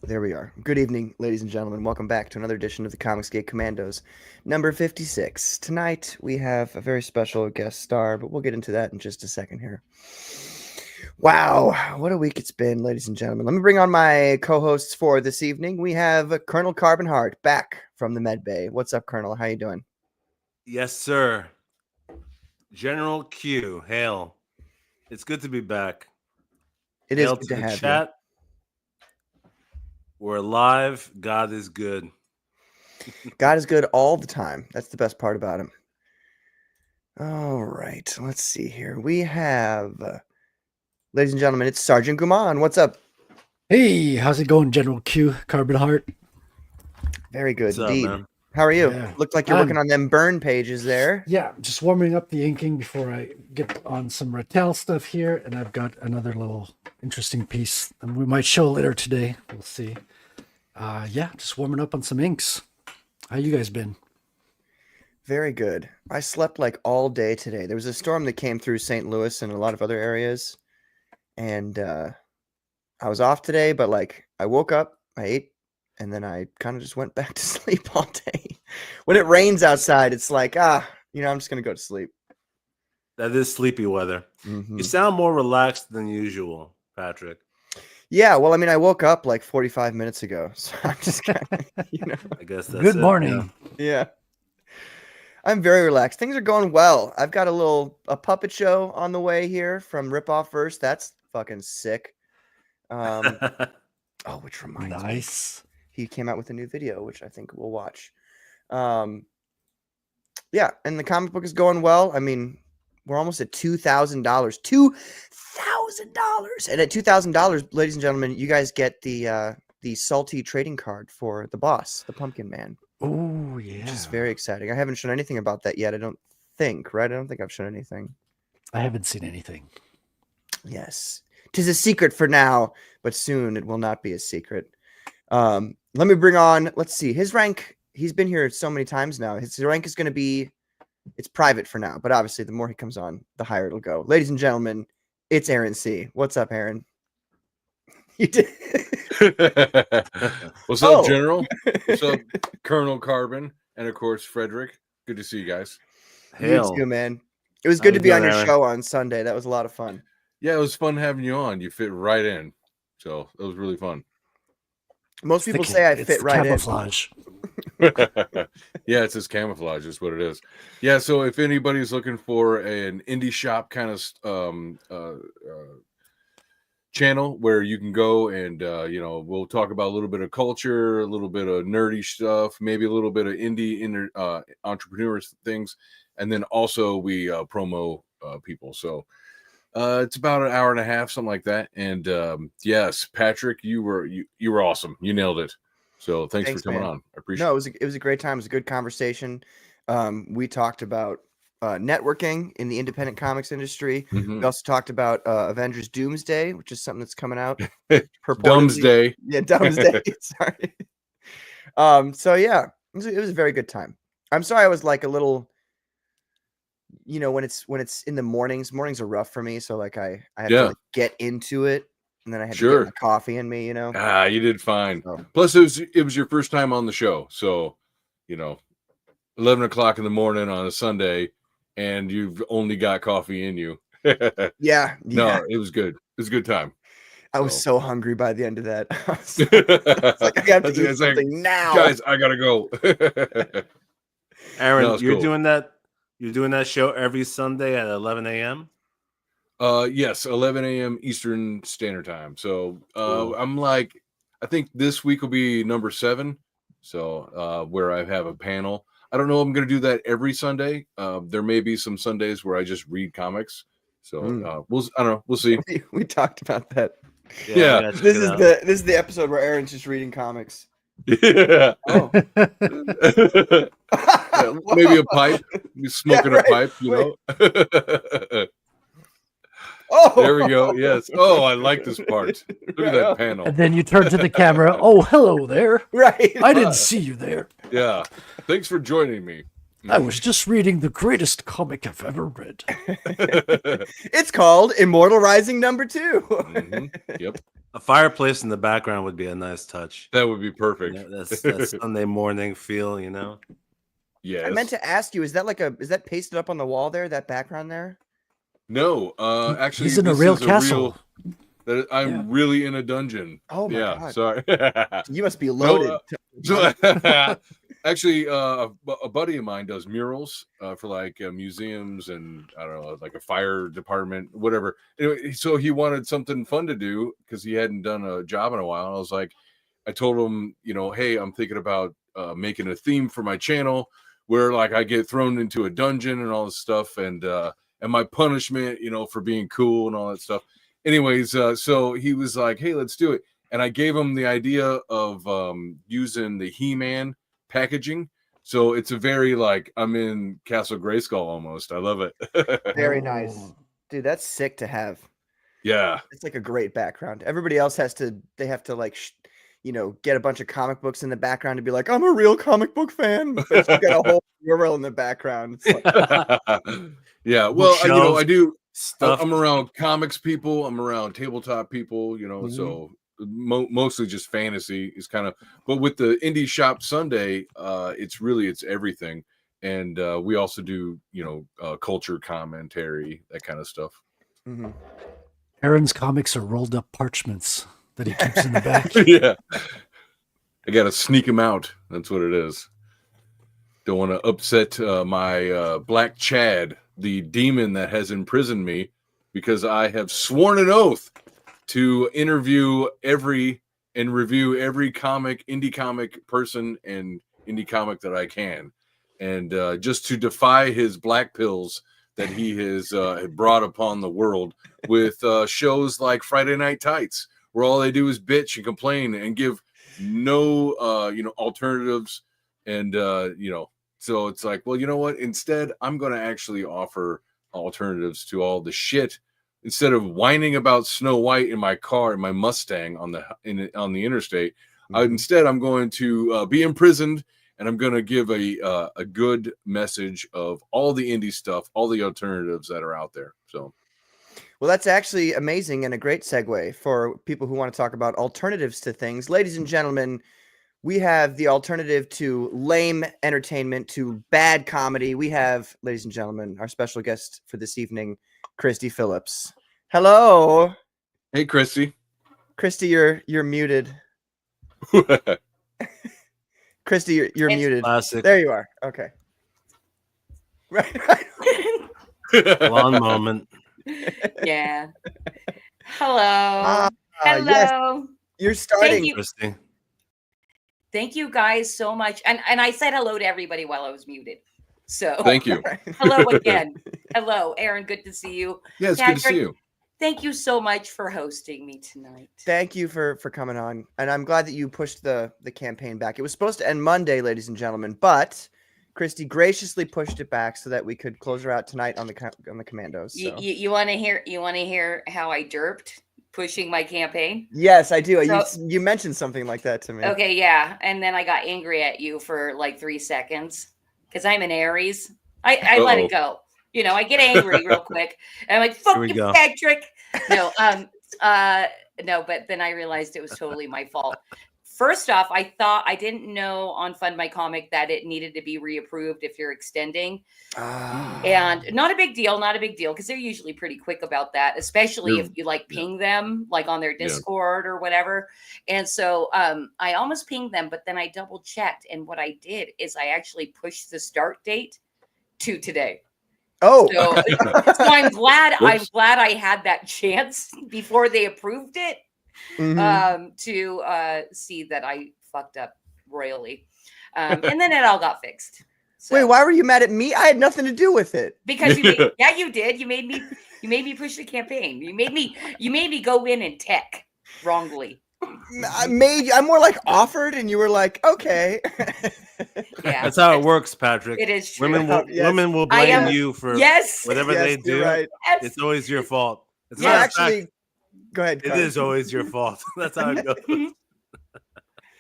There we are. Good evening, ladies and gentlemen. Welcome back to another edition of the Comicsgate Commandos, number 56. Tonight, we have a very special guest star, but we'll get into that in just a second here. Wow, what a week it's been, ladies and gentlemen. Let me bring on my co-hosts for this evening. We have Colonel Carbonheart back from the Med Bay. What's up, Colonel? How you doing? Yes, sir. General Q, hail. It's good to be back. It hail is good to to the have chat. We're alive. God is good. you. God is good all the time. That's the best part about him. All right, let's see here. We have, ladies and gentlemen, it's Sergeant Guman. What's up? Hey, how's it going, General Q, Carbon Heart? Very good What's up, indeed. man? How are you? Yeah. Looked like you're working on them burn pages there. Yeah, just warming up the inking before I get on some Rattel stuff here, and I've got another little interesting piece that we might show later today. We'll see. Yeah, just warming up on some inks. How you guys been? Very good. I slept like all day today. There was a storm that came through St. Louis and a lot of other areas, and I was off today, but like I woke up, I ate, and then I kind of just went back to sleep all day. When it rains outside, it's like, I'm just going to go to sleep. That is sleepy weather. Mhm. You sound more relaxed than usual, Patrick. Yeah, well, I mean, I woke up like 45 minutes ago, so I'm just kind of, I guess that's Good it, morning. Yeah. I'm very relaxed. Things are going well. I've got a puppet show on the way here from Rip Off Verse. That's fucking sick. Yeah. Which reminds me. Nice. He came out with a new video, which I think we'll watch. Yeah, and the comic book is going well. I mean, we're almost at $2,000. $2,000. And at $2,000, ladies and gentlemen, you guys get the salty trading card for the boss, the Pumpkin Man. Oh, yeah. Which is very exciting. I haven't shown anything about that yet. I don't think, right? I don't think I've shown anything. I haven't seen anything. Yes. 'Tis a secret for now, but soon it will not be a secret. Let me bring on, let's see, his rank. He's been here so many times now. His rank is going to be, it's private for now, but obviously the more he comes on, the higher it'll go. Ladies and gentlemen, it's Aaron C. What's up, Aaron? You did. What's up, General? What's up, Colonel Carbon? And of course, Frederick. Good to see you guys. Hail. You too, man. It was good How to you be on doing, your Aaron? show on Sunday. That was a lot of fun. Yeah, it was fun having you on. You fit right in. So it was really fun. Most people say I fit right camouflage. Yeah, it's his camouflage is what it is. Yeah, so if anybody's looking for an indie shop kind of channel where you can go and we'll talk about a little bit of culture, a little bit of nerdy stuff, maybe a little bit of indie entrepreneurs things, and then also we promo people. So it's about an hour and a half, something like that. And yes, Patrick, you were awesome. You nailed it. So thanks for coming on. I appreciate it. No, it was a great time. It was a good conversation. We talked about networking in the independent comics industry. Mhm. We also talked about Avengers Doomsday, which is something that's coming out. Doomsday. Yeah, Doomsday. Sorry. So yeah, it was a very good time. I'm sorry I was like a little, when it's in the mornings are rough for me. So like I have to like get into it, and then I had to get my coffee in me, You did fine. So. Plus it was your first time on the show. So, 11 o'clock in the morning on a Sunday, and you've only got coffee in you. Yeah. No, it was good. It was a good time. I was so hungry by the end of that. I was like, I got to eat something now. Guys, I gotta go. Aaron, you're doing that. You're doing that show every Sunday at 11 a.m. Yes, 11 a.m. Eastern Standard Time. So Cool. I'm like, I think this week will be number 7. So where I have a panel. I don't know if I'm going to do that every Sunday. There may be some Sundays where I just read comics. So I don't know. We'll see. We talked about that. Yeah. This is the episode where Aaron's just reading comics. Yeah. Oh. Yeah, maybe a pipe. You're smoking a pipe, Oh, there we go. Yes. Oh, I like this part. Look at that panel. And then you turn to the camera. Oh, hello there. Right. I didn't see you there. Yeah. Thanks for joining me. I was just reading the greatest comic I've ever read. It's called Immortal Rising #2. Yep. A fireplace in the background would be a nice touch. That would be perfect. Yeah, that's that Sunday morning feel, you know. Yes. I meant to ask you, is that pasted up on the wall there? That background there? No, actually, He's in a this real is castle. that I'm really in a dungeon. Oh my yeah, God. sorry. You must be loaded. Actually, a buddy of mine does murals for like museums and I don't know, like a fire department, whatever. Anyway, so he wanted something fun to do because he hadn't done a job in a while. And I was like, I told him, hey, I'm thinking about making a theme for my channel where like I get thrown into a dungeon and all this stuff, and my punishment, for being cool and all that stuff. Anyways, so he was like, hey, let's do it. And I gave him the idea of using the He-Man packaging. So it's a very like I'm in Castle Grayskull almost. I love it. Very nice. Dude, that's sick to have. Yeah. It's like a great background. Everybody else have to like, get a bunch of comic books in the background to be like, I'm a real comic book fan. But you got a whole mural in the background. It's like, yeah. Well, I do stuff. I'm around comics people. I'm around tabletop people, so mostly just fantasy is kind of, but with the Indie Shop Sunday, it's everything. And we also do, culture commentary, that kind of stuff. mm-hmm. Aaron's comics are rolled up parchments that he keeps in the back. Yeah. I got to sneak him out. That's what it is. Don't want to upset my Black Chad, the demon that has imprisoned me, because I have sworn an oath to interview and review every indie comic person and indie comic that I can. And just to defy his black pills that he has brought upon the world with shows like Friday Night Tights, where all they do is bitch and complain and give no, alternatives. And, so it's like, well, you know what? Instead, I'm going to actually offer alternatives to all the shit. Instead of whining about Snow White in my car, in my Mustang on the interstate, instead I'm going to be imprisoned, and I'm going to give a good message of all the indie stuff, all the alternatives that are out there. So, well, that's actually amazing and a great segue for people who want to talk about alternatives to things. Ladies and gentlemen, we have the alternative to lame entertainment, to bad comedy. We have, ladies and gentlemen, our special guest for this evening, Christy Phillips. Hello. Hey, Christy. Christy, you're muted. Christy, you're muted. Classic. There you are. Okay. Right. One moment. Yeah. Hello. Hello. Yes. You're starting. Thank you. Christy. Thank you guys so much. And I said hello to everybody while I was muted. So Thank you. hello again. Hello, Aaron. Good to see you. Yeah, it's Patrick, good to see you. Thank you so much for hosting me tonight. Thank you for coming on. And I'm glad that you pushed the campaign back. It was supposed to end Monday, ladies and gentlemen, but Christy graciously pushed it back so that we could close her out tonight on the Commandos. So. You want to hear how I derped pushing my campaign? Yes, I do. So, you mentioned something like that to me. Okay, yeah. And then I got angry at you for like 3 seconds because I'm an Aries. I let it go. I get angry real quick. And I'm like, fuck you, Patrick. No, no, but then I realized it was totally my fault. First off, I didn't know on Fund My Comic that it needed to be reapproved if you're extending. And not a big deal, because they're usually pretty quick about that, especially if you like ping them like on their Discord or whatever. And so I almost pinged them, but then I double checked. And what I did is I actually pushed the start date to today. Oh, so I'm glad I had that chance before they approved it. To see that I fucked up royally. And then it all got fixed. So, wait, why were you mad at me? I had nothing to do with it. Because you did. You made me push the campaign. You made me go in and tech wrongly. I'm more like offered, and you were like, okay. Yeah, that's how it works, Patrick. It is true. Women will blame you for whatever they do. Right. It's always your fault. It's not actually. Go ahead. It is always your fault. That's how it goes.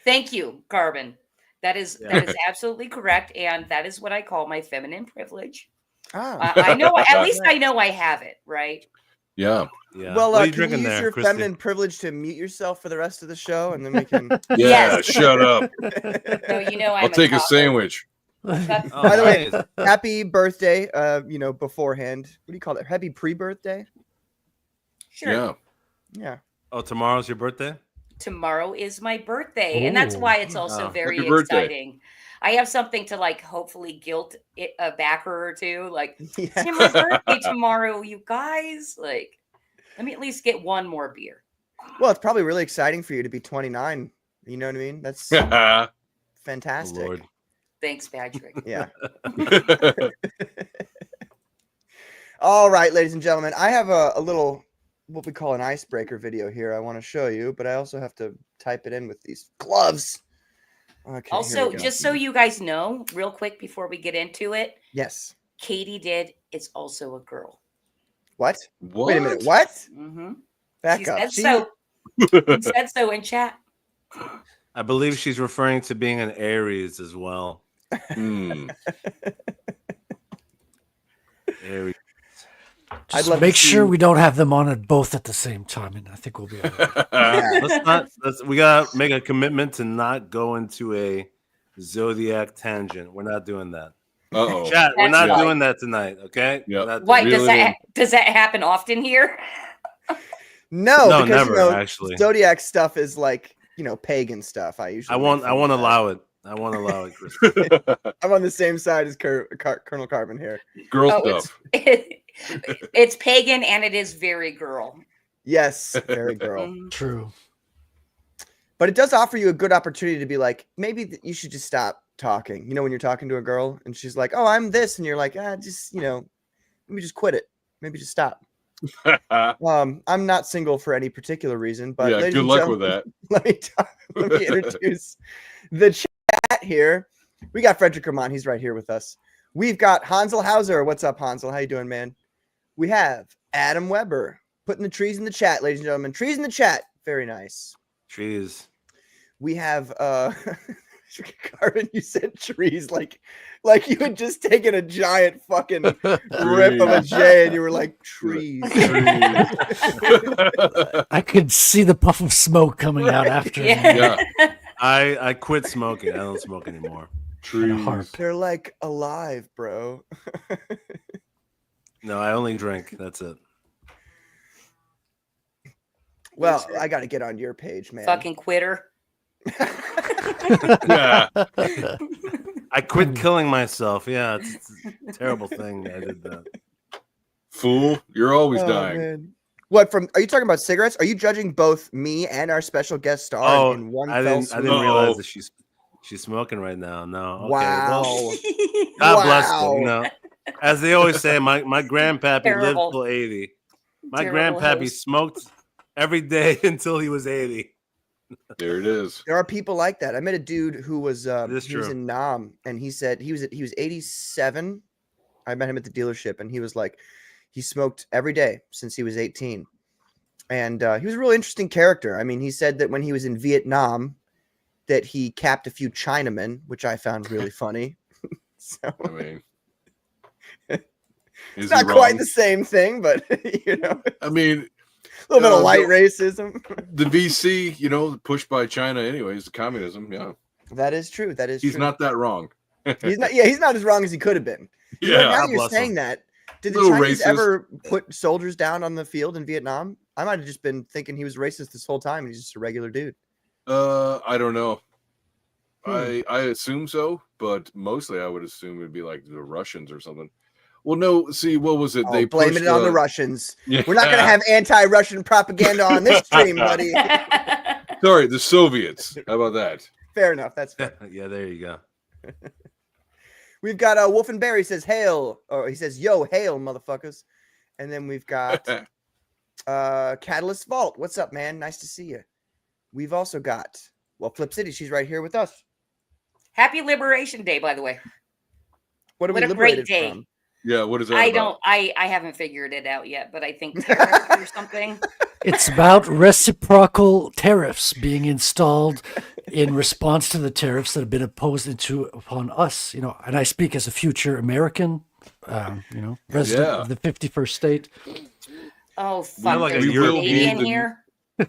Thank you, Carbon. That is absolutely correct, and that is what I call my feminine privilege. I know. At least I know I have it, right? Yeah. Yeah. Well, what are you can you drinking use there, your Christy? feminine privilege to mute yourself for the rest of the show, and then we can. Yeah. Yes. Shut up. No, you know I'll I'm take a talker. sandwich. Oh, By the way, nice. happy birthday! Beforehand. What do you call it? Happy pre-birthday. Sure. Yeah. Yeah. Oh, tomorrow's your birthday? Tomorrow is my birthday, and that's Ooh. why it's also Oh. very Happy birthday. exciting. I have something to like hopefully guilt a backer or two. Like, Yeah. it's my birthday tomorrow, you guys. Like, let me at least get one more beer. Well, it's probably really exciting for you to be 29. You know what I mean? That's Oh, fantastic. Lord. Thanks, Patrick. Yeah. All right, ladies and gentlemen, I have a little what we call an icebreaker video here I want to show you, but I also have to type it in with these gloves. Okay. here Also, we go. just so you guys know, real quick before we get into it, Yes. Katie did is also a girl. What? What? Wait a minute. What? Mm-hmm. Back She up. said She- so. She said so in chat. I believe she's referring to being an Aries as well. Hmm. Aries. Just love to make sure see- we don't have them on it both at the same time, and I think we'll be all right. Yeah. We gotta make a commitment to not go into a zodiac tangent. We're not doing that. Uh-oh. Chat, we're That's not right. doing that tonight, okay? Yep. We're not Why doing Reel does it that does that happen often here? No, No, because never, actually. zodiac stuff is like, pagan stuff. I usually I won't make fun of that. allow it. I won't allow it, Chris. I'm on the same side as Colonel Carbon here. Girl Oh, stuff. It's pagan and it is very girl. Yes, very girl. Mhm. True. But it does offer you a good opportunity to be like, maybe you should just stop talking. When you're talking to a girl and she's like, "Oh, I'm this," and you're like, just maybe just quit it. Maybe just stop. I'm not single for any particular reason, but yeah, ladies good and luck with gentlemen, that. let me introduce the chat here. We got Frederick Ramon. He's right here with us. We've got Hansel Hauser. What's up, Hansel? How you doing, man? We have Adam Weber putting the trees in the chat, ladies and gentlemen. Trees in the chat. Very nice. Trees. We have Carbon, you said trees like you had just taken a giant fucking rip of a J and you were like, trees. I could see the puff of smoke coming out after. Yeah. I quit smoking. I don't smoke anymore. And a harp. They're like alive, bro. No, I only drink. That's it. Well, I got to get on your page, man. Fucking quitter. Yeah. I quit killing myself. Yeah, it's a terrible thing. I did that. Fool, you're always Oh, dying. man. What are you talking about cigarettes? Are you judging both me and our special guest star Oh, in one I fell didn't swoop? realize that she's smoking right now. No. Okay, Wow. well, God bless Wow. them. As they always say, my grandpappy Terrible. lived till 80. My Terrible grandpappy host. smoked every day until he was 80. There it is. There are people like that. I met a dude who was is he was true. in Nam, and he said he was 87. I met him at the dealership, and he was like, he smoked every day since he was 18, and he was a really interesting character. I mean, he said that when he was in Vietnam, that he capped a few Chinamen, which I found really funny. So I mean, it's is not he quite wrong? the same thing, but I mean, a little bit of light no. racism. the VC, pushed by China, anyways, the communism. Yeah, That is true. That is he's true. not that wrong. He's not. Yeah, he's not as wrong as he could have been. Yeah, Now God you're bless saying him. that. Did the Little Chinese racist. ever put soldiers down on the field in Vietnam? I might have just been thinking he was racist this whole time. And he's just a regular dude. I don't know. Hmm. I assume so, but mostly I would assume it'd be like the Russians or something. Well, no. See, what was it? Oh, blaming pushed, it on the Russians. Yeah. We're not going to have anti-Russian propaganda on this stream, buddy. Sorry, the Soviets. How about that? Fair enough. That's fair. Yeah, there you go. We've got Wolf and Barry says hail, or he says yo hail, motherfuckers. And then we've got Catalyst Vault. What's up, man? Nice to see you. We've also got Flip City. She's right here with us. Happy Liberation Day, by the way. What are What we a great liberated day. from? Yeah, what is that? I about? don't. I haven't figured it out yet, but I think tariffs or something. It's about reciprocal tariffs being installed in response to the tariffs that have been imposed upon us. And I speak as a future American, resident Yeah. of the 51st state. Oh fuck! like a There's a European Canadian the- here.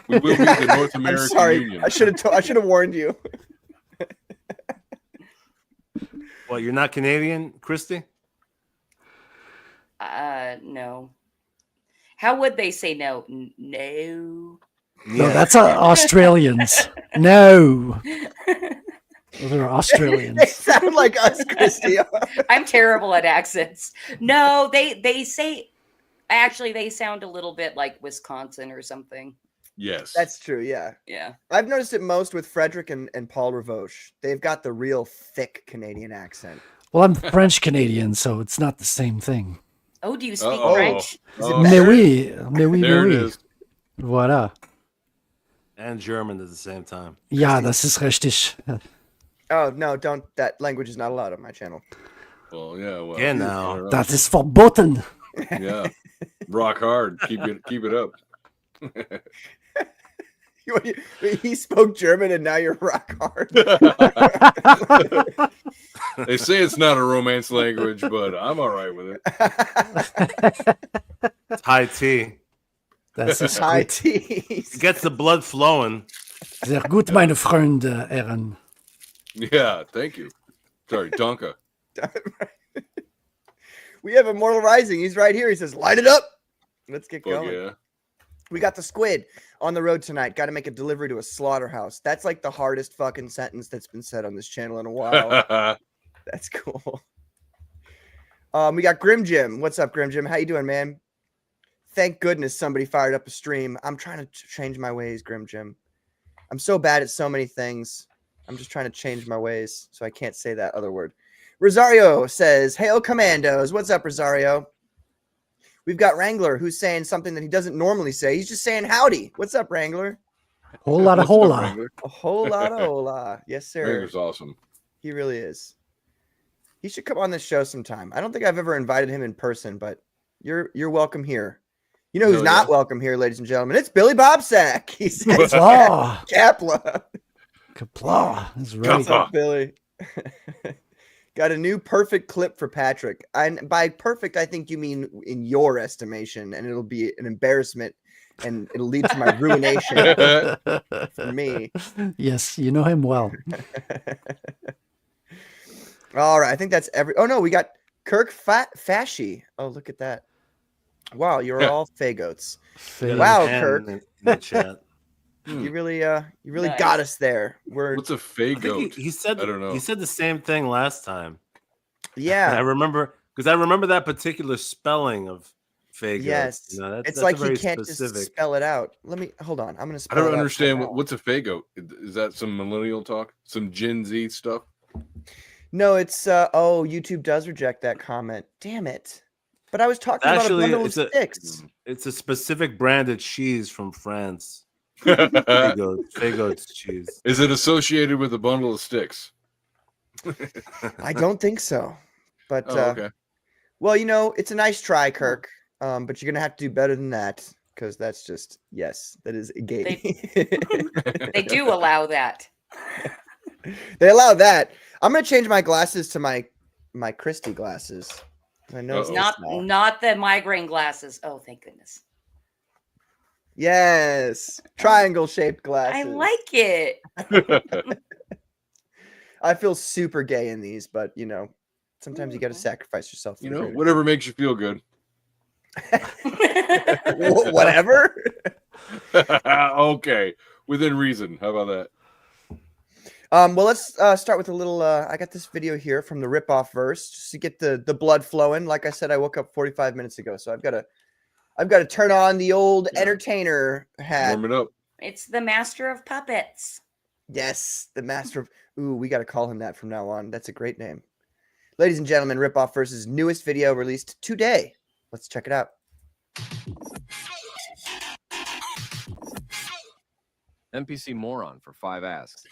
We will be the North I'm American sorry. Union. I should have warned you. Well, you're not Canadian, Christy? No. How would they say no? No. No, that's Australians. No. Those are They Australians. sound like us, Christy. I'm terrible at accents. No, they say. Actually, they sound a little bit like Wisconsin or something. Yes. That's true. Yeah. Yeah. I've noticed it most with Frederick and Paul Ravoche. They've got the real thick Canadian accent. Well, I'm French Canadian, so it's not the same thing. Oh, do you speak Uh-oh. French? Is it Oh, Mais better? oui, mais oui, there mais it oui. is. Voilà. And German at the same time. Ja, das ist richtig. Oh no, don't. That language is not allowed on my channel. Well, yeah. Well, Yeah, now. I don't know. Das ist verboten. Yeah. Rock hard. Keep it up. He spoke German and now you're rock hard. They say it's not a romance language, but I'm all right with it. It's high tea. Das ist High gut. teas. It gets the blood flowing. Sehr gut, meine Freunde, Herren. Yeah, thank you. Sorry, Donka. We have Immortal Rising. He's right here. He says, "Light it up. Let's get Fuck going." yeah. We got the squid on the road tonight. Got to make a delivery to a slaughterhouse. That's like the hardest fucking sentence that's been said on this channel in a while. That's cool. We got Grim Jim. What's up, Grim Jim? How you doing, man? Thank goodness somebody fired up a stream. I'm trying to change my ways, Grim Jim. I'm so bad at so many things. I'm just trying to change my ways, so I can't say that other word. Rosario says, "Hail Commandos." What's up, Rosario? We've got Wrangler, who's saying something that he doesn't normally say. He's just saying howdy. What's up, Wrangler? Whole lot of What's up, hola. Wrangler? A whole lot of hola. Yes, sir. Wrangler's awesome. He really is. He should come on this show sometime. I don't think I've ever invited him in person, but you're welcome here. You know who's Hell not yeah. welcome here, ladies and gentlemen? It's Billy Bobsack. He says, Kapla. Kapla. Kapla. That's right. What's up, Billy? Got a new perfect clip for Patrick. And by perfect, I think you mean in your estimation, and it'll be an embarrassment and it'll lead to my ruination for me. Yes, you know him well. All right. I think that's every. Oh, no, we got Kirk Fashy. Oh, look at that. Wow, you're all Fagoats. Got Wow, a hand Kirk. in the chat. You really Nice. got us there. We're What's a I fey think goat? he said I don't know. he said the same thing last time. I yeah. remember because I remember that particular spelling of Fago. Yes. You know, that's It's like a very he can't specific. just spell it out. Let me hold on. I'm gonna I spell don't it out understand right now. what's a fey goat. Is that some millennial talk? Some Gen Z stuff? No, it's YouTube does reject that comment. Damn it. But I was talking Actually, about a bundle of it's a- sticks. It's a specific brand of cheese from France. Is Fago's cheese. it associated with a bundle of sticks? I don't think so. But Oh, okay. well, it's a nice try, Kirk. But you're gonna have to do better than that, because that's just that is gay. They do allow that. They allow that. I'm gonna change my glasses to my Christie glasses. I know it's Uh-oh. Not the migraine glasses. Oh, thank goodness. Yes, triangle shaped glasses. I like it. I feel super gay in these, but sometimes you got to Mhm. sacrifice yourself. For the greater Whatever makes you feel good. good. Whatever. Okay, within reason. How about that? Well, let's start with a little. I got this video here from the ripoff verse just to get the blood flowing. Like I said, I woke up 45 minutes ago, so I've got to turn on the old entertainer hat. Warm it up. It's the master of puppets. Yes, the master of. Ooh, we got to call him that from now on. That's a great name. Ladies and gentlemen, Ripoff Verse's newest video released today. Let's check it out. NPC moron for 5 asks.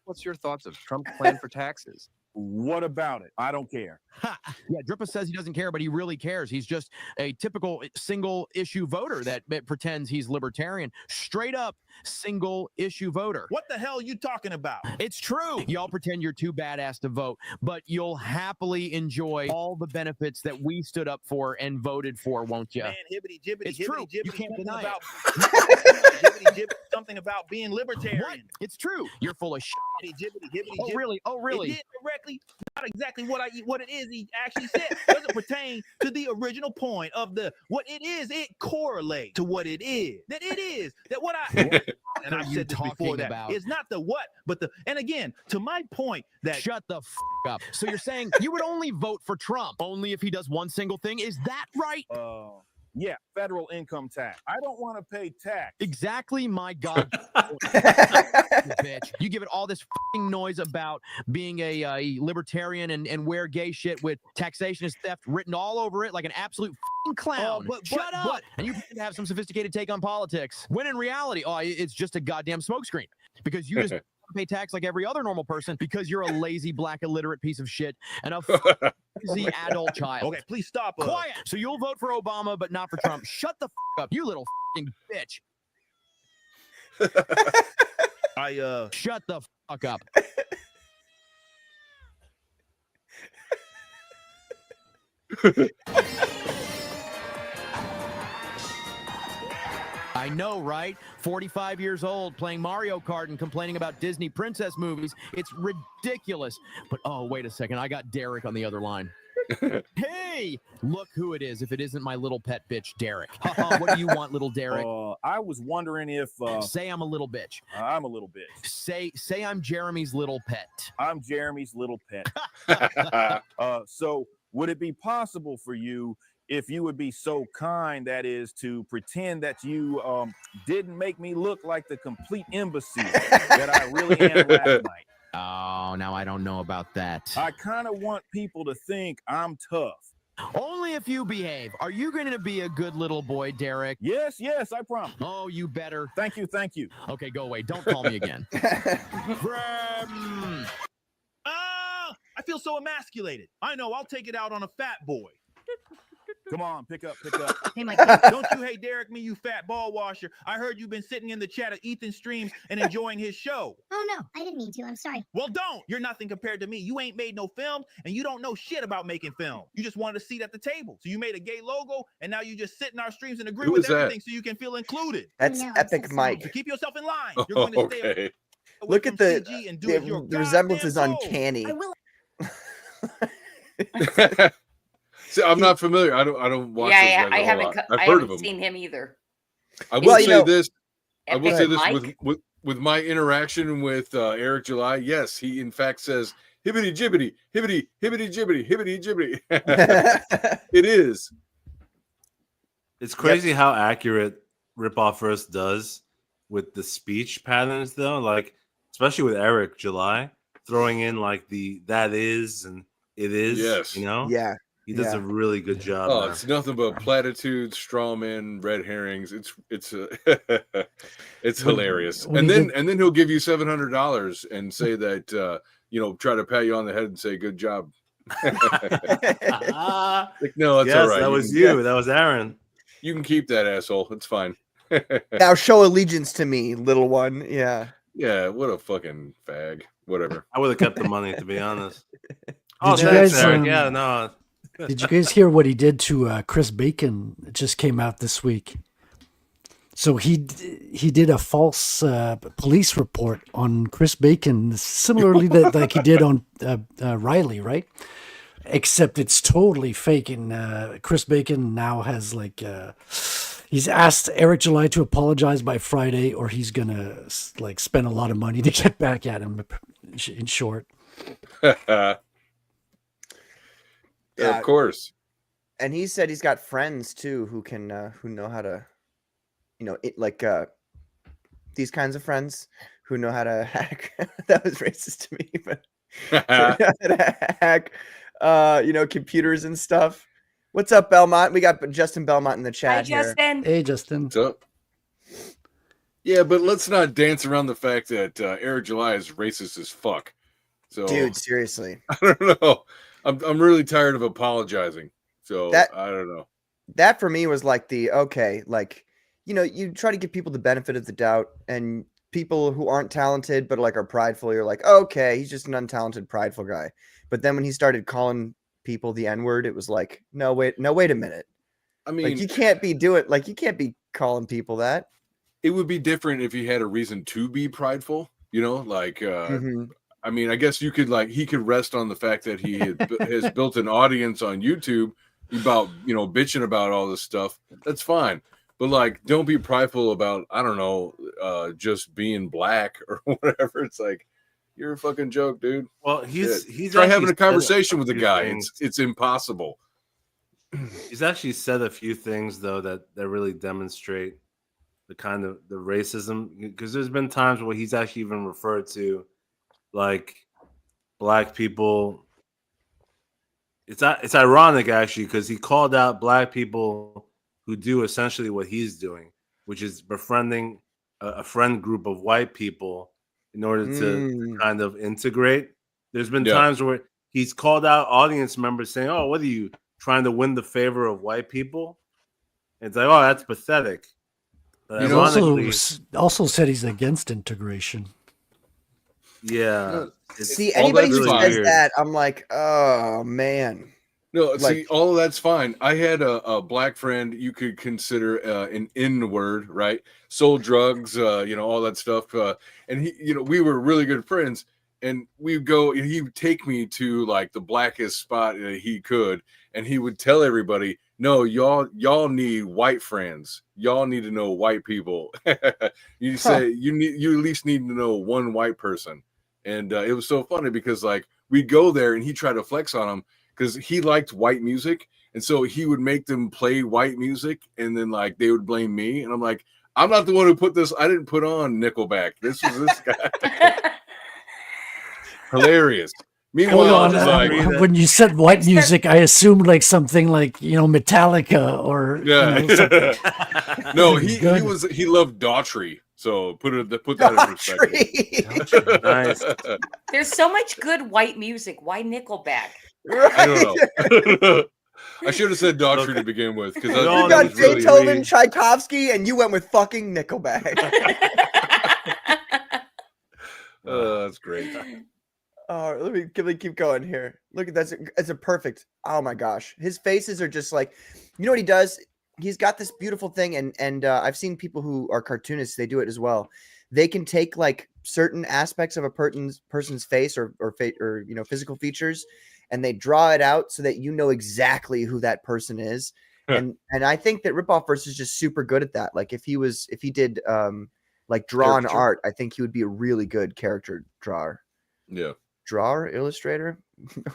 What's your thoughts of Trump's plan for taxes? What about it? I don't care. Yeah, Drippa says he doesn't care, but he really cares. He's just a typical single issue voter that pretends he's libertarian. Straight up single issue voter. What the hell are you talking about? It's true. Y'all pretend you're too badass to vote, but you'll happily enjoy all the benefits that we stood up for and voted for, won't you? Man, hibbity jibbity, It's hibbity true. You jibbity, can't deny it. hibbity jibbity, something about being libertarian. What? It's true. You're full of shit. Hibbity jibbity, Oh, really? Oh, really? It did directly, not exactly what it is he actually said. Doesn't pertain to the original point of what it is. It correlates to what it is. That it is that what I and I've said this before that it's not the what, but the and again to my point that shut the up. So you're saying you would only vote for Trump only if he does one single thing? Is that right? Yeah, federal income tax. I don't want to pay tax. Exactly, my God. Bitch. You give it all this noise about being a libertarian and wear gay shit with taxation is theft written all over it like an absolute clown. Shut up. And you pretend to have some sophisticated take on politics. When in reality, it's just a goddamn smokescreen because you just pay tax like every other normal person because you're a lazy, black, illiterate piece of shit and a lazy adult child. Okay, please stop. Quiet. So you'll vote for Obama, but not for Trump. Shut the up, you little bitch. Shut the fuck up. I know, right? 45 years old, playing Mario Kart and complaining about Disney princess movies. It's ridiculous. But, oh, wait a second. I got Derek on the other line. Hey, look who it is if it isn't my little pet bitch, Derek. What do you want, little Derek? I was wondering if... say I'm a little bitch. I'm a little bitch. Say I'm Jeremy's little pet. I'm Jeremy's little pet. So would it be possible for you if you would be so kind, that is, to pretend that you didn't make me look like the complete imbecile that I really am last night? Oh, now I don't know about that. I kind of want people to think I'm tough. Only if you behave. Are you going to be a good little boy, Derek? Yes, I promise. Oh, you better. Thank you. Okay, go away. Don't call me again. I feel so emasculated. I know, I'll take it out on a fat boy. Come on, pick up. Hey, Mike. Don't you hate Derek, me, you fat ball washer. I heard you've been sitting in the chat of Ethan Streams and enjoying his show. Oh, no, I didn't mean to. I'm sorry. Well, don't. You're nothing compared to me. You ain't made no films, and you don't know shit about making film. You just wanted a seat at the table. So you made a gay logo, and now you just sit in our streams and agree with everything so you can feel included. That's Epic Mike. So keep yourself in line. You're going to stay away Look at from CG and do it your the resemblance is goddamn soul. uncanny. I will. See, I'm not familiar. I don't watch. Yeah, those guys a lot. I've heard of them. Seen him either. I will say Epic this Mike? with my interaction with Eric July. Yes, he in fact says hibbity jibbity, hibbity jibbity, hibbity jibbity. It is. It's crazy how accurate Ripoff First does with the speech patterns, though. Like, especially with Eric July throwing in like the that is and it is. Yes. You know. Yeah. He does a really good job. Oh, there. it's nothing but platitudes, straw men, red herrings. It's it's hilarious. And then he'll give you $700 and say that try to pat you on the head and say good job. Like, no, that's all right. That was you. That was Aaron. You can keep that, asshole. It's fine. Now show allegiance to me, little one. Yeah. Yeah, what a fucking fag. Whatever. I would have kept the money, to be honest. Oh, Did you thanks, guys, Eric. Yeah, no. Did you guys hear what he did to Chris Bacon? It just came out this week. So he did a false police report on Chris Bacon, similarly like he did on Riley, right? Except it's totally fake. And Chris Bacon now has he's asked Eric July to apologize by Friday, or he's gonna spend a lot of money to get back at him. In short. Yeah, of course. And he said he's got friends too who can who know how to, these kinds of friends who know how to hack. That was racist to me, but how to hack, computers and stuff. What's up, Belmont? We got Justin Belmont in the chat. Hi, Justin. Hey, Justin. What's up? Yeah, but let's not dance around the fact that Eric July is racist as fuck. So, Dude, seriously. I don't know. I'm really tired of apologizing. So I don't know. That for me was like you try to give people the benefit of the doubt, and people who aren't talented but like are prideful, you're like, okay, he's just an untalented, prideful guy. But then when he started calling people the N-word, it was like, no, wait a minute. I mean, like you can't be calling people that. It would be different if he had a reason to be prideful, like I mean, I guess you could he could rest on the fact that he has built an audience on YouTube about, bitching about all this stuff. That's fine. But don't be prideful about, I don't know, just being black or whatever. It's like, you're a fucking joke, dude. Well, he's try having a conversation with the guy. It's impossible. He's actually said a few things though that really demonstrate the kind of the racism, because there's been times where he's actually even referred to like black people. It's ironic actually, because he called out black people who do essentially what he's doing, which is befriending a friend group of white people in order to kind of integrate. There's been times where he's called out audience members saying, "Oh, what are you trying to win the favor of white people?" And it's like, "Oh, that's pathetic." But he also said he's against integration. Yeah. See, anybody who says that, I'm like, oh man. No, see, all of that's fine. I had a black friend you could consider an N-word, right? Sold drugs, all that stuff. And he, we were really good friends. And we'd go, he would take me to the blackest spot he could, and he would tell everybody, "No, y'all need white friends. Y'all need to know white people." You say you at least need to know one white person. And it was so funny because we'd go there and he tried to flex on them because he liked white music, and so he would make them play white music, and then they would blame me, and I'm like, I'm not the one who put this. I didn't put on Nickelback. This was this guy. Hilarious. Meanwhile, when you said white music, I assumed something Metallica or no, he loved Daughtry. So put that in perspective. Nice. There's so much good white music. Why Nickelback? I don't know. I should have said Daughtry to begin with, because you got Beethoven, Tchaikovsky, and you went with fucking Nickelback. That's great. Let me keep going here. Look at that. It's a perfect. Oh my gosh. His faces are just what he does? He's got this beautiful thing. And I've seen people who are cartoonists. They do it as well. They can take certain aspects of a person's face or physical features, and they draw it out so that exactly who that person is. and I think that Ripoff Verse is just super good at that. If he did drawn art, I think he would be a really good character drawer. Yeah. Drawer, illustrator.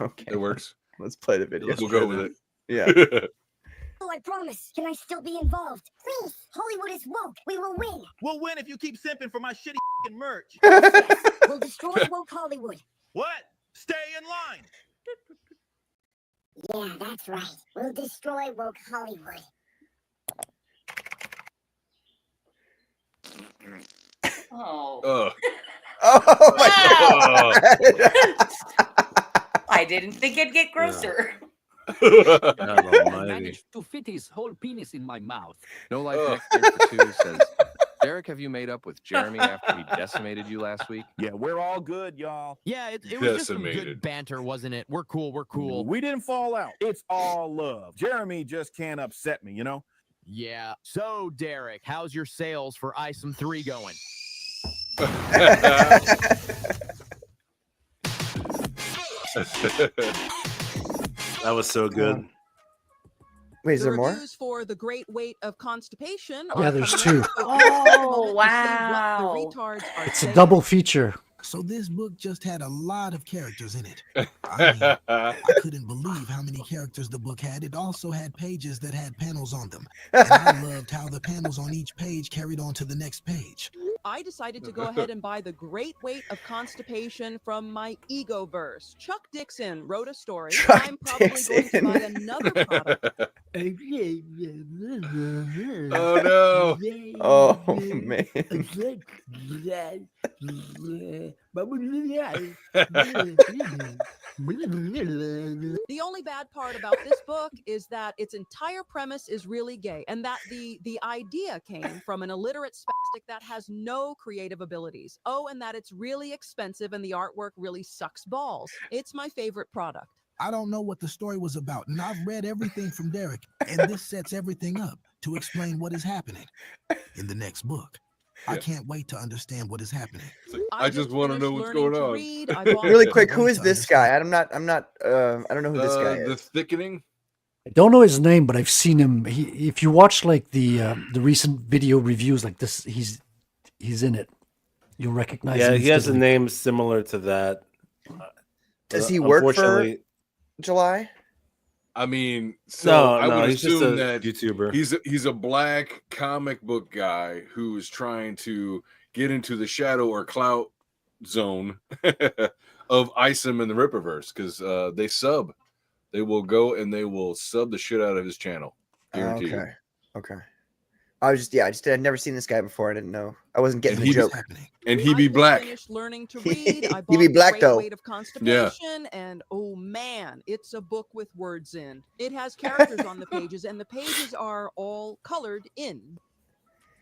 Okay, it works. Let's play the video. We'll go with it. Yeah. Oh, I promise. Can I still be involved? Please. Hollywood is woke. We will win. We'll win if you keep simping for my shitty merch. Yes, we'll destroy woke Hollywood. What? Stay in line. Yeah, that's right. We'll destroy woke Hollywood. Oh. Oh my God. I didn't think it'd get grosser. I managed to fit his whole penis in my mouth. No Life Next Year for Two says, Derek, have you made up with Jeremy after he decimated you last week? Yeah, we're all good, y'all. Yeah, it was just some good banter, wasn't it? We're cool. We didn't fall out. It's all love. Jeremy just can't upset me, Yeah. So, Derek, how's your sales for ISOM 3 going? That was so good. Wait, is there more? For the great weight of constipation. Yeah, there's two. Oh, wow. It's a double feature. So this book just had a lot of characters in it. I couldn't believe how many characters the book had. It also had pages that had panels on them. And I loved how the panels on each page carried on to the next page. I decided to go ahead and buy The Great Weight of Constipation from my Egoverse. Chuck Dixon wrote a story. Chuck I'm probably going to buy Dixon. another product. Oh no. Oh man. The only bad part about this book is that its entire premise is really gay, and that the idea came from an illiterate spastic that has no creative abilities. Oh, and that it's really expensive and the artwork really sucks balls. It's my favorite product. I don't know what the story was about, and I've read everything from Derek, and this sets everything up to explain what is happening in the next book. I can't wait to understand what is happening. I just want to know what's going on. Really quick, who is this guy? I don't know who this guy The is. Thickening. I don't know his name, but I've seen him. If you watch like the recent video reviews, like this, he's in it. You'll recognize. Yeah, him he has a instantly. name similar to that. Does he work for Unfortunately- July? I mean, so I would he's just assume a that YouTuber. he's a black comic book guy who is trying to get into the shadow or clout zone of Isom and the Ripperverse because they will go and they will sub the shit out of his channel. Guaranteed. Okay. I I'd never seen this guy before. I didn't know. I wasn't getting the joke. And he be black. Finished learning to read. I He bought be The black, Great though. Weight of Constipation, and oh man, it's a book with words in. It has characters on the pages, and the pages are all colored in.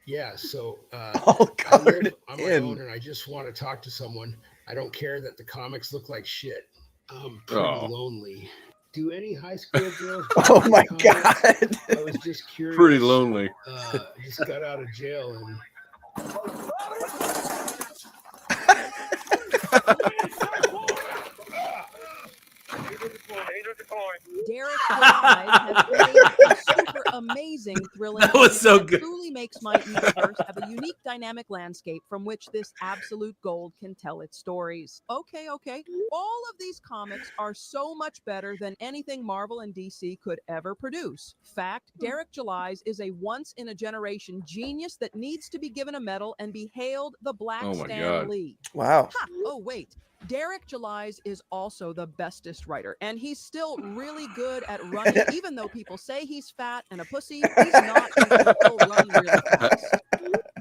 Yeah, so All colored I'm my in. own, and I just want to talk to someone. I don't care that the comics look like shit. I'm pretty lonely. Do any high school girls? Oh my comics? God. I was just curious. Pretty lonely. Just got out of jail and. Derek July has created a super amazing, thrilling. That was so that good. Truly makes my universe have a unique, dynamic landscape from which this absolute gold can tell its stories. Okay. All of these comics are so much better than anything Marvel and DC could ever produce. Fact: Derek July's is a once-in-a-generation genius that needs to be given a medal and be hailed the Black Oh my Stan God. Lee. Wow. Ha! Oh wait. Derek July's is also the bestest writer, and he's still really good at running. Even though people say he's fat and a pussy, he's not. He can still run really fast.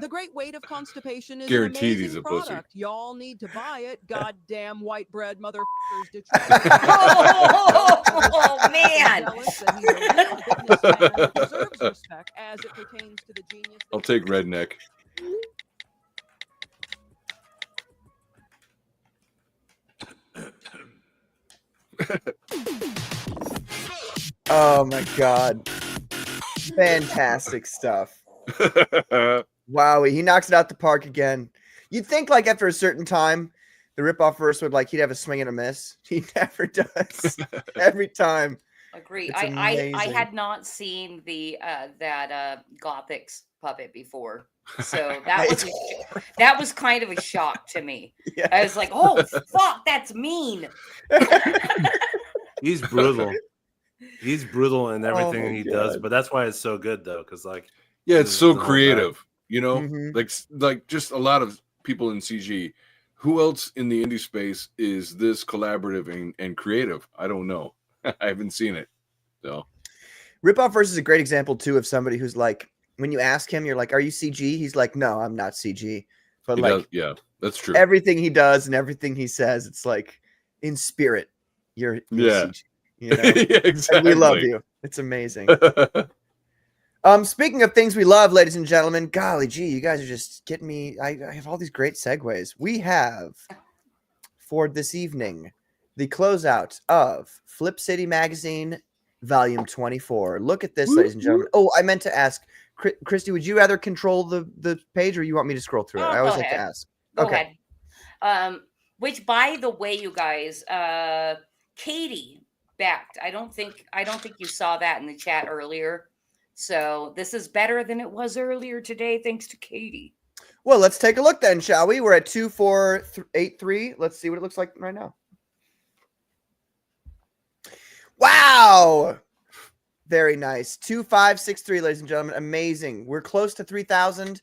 The Great Weight of Constipation is Guaranteed an he's amazing a pussy. product. Y'all need to buy it. Goddamn white bread motherfuckers. Oh, man. Jealous that he's a real businessman who deserves respect as it pertains to the genius. I'll take redneck. Oh my God. Fantastic stuff. Wow, he knocks it out the park again. You'd think like after a certain time, the ripoff verse would he'd have a swing and a miss. He never does. Every time. Agree. It's I amazing. had not seen the that Gothics puppet before, so that was kind of a shock to me. Yeah. I was like, oh fuck, that's mean. He's brutal. He's brutal in everything my he does, God. but that's why it's so good though, because Yeah, it's so the whole creative. You know, Mhm. like just a lot of people in CG. Who else in the indie space is this collaborative and creative? I don't know. I haven't seen it. So Ripoff verse is a great example too of somebody who's like, when you ask him, you're like, "Are you CG?" He's like, "No, I'm not CG." But he like, does, yeah, that's true. everything he does and everything he says, it's like in spirit. You're Yeah. CG. You know? Yeah, And we love exactly. you. It's amazing. Speaking of things we love, ladies and gentlemen, golly gee, you guys are just getting me. I have all these great segues. We have for this evening the closeout of Flip City Magazine, Volume 24. Look at this, ladies and gentlemen. Oh, I meant to ask, Christy, would you rather control the page or you want me to scroll through it? Oh, I always go like to ahead. ask. Go ahead. Which, by the way, you guys, Katie backed. I don't think you saw that in the chat earlier. So this is better than it was earlier today, thanks to Katie. Well, let's take a look then, shall we? We're at 2483. Let's see what it looks like right now. Wow. Very nice. 2563, ladies and gentlemen. Amazing. We're close to 3,000.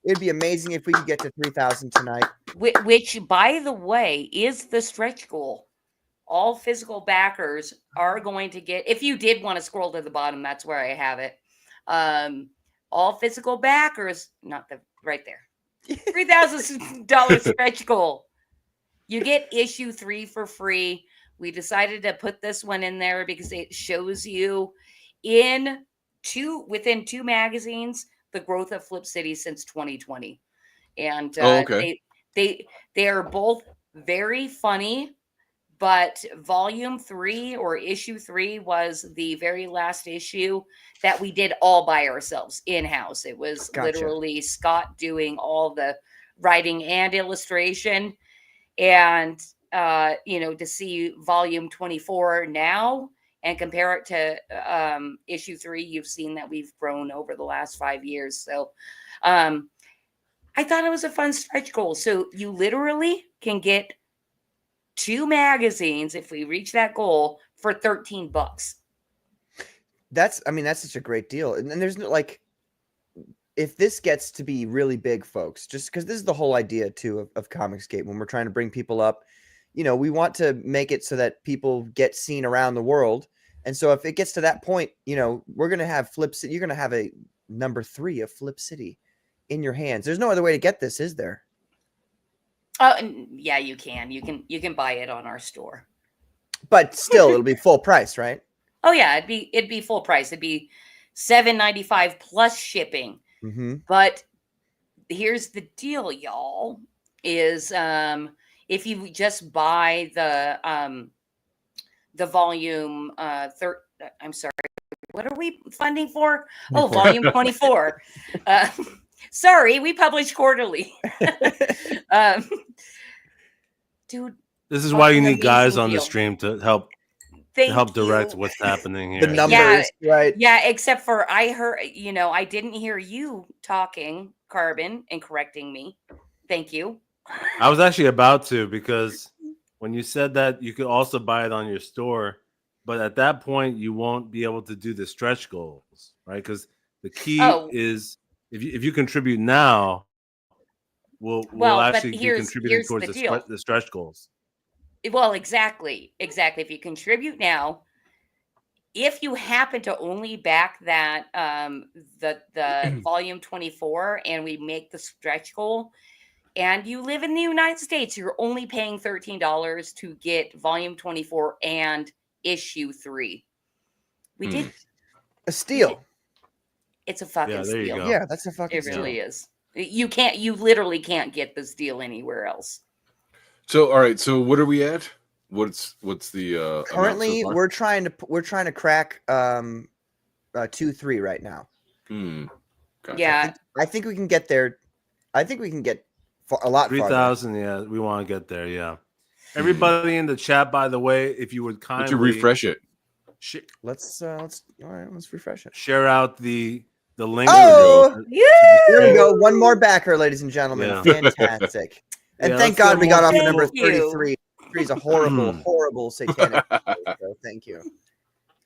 It'd be amazing if we could get to 3,000 tonight. Which, by the way, is the stretch goal. All physical backers are going to get, if you did want to scroll to the bottom, that's where I have it. All physical backers, not the right there, $3,000 stretch goal. You get issue 3 for free. We decided to put this one in there because it shows you within 2 magazines the growth of Flip City since 2020, and they are both very funny. But volume 3 or issue 3 was the very last issue that we did all by ourselves in-house. It was literally Scott doing all the writing and illustration. And, to see volume 24 now and compare it to issue 3, you've seen that we've grown over the last 5 years. So I thought it was a fun stretch goal. So you literally can get 2 magazines if we reach that goal for $13. That's such a great deal. And then there's no if this gets to be really big, folks, just because this is the whole idea too of Comicsgate, when we're trying to bring people up, we want to make it so that people get seen around the world. And so if it gets to that point, we're going to have Flip City. You're going to have a number 3 of Flip City in your hands. There's no other way to get this, is there? Oh, yeah, you can. You can buy it on our store. But still, it'll be full price, right? Oh yeah, it'd be full price. It'd be $7.95 plus shipping. Mm-hmm. But here's the deal, y'all: is if you just buy the volume I'm sorry, what are we funding for? Oh, volume 24. Sorry, we publish quarterly. Dude, this is why you need guys on the stream to help direct what's happening here. The numbers, right? Yeah, except for I heard, I didn't hear you talking, Carbon, and correcting me. Thank you. I was actually about to, because when you said that you could also buy it on your store, but at that point you won't be able to do the stretch goals, right? Because the key is if you contribute now, we'll actually be contributing towards the stretch goals. Well, exactly. If you contribute now, if you happen to only back that the volume 24 and we make the stretch goal, and you live in the United States, you're only paying $13 to get volume 24 and issue 3. We did a steal. It's a fucking steal. You go. Yeah, that's a fucking steal. It really is. You literally can't get this deal anywhere else. So, all right. So, what are we at? What's the currently? So we're trying to crack 2-3 right now. Gotcha. Yeah, I think we can get there. I think we can get a lot. 3,000. Yeah, we want to get there. Yeah. Everybody in the chat, by the way, if you would kindly refresh it. Let's refresh it. Share out the link. Oh, here we go. One more backer, ladies and gentlemen. Yeah. Fantastic. And thank God we got off at number 33. 33 is a horrible satanic. So thank you.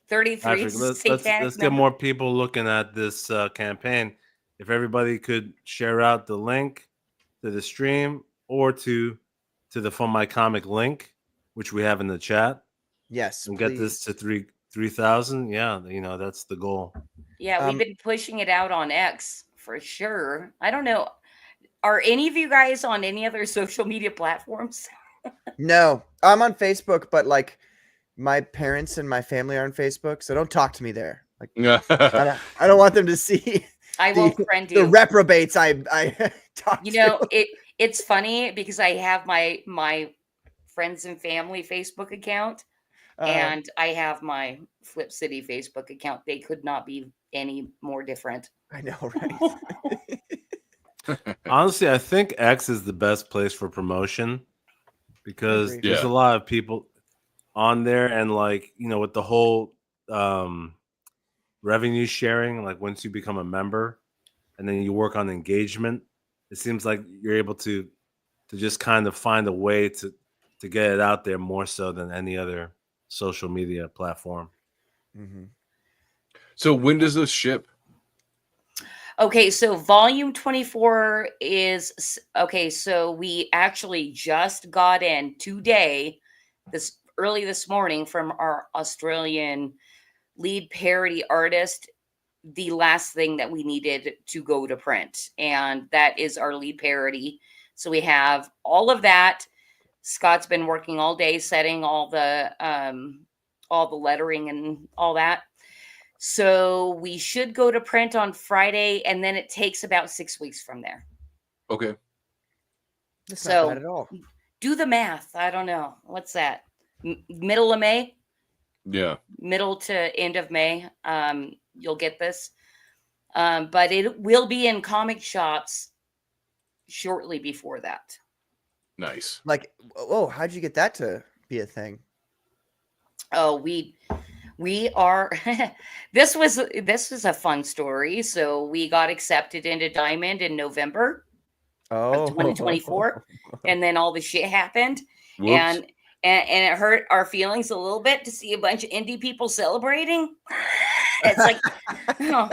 33. Let's get more people looking at this campaign. If everybody could share out the link to the stream or to the From My Comic link, which we have in the chat. Yes, and get this to 3,000. Yeah, that's the goal. Yeah, we've been pushing it out on X for sure. I don't know. Are any of you guys on any other social media platforms? No, I'm on Facebook, but my parents and my family are on Facebook, so don't talk to me there. I don't want them to see. I won't friend you. The reprobates I talk to. It's funny because I have my friends and family Facebook account, and I have my Flip City Facebook account. They could not be any more different. I know, right? Honestly, I think X is the best place for promotion because there's a lot of people on there, and with the whole revenue sharing, once you become a member and then you work on engagement, it seems like you're able to just kind of find a way to get it out there more so than any other social media platform. Mm-hmm. So when does this ship? Okay, so volume 24 is okay. So we actually just got in today, early this morning, from our Australian lead parody artist, the last thing that we needed to go to print, and that is our lead parody. So we have all of that. Scott's been working all day setting all the lettering and all that. So we should go to print on Friday, and then it takes about 6 weeks from there. Okay. That's not bad So at all. do the math. I don't know. What's that? Middle of May? Yeah. Middle to end of May. You'll get this. But it will be in comic shops shortly before that. Nice. Like, oh, how'd you get that to be a thing? Oh, we are this was a fun story. So we got accepted into Diamond in November of 2024, and then all the shit happened. Whoops. and it hurt our feelings a little bit to see a bunch of indie people celebrating. It's like, oh,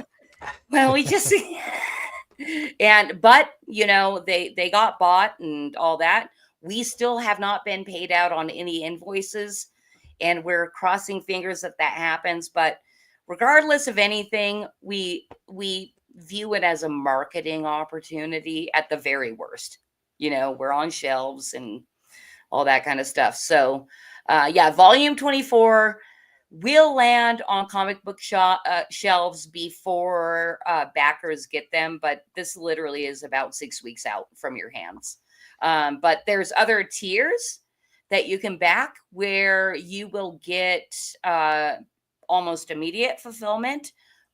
well, we just but you know, they got bought and all that. We still have not been paid out on any invoices, and we're crossing fingers that happens. But regardless of anything, we view it as a marketing opportunity at the very worst. You know, we're on shelves and all that kind of stuff. So yeah, volume 24 will land on comic book shelves before backers get them, but this literally is about 6 weeks out from your hands. But there's other tiers that you can back where you will get almost immediate fulfillment,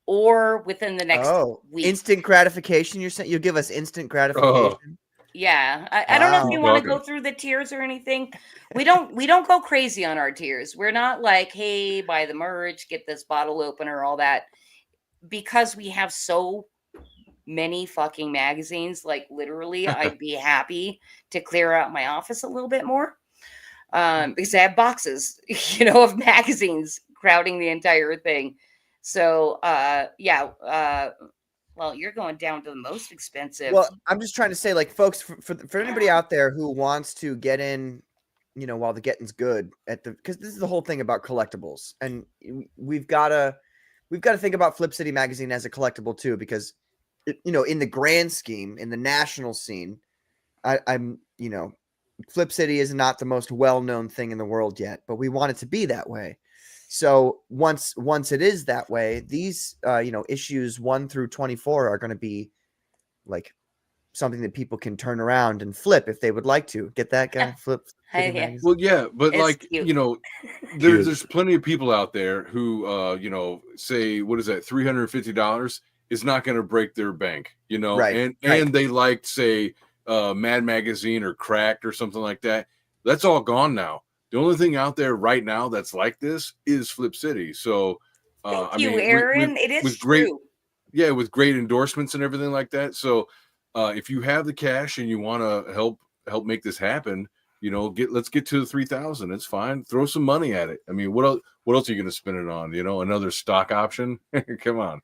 or within the next week. Instant gratification. You're saying you'll give us instant gratification? Yeah, I don't know if you Wow. want to go through the tiers or anything. We don't go crazy on our tiers. We're not like, hey, buy the merch, get this bottle opener, all that, because we have so many fucking magazines. Like literally, I'd be happy to clear out my office a little bit more, because I have boxes, you know, of magazines crowding the entire thing. So yeah. Well, you're going down to the most expensive. Well, I'm just trying to say, like, folks, for anybody out there who wants to get in, you know, while the getting's good because this is the whole thing about collectibles, and we've got to think about Flip City Magazine as a collectible too, because you know, in the grand scheme, in the national scene, I'm you know, Flip City is not the most well-known thing in the world yet, but we want it to be that way. So once it is that way, these you know, issues 1 through 24 are going to be like something that people can turn around and flip if they would like to. Get that guy? Flip. Well, yeah, but It's like cute. you know, there's plenty of people out there who you know, say, what is that, $350 is not going to break their bank, you know, Right, and they liked, say, Mad Magazine or Cracked or something like that. That's all gone now. The only thing out there right now that's like this is Flip City. So, Thank you, Aaron. It is with great, true. yeah, with great endorsements and everything like that. So, if you have the cash and you want to help make this happen, you know, let's get to the 3,000. It's fine. Throw some money at it. I mean, what else are you going to spend it on? You know, another stock option? Come on.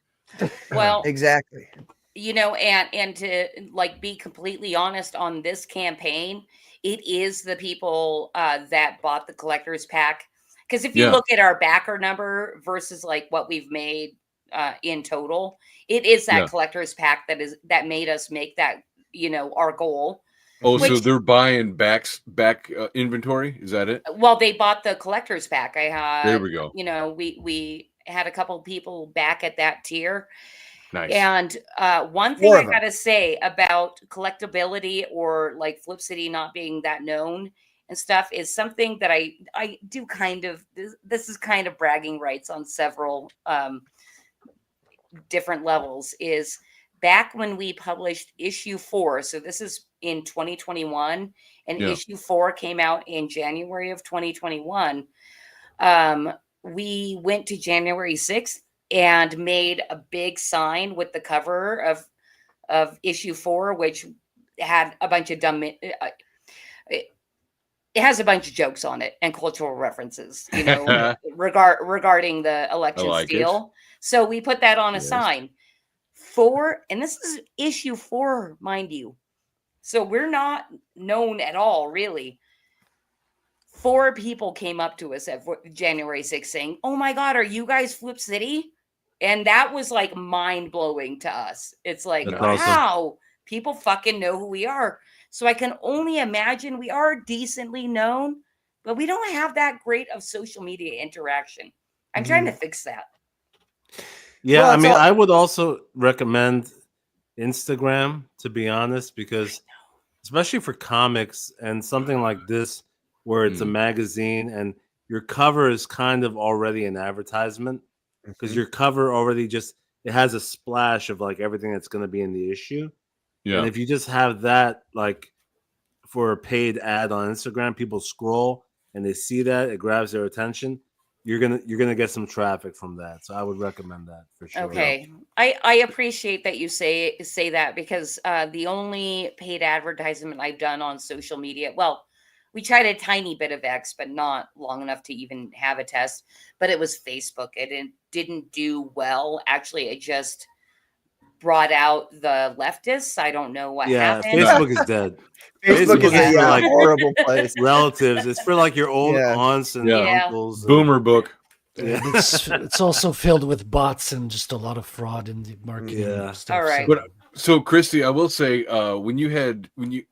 Well, exactly. You know, and to like be completely honest on this campaign, it is the people that bought the collector's pack. Because if you look at our backer number versus like what we've made in total, it is that collector's pack that made us make that, you know, our goal. Oh, so they're buying back inventory? Is that it? Well, they bought the collector's pack. I had, there we go. You know, we had a couple people back at that tier. Nice. And one thing I gotta say about collectability, or like Flip City not being that known and stuff, is something that I do kind of, this is kind of bragging rights on several different levels, is back when we published issue 4. So this is in 2021, and issue 4 came out in January of 2021. We went to January 6th and made a big sign with the cover of issue 4, which had a bunch of dumb. It has a bunch of jokes on it and cultural references, you know, regarding the election steal. So we put that on a sign. and this is issue 4, mind you. So we're not known at all, really. 4 people came up to us at January 6th saying, "Oh my God, are you guys Flip City?" And that was like mind blowing to us. It's like, That's wow, awesome. people fucking know who we are. So I can only imagine we are decently known, but we don't have that great of social media interaction. I'm trying to fix that. Yeah, Well, I it's mean, all- I would also recommend Instagram, to be honest, because especially for comics and something like this, where it's a magazine and your cover is kind of already an advertisement, because your cover already just it has a splash of like everything that's going to be in the issue. Yeah. And if you just have that like for a paid ad on Instagram, people scroll and they see that, it grabs their attention. You're gonna get some traffic from that. So I would recommend that for sure. Okay. I appreciate that you say that, because the only paid advertisement I've done on social media, well, we tried a tiny bit of X, but not long enough to even have a test. But it was Facebook. It didn't do well. Actually, it just brought out the leftists. I don't know what happened. Facebook is dead. Facebook is a for, like, horrible place. relatives. It's for like your old Yeah. aunts and Yeah. uncles. Boomer book. Yeah. And it's also filled with bots and just a lot of fraud in the marketing. Yeah. Stuff, All right. But so, Christy, I will say, when you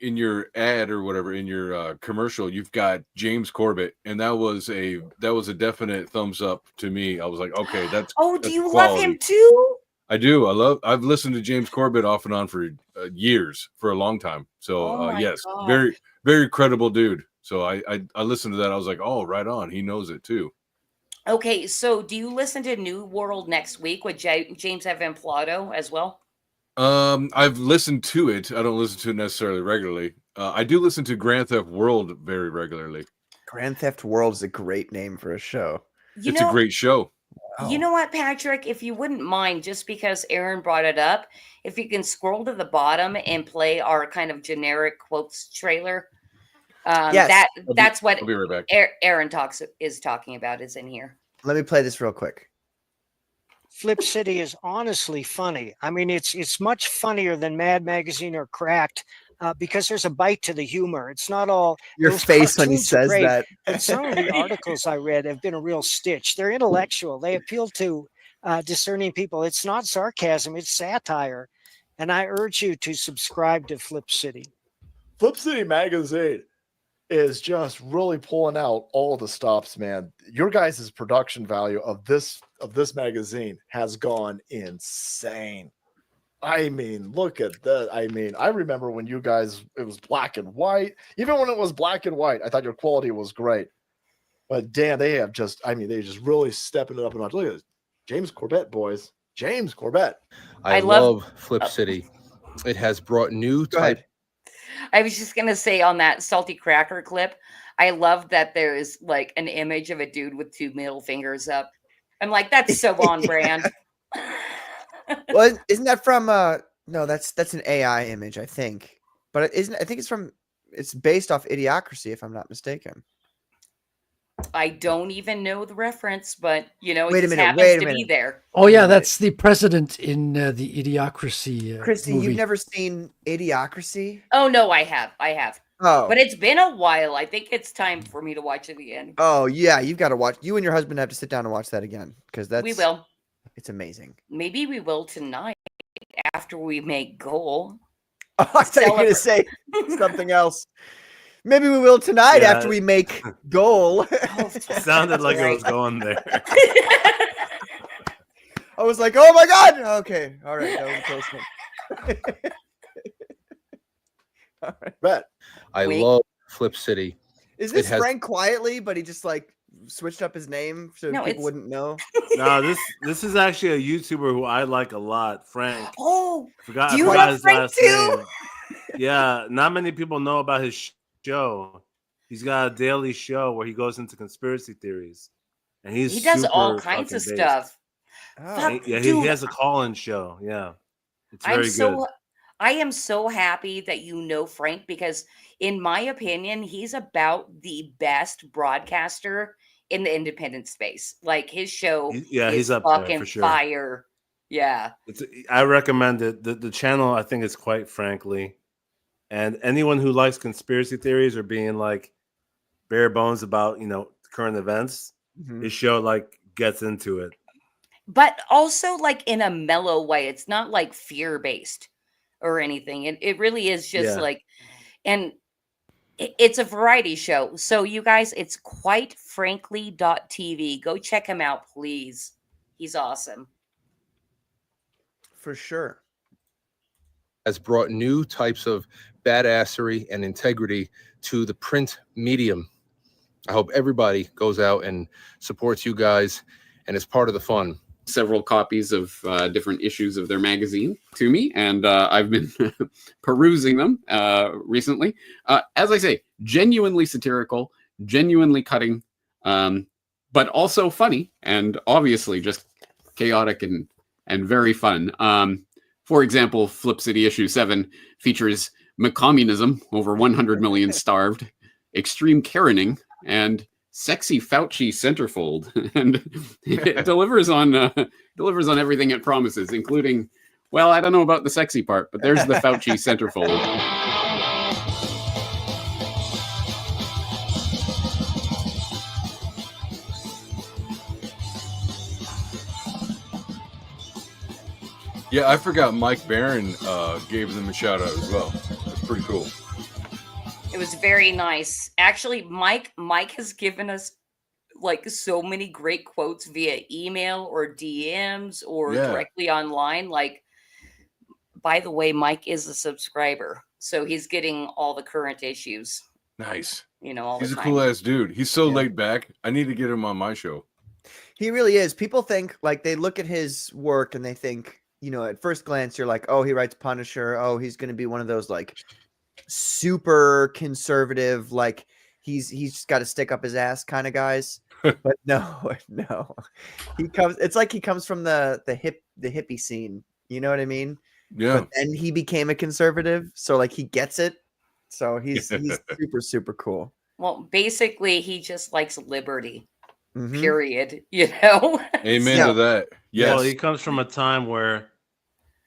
in your ad or whatever in your commercial, you've got James Corbett, and that was a definite thumbs up to me. I was like, okay, that's Oh, do that's you quality. love him too? I do. I've listened to James Corbett off and on for years, for a long time. So Oh my yes, God. very very credible dude. So I listened to that. I was like, oh, right on. He knows it too. Okay, so do you listen to New World next week with James Evan Pilato as well? I've listened to it. I don't listen to it necessarily regularly. I do listen to Grand Theft World very regularly. Grand Theft World is a great name for a show. It's a great show. You know what, Patrick? If you wouldn't mind, just because Aaron brought it up, if you can scroll to the bottom and play our kind of generic quotes trailer. Yes. That's what I'll be right back. Aaron is talking about is in here. Let me play this real quick. Flip City is honestly funny. I mean, it's much funnier than Mad Magazine or Cracked because there's a bite to the humor. It's not all Your those face when he cartoons are says great, that. but some of the articles I read have been a real stitch. They're intellectual. They appeal to discerning people. It's not sarcasm. It's satire. And I urge you to subscribe to Flip City. Flip City Magazine is just really pulling out all the stops, man. Your guys' production value of this magazine has gone insane. I mean, look at that. I mean, I remember when you guys, it was black and white. Even when it was black and white, I thought your quality was great. But damn, they just really stepping it up a notch. Look at this. James Corbett, boys. James Corbett. I love Flip City. It has brought new type. I was just gonna say on that salty cracker clip, I love that there is like an image of a dude with 2 middle fingers up. I'm like, that's so on brand. Well, isn't that from no, that's an AI image, I think. But I think it's based off Idiocracy, if I'm not mistaken. I don't even know the reference, but you know, Wait a it just minute, happens wait a to be minute. there. Oh yeah, that's the president in the Idiocracy Christy, movie. you've never seen Idiocracy? Oh no, I have. Oh. But it's been a while. I think it's time for me to watch it again. Oh yeah, you've got to watch. You and your husband have to sit down and watch that again because that's We will. It's amazing. Maybe we will tonight after we make goal. Oh, I thought you were going to say something else. Maybe we will tonight Yeah. after we make goal. Sounded like it was going there. I was like, oh my god. Okay, all right, that was a close one. All right. Bet. I Wait. love Flip City. Is It this has- Frank Quietly, but he just like switched up his name so No, people it's- wouldn't know? No, this is actually a YouTuber who I like a lot, Frank. Oh, I do you forgot love his Frank last too? name. Yeah, not many people know about his show. He's got a daily show where he goes into conspiracy theories, and He does all super kinds of fucking stuff. Oh. Fuck, Yeah, he dude, has a call-in show. Yeah, it's very I'm good. so I am so happy that you know Frank because in my opinion, he's about the best broadcaster in the independent space. Like his show Yeah, is he's up there fucking for sure. fire. Yeah. I recommend it. The channel, I think, is quite frankly, and anyone who likes conspiracy theories or being like bare bones about current events, his show like gets into it. But also like in a mellow way. It's not like fear-based or anything. It really is just like, and it's a variety show. So you guys, it's quitefrankly.tv. Go check him out, please. He's awesome. For sure. Has brought new types of badassery and integrity to the print medium. I hope everybody goes out and supports you guys and is part of the fun. Several copies of different issues of their magazine to me, and I've been perusing them recently. As I say, genuinely satirical, genuinely cutting, but also funny, and obviously just chaotic and very fun. For example, Flip City issue 7 features McCommunism, over 100 million starved, extreme Karening, and sexy Fauci centerfold, and it delivers on everything it promises, including, well, I don't know about the sexy part, but there's the Fauci centerfold. Yeah, I forgot Mike Barron gave them a shout out as well. That's pretty cool. It was very nice. Actually, Mike has given us like so many great quotes via email or DMs or directly online. Like, by the way, Mike is a subscriber, so he's getting all the current issues. Nice. All he's the a time. cool ass dude. He's so laid back. I need to get him on my show. He really is. People think, like, they look at his work and they think, at first glance, you're like, oh, he writes Punisher. Oh, he's going to be one of those like super conservative, like he's just got to stick up his ass kind of guys. But no, it's like he comes from the hippie scene. You know what I mean? Yeah. But then he became a conservative, so like he gets it. So he's super, super cool. Well, basically, he just likes liberty. Mhm. Period. Amen to that. Yes. Well, he comes from a time where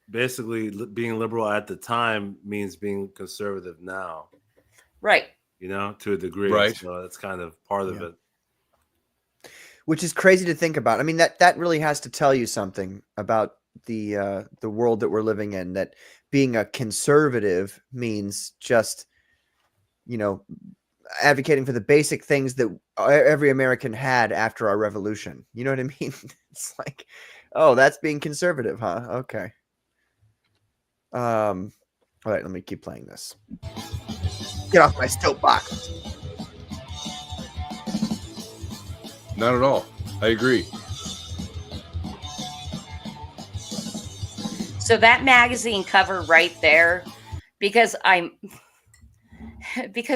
basically being liberal at the time means being conservative now. Right. To a degree. Right. So that's kind of part of it. Which is crazy to think about. I mean, that really has to tell you something about the world that we're living in, that being a conservative means just, advocating for the basic things that every American had after our revolution. You know what I mean? It's like, oh, that's being conservative, huh? Okay. All right, let me keep playing this. Get off my soapbox. Not at all. I agree. So that magazine cover right there, because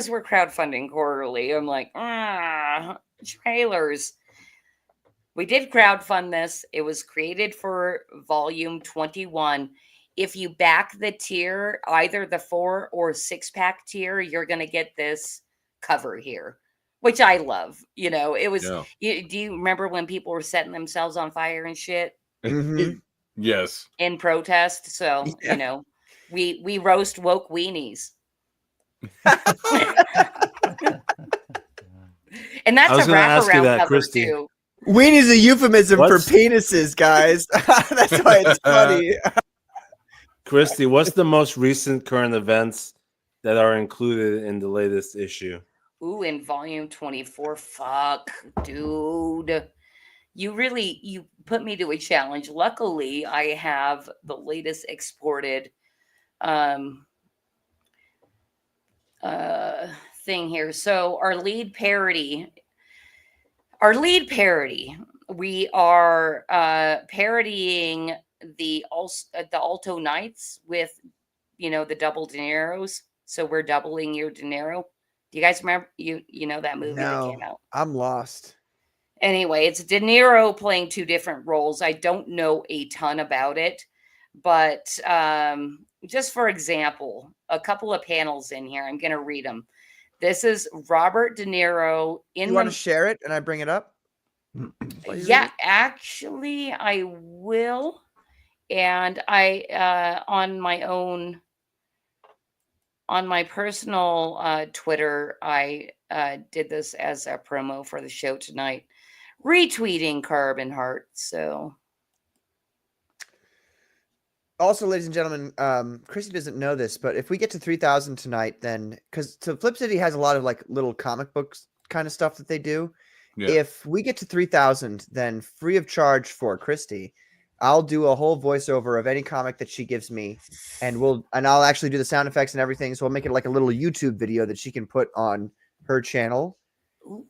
we're crowdfunding quarterly, I'm like, trailers. We did crowdfund this. It was created for volume 21. If you back the tier, either the 4 or 6-pack tier, you're going to get this cover here, which I love. It was, do you remember when people were setting themselves on fire and shit? Mm-hmm. Yes. In protest. So, we roast woke weenies. And that's a wraparound cover Christy. too. Weenie's a euphemism for penises, guys. That's why it's funny. Christy, what's the most recent current events that are included in the latest issue? Ooh, in volume 24. Fuck, dude. You put me to a challenge. Luckily, I have the latest exported thing here. So our lead parody, we are parodying the Alto Knights with, the double De Niro's. So we're doubling your De Niro. Do you guys remember that movie that came out? I'm lost. Anyway, it's De Niro playing 2 different roles. I don't know a ton about it, but just for example, a couple of panels in here. I'm going to read them. This is Robert De Niro in. You want to share it and I bring it up? Yeah, actually, I will. And I on my personal Twitter, I did this as a promo for the show tonight, retweeting Carbon Heart. So Also, ladies and gentlemen, Chrissy doesn't know this, but if we get to 3,000 tonight, then because Flip City has a lot of like little comic books kind of stuff that they do. Yeah. If we get to 3,000, then free of charge for Christy, I'll do a whole voiceover of any comic that she gives me, and I'll actually do the sound effects and everything. So we'll make it like a little YouTube video that she can put on her channel.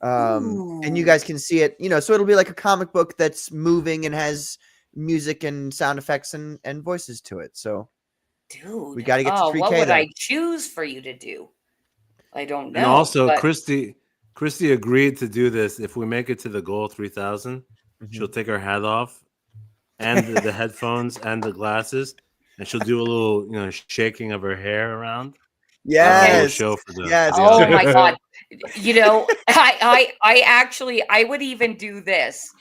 And you guys can see it, so it'll be like a comic book that's moving and has music and sound effects and voices to it. So dude, we got to get to 3K. What would though. I choose for you to do? I don't know. And also, but... Christy agreed to do this. If we make it to the goal 3,000, she'll take her hat off and the headphones and the glasses, and she'll do a little, shaking of her hair around. Yes. Show for the, yes. For the oh my God. I would even do this.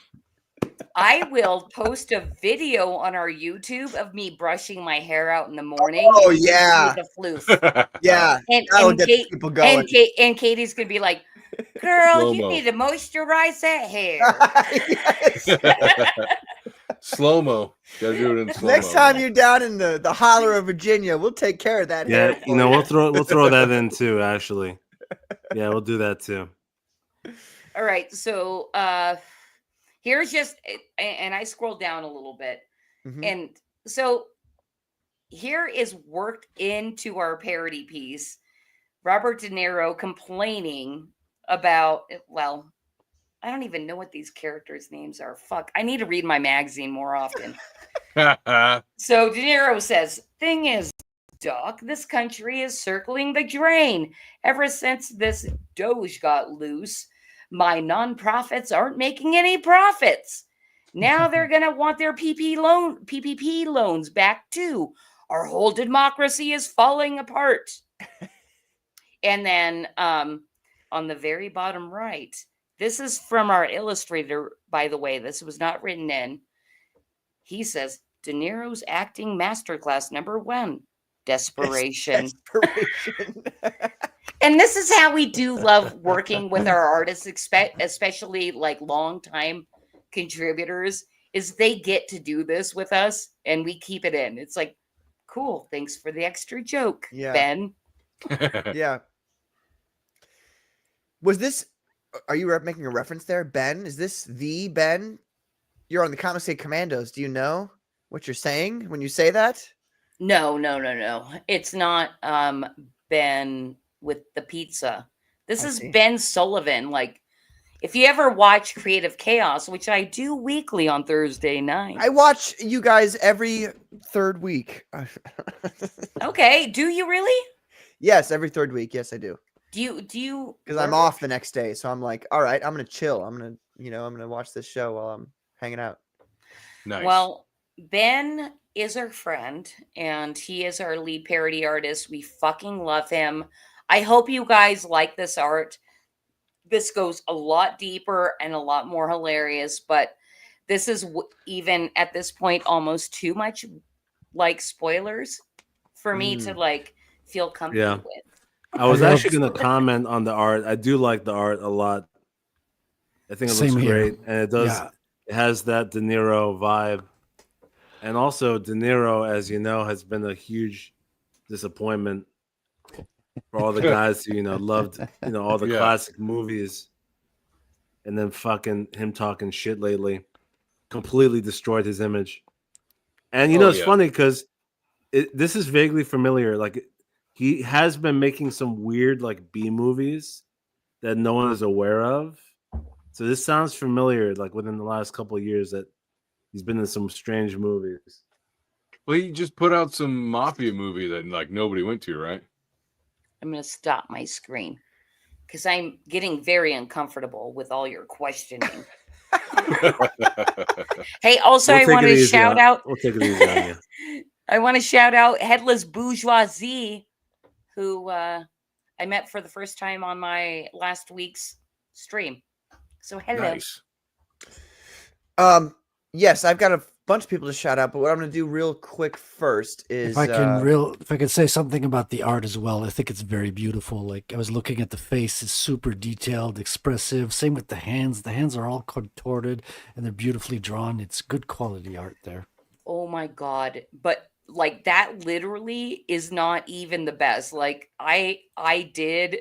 I will post a video on our YouTube of me brushing my hair out in the morning. Oh yeah, the floof. Yeah, and people going. And Katie's gonna be like, "Girl, Slow-mo. you need to moisturize that hair." Slow-mo. Gotta do it in slow-mo. Next time you're down in the holler of Virginia, we'll take care of that. Yeah, hair for you. we'll throw that in too. Actually, yeah, we'll do that too. All right, so here's just, and I scrolled down a little bit, and so here is worked into our parody piece. Robert De Niro complaining about, well, I don't even know what these characters' names are. Fuck, I need to read my magazine more often. So De Niro says, "Thing is, Doc, this country is circling the drain. Ever since this Doge got loose, my nonprofits aren't making any profits. Now they're going to want their PPP loans back too. Our whole democracy is falling apart." And then on the very bottom right, this is from our illustrator, by the way. This was not written in. He says, "De Niro's acting masterclass #1, desperation." Desperation. And this is how we do love working with our artists, especially like longtime contributors, is they get to do this with us and we keep it in. It's like, cool. Thanks for the extra joke, Ben. Yeah. Are you making a reference there, Ben? Is this the Ben? You're on the Comicsgate Commandos. Do you know what you're saying when you say that? No. It's not Ben with the pizza. This is Ben Sullivan. Like, if you ever watch Creative Chaos, which I do weekly on Thursday night. I watch you guys every third week. Okay. Do you really? Yes, every third week. Yes, I do. Do you? Because I'm off the next day, so I'm like, all right, I'm gonna chill. I'm gonna watch this show while I'm hanging out. Nice. Well, Ben is our friend, and he is our lead parody artist. We fucking love him. I hope you guys like this art. This goes a lot deeper and a lot more hilarious, but this is even at this point almost too much like spoilers for me to like feel comfortable with. I was actually going to comment on the art. I do like the art a lot. I think it looks great, and it does. Yeah. It has that De Niro vibe, and also De Niro, as you know, has been a huge disappointment for all the guys who loved all the classic movies, and then fucking him talking shit lately completely destroyed his image. And it's funny because this is vaguely familiar. Like, he has been making some weird like B movies that no one is aware of. So this sounds familiar, like within the last couple of years that he's been in some strange movies. Well, he just put out some mafia movie that like nobody went to, right? I'm going to stop my screen because I'm getting very uncomfortable with all your questioning. Hey, also, I want to shout out. We'll take it easy on you. I want to shout out Headless Bourgeoisie, who I met for the first time on my last week's stream. So hello. Nice. Yes, I've got bunch of people to shout out, but what I'm going to do real quick first is if I can say something about the art as well, I think it's very beautiful. Like, I was looking at the face, it's super detailed, expressive. Same with the hands. The hands are all contorted and they're beautifully drawn. It's good quality art there. Oh my God. But like that literally is not even the best. Like I did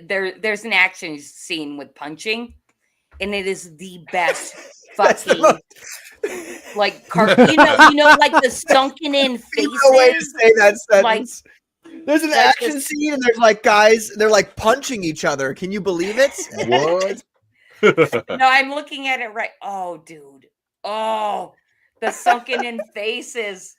there's an action scene with punching, and it is the best fucking like you know like the sunken in faces. No way to say that sentence. Like, there's an like action this- scene and there's like guys, they're like punching each other. Can you believe it? What? No, I'm looking at it right. Oh, dude. Oh, the sunken in faces.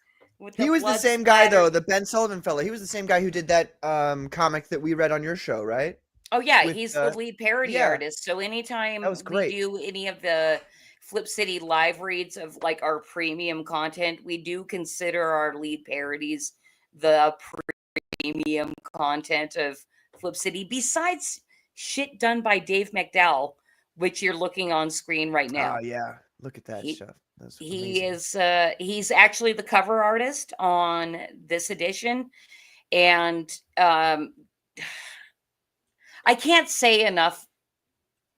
He was the same guy though, the Ben Sullivan fellow. He was the same guy who did that comic that we read on your show, right? Oh yeah, With, he's the lead parody yeah. artist. So anytime That was great. we do any of the Flip City live reads of like our premium content, we do consider our lead parodies the premium content of Flip City, besides shit done by Dave McDowell, which you're looking on screen right now. Oh yeah. Look at that stuff. That's He is he's actually the cover artist on this edition, and I can't say enough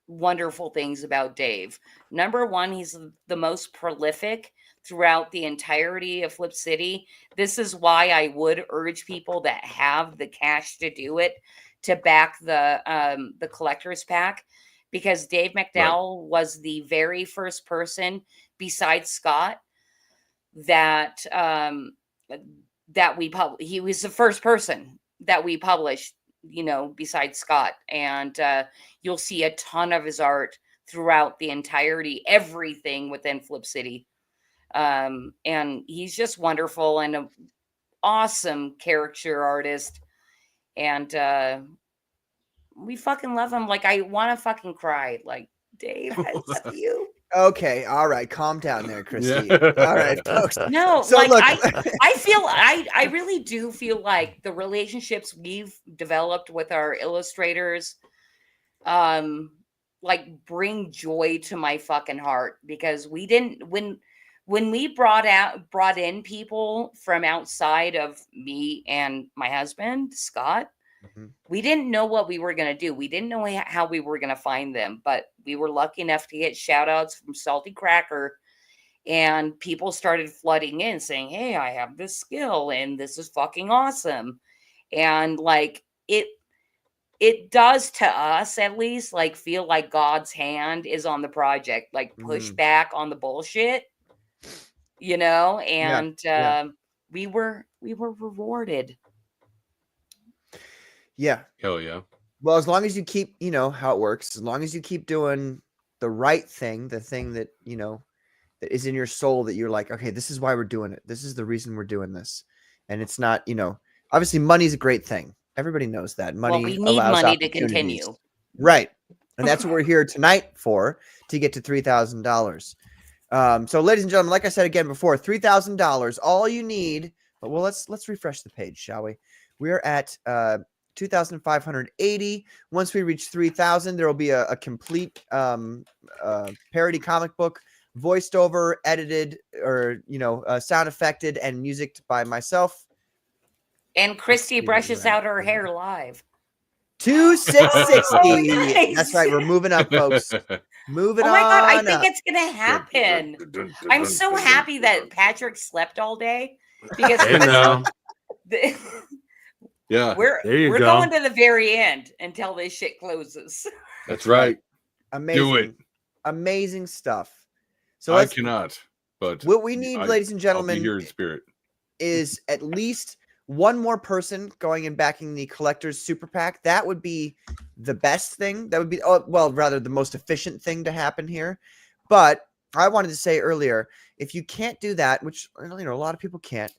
wonderful things about Dave. Number one, he's the most prolific throughout the entirety of Flip City. This is why I would urge people that have the cash to do it to back the collector's pack, because Dave McDowell was the very first person besides Scott that we published. He was the first person that we published, you know, besides Scott, and you'll see a ton of his art throughout the entirety, everything within Flip City. And he's just wonderful and an awesome caricature artist, and we fucking love him. Like, I want to fucking cry. Like, Dave, I love you. Okay, all right, calm down there, Christy. Yeah. All right, folks. No, So like look- I really do feel like the relationships we've developed with our illustrators, like bring joy to my fucking heart, because we didn't when we brought in people from outside of me and my husband, Scott. We didn't know what we were going to do. We didn't know how we were going to find them, but we were lucky enough to get shout outs from Salty Cracker, and people started flooding in saying, "Hey, I have this skill and this is fucking awesome." And like it does to us, at least, like feel like God's hand is on the project, like push back on the bullshit, you know, and we were rewarded. Yeah. Hell yeah. Well, as long as you keep, you know how it works, as long as you keep doing the right thing, the thing that, you know, that is in your soul, that you're like, okay, this is why we're doing it. This is the reason we're doing this. And it's not, you know, obviously money's a great thing. Everybody knows that. Money We need allows money to opportunities. continue. Right. And that's what we're here tonight for, to get to $3,000. So ladies and gentlemen, like I said again before, $3,000, all you need, but well, let's refresh the page, shall we? We're at 2,580. Once we reach 3,000, there will be a complete parody comic book, voiced over, edited, or, you know, sound affected and music by myself. And Christy brushes out her hair live. 2,660. Oh, nice. That's right. We're moving up, folks. Moving on. Oh my God, I think up. it's gonna happen. I'm so happy that Patrick slept all day, because Hey, now. Yeah. we're There you go. going to the very end until this shit closes. That's right. Amazing. Do it. Amazing stuff. So I let's, cannot, but what we need, ladies and I'll gentlemen, be here in spirit. is at least one more person going and backing the collector's super pack. That would be the best thing. That would be, rather the most efficient thing to happen here. But I wanted to say earlier, if you can't do that, which, you know, a lot of people can't,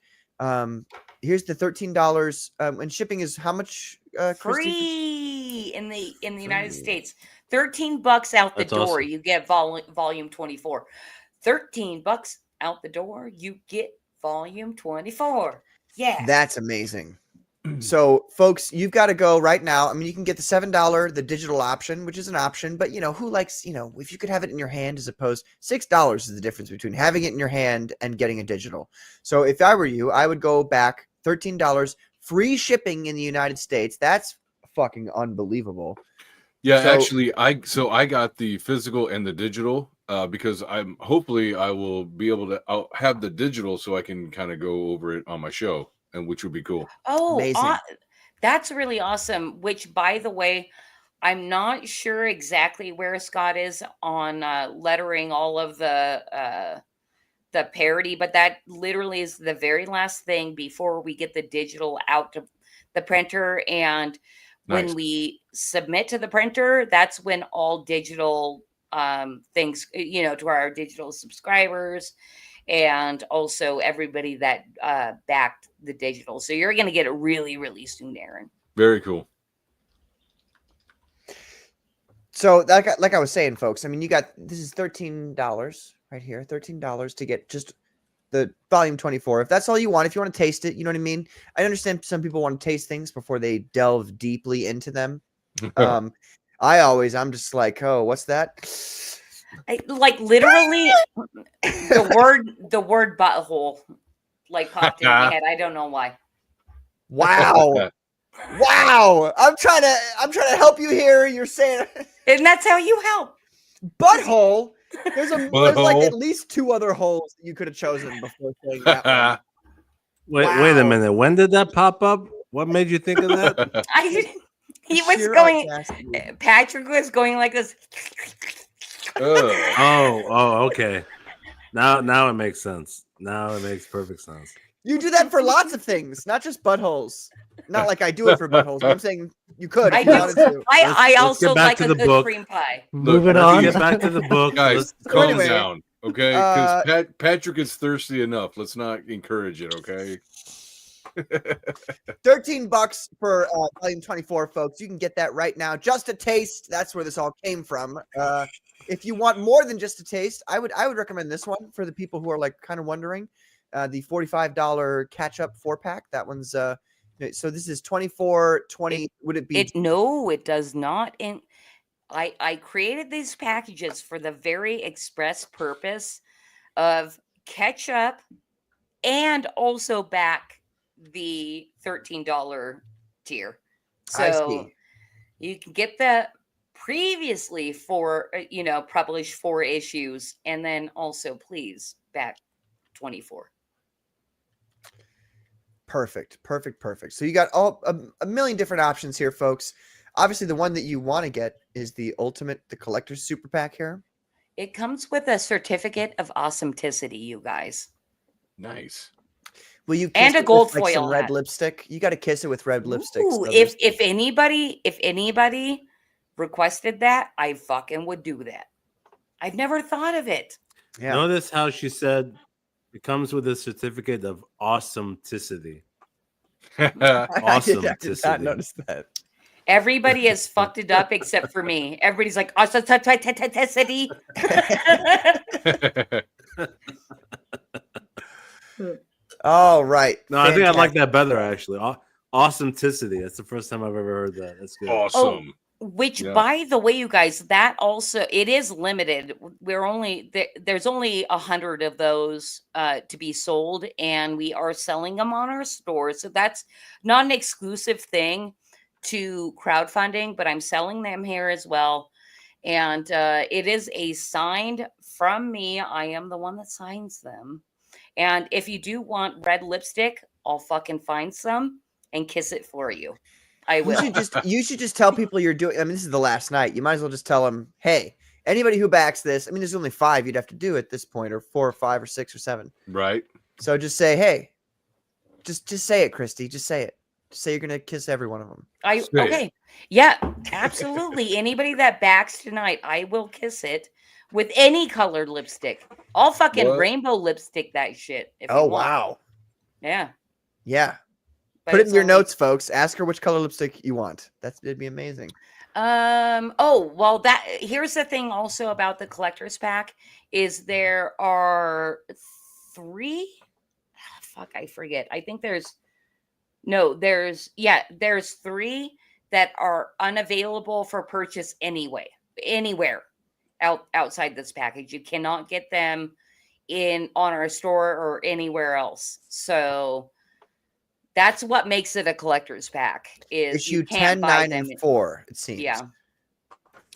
here's the $13, and shipping is how much, Christy? Free in the United States. $13 out the That's door, awesome. you get volume 24. $13 out the door, you get volume 24. Yeah. That's amazing. So, folks, you've got to go right now. I mean, you can get the $7, the digital option, which is an option, but who likes, if you could have it in your hand as opposed $6 is the difference between having it in your hand and getting a digital. So, if I were you, I would go back $13, free shipping in the United States. That's fucking unbelievable. Yeah, So- actually, I got the physical and the digital because hopefully I will be able to. I'll have the digital so I can kind of go over it on my show, and which would be cool. Oh, that's really awesome. Which, by the way, I'm not sure exactly where Scott is on lettering all of the parody, but that literally is the very last thing before we get the digital out to the printer. And when Nice. we submit to the printer, that's when all digital things, to our digital subscribers and also everybody that backed the digital. So you're going to get it really, really soon, Aaron. Very cool. So like I was saying, folks, I mean, this is $13 right here, $13 to get just the volume 24. If that's all you want, if you want to taste it, you know what I mean? I understand some people want to taste things before they delve deeply into them. I'm just like, oh, what's that? Like literally the word butthole like popped in my head. I don't know why. Wow. Wow. I'm trying to help you here. You're saying and that's how you help. Butthole. There's like Butthole. at least 2 other holes that you could have chosen before saying that one. Wait a minute. When did that pop up? What made you think of that? He was Sheer going. audacity. Patrick was going like this. Oh, okay. Now it makes sense. Now it makes perfect sense. You do that for lots of things, not just buttholes. Not like I do it for buttholes, but I'm saying you could if you wanted to. I Let's also get back like to a the good book. cream pie. Moving Let's on. get back to the book. Guys, So calm anyway, down, okay? Because Patrick is thirsty enough. Let's not encourage it, okay? $13 for volume 24, folks. You can get that right now. Just a taste. That's where this all came from. If you want more than just a taste, I would recommend this one for the people who are like kind of wondering. The $45 catch-up 4-pack. That one's so this is 24.20. Would it be? No, it does not. And I created these packages for the very express purpose of catch-up and also back the $13 tier. I So see. you can get the previously published 4 issues and then also please back 24. Perfect. So you got a million different options here, folks. Obviously, the one that you want to get is the collector's super pack here. It comes with a certificate of awesometicity, you guys. Nice. Will you And kiss a it gold with, like, foil some red hat. lipstick? You got to kiss it with red lipstick. Ooh, Snuthers. if anybody requested that, I fucking would do that. I've never thought of it. Yeah. Notice how she said it comes with a certificate of awesometicity. I did not notice that. Everybody has fucked it up except for me. Everybody's like awesometicity. All right. No, I think I like that better actually. Awesometicity. That's the first time I've ever heard that. That's good. Awesome. Which, Yeah. by the way, you guys, that also it is limited. We're only there's only 100 of those to be sold, and we are selling them on our store. So that's not an exclusive thing to crowdfunding, but I'm selling them here as well. And it is a signed from me. I am the one that signs them. And if you do want red lipstick, I'll fucking find some and kiss it for you. I will. You should just tell people you're doing. I mean, this is the last night. You might as well just tell them, hey, anybody who backs this. I mean, there's only 5 you'd have to do at this point, or 4 or 5 or 6 or 7. Right. So just say, hey, just say it, Christy. Just say it. Just say you're gonna kiss every one of them. Okay. Yeah, absolutely. Anybody that backs tonight, I will kiss it with any colored lipstick. I'll fucking What? rainbow lipstick that shit. If Oh you want. wow. Yeah. Yeah. But Put it it's in your only- notes, folks. Ask her which color lipstick you want. It'd be amazing. Oh, well, here's the thing also about the collector's pack is there are 3. Fuck, I forget. I think there's No, there's 3 that are unavailable for purchase anywhere outside this package. You cannot get them on our store or anywhere else. So that's what makes it a collector's pack. Is Issue you can't 10, buy 9, them. and 4, it seems. Yeah.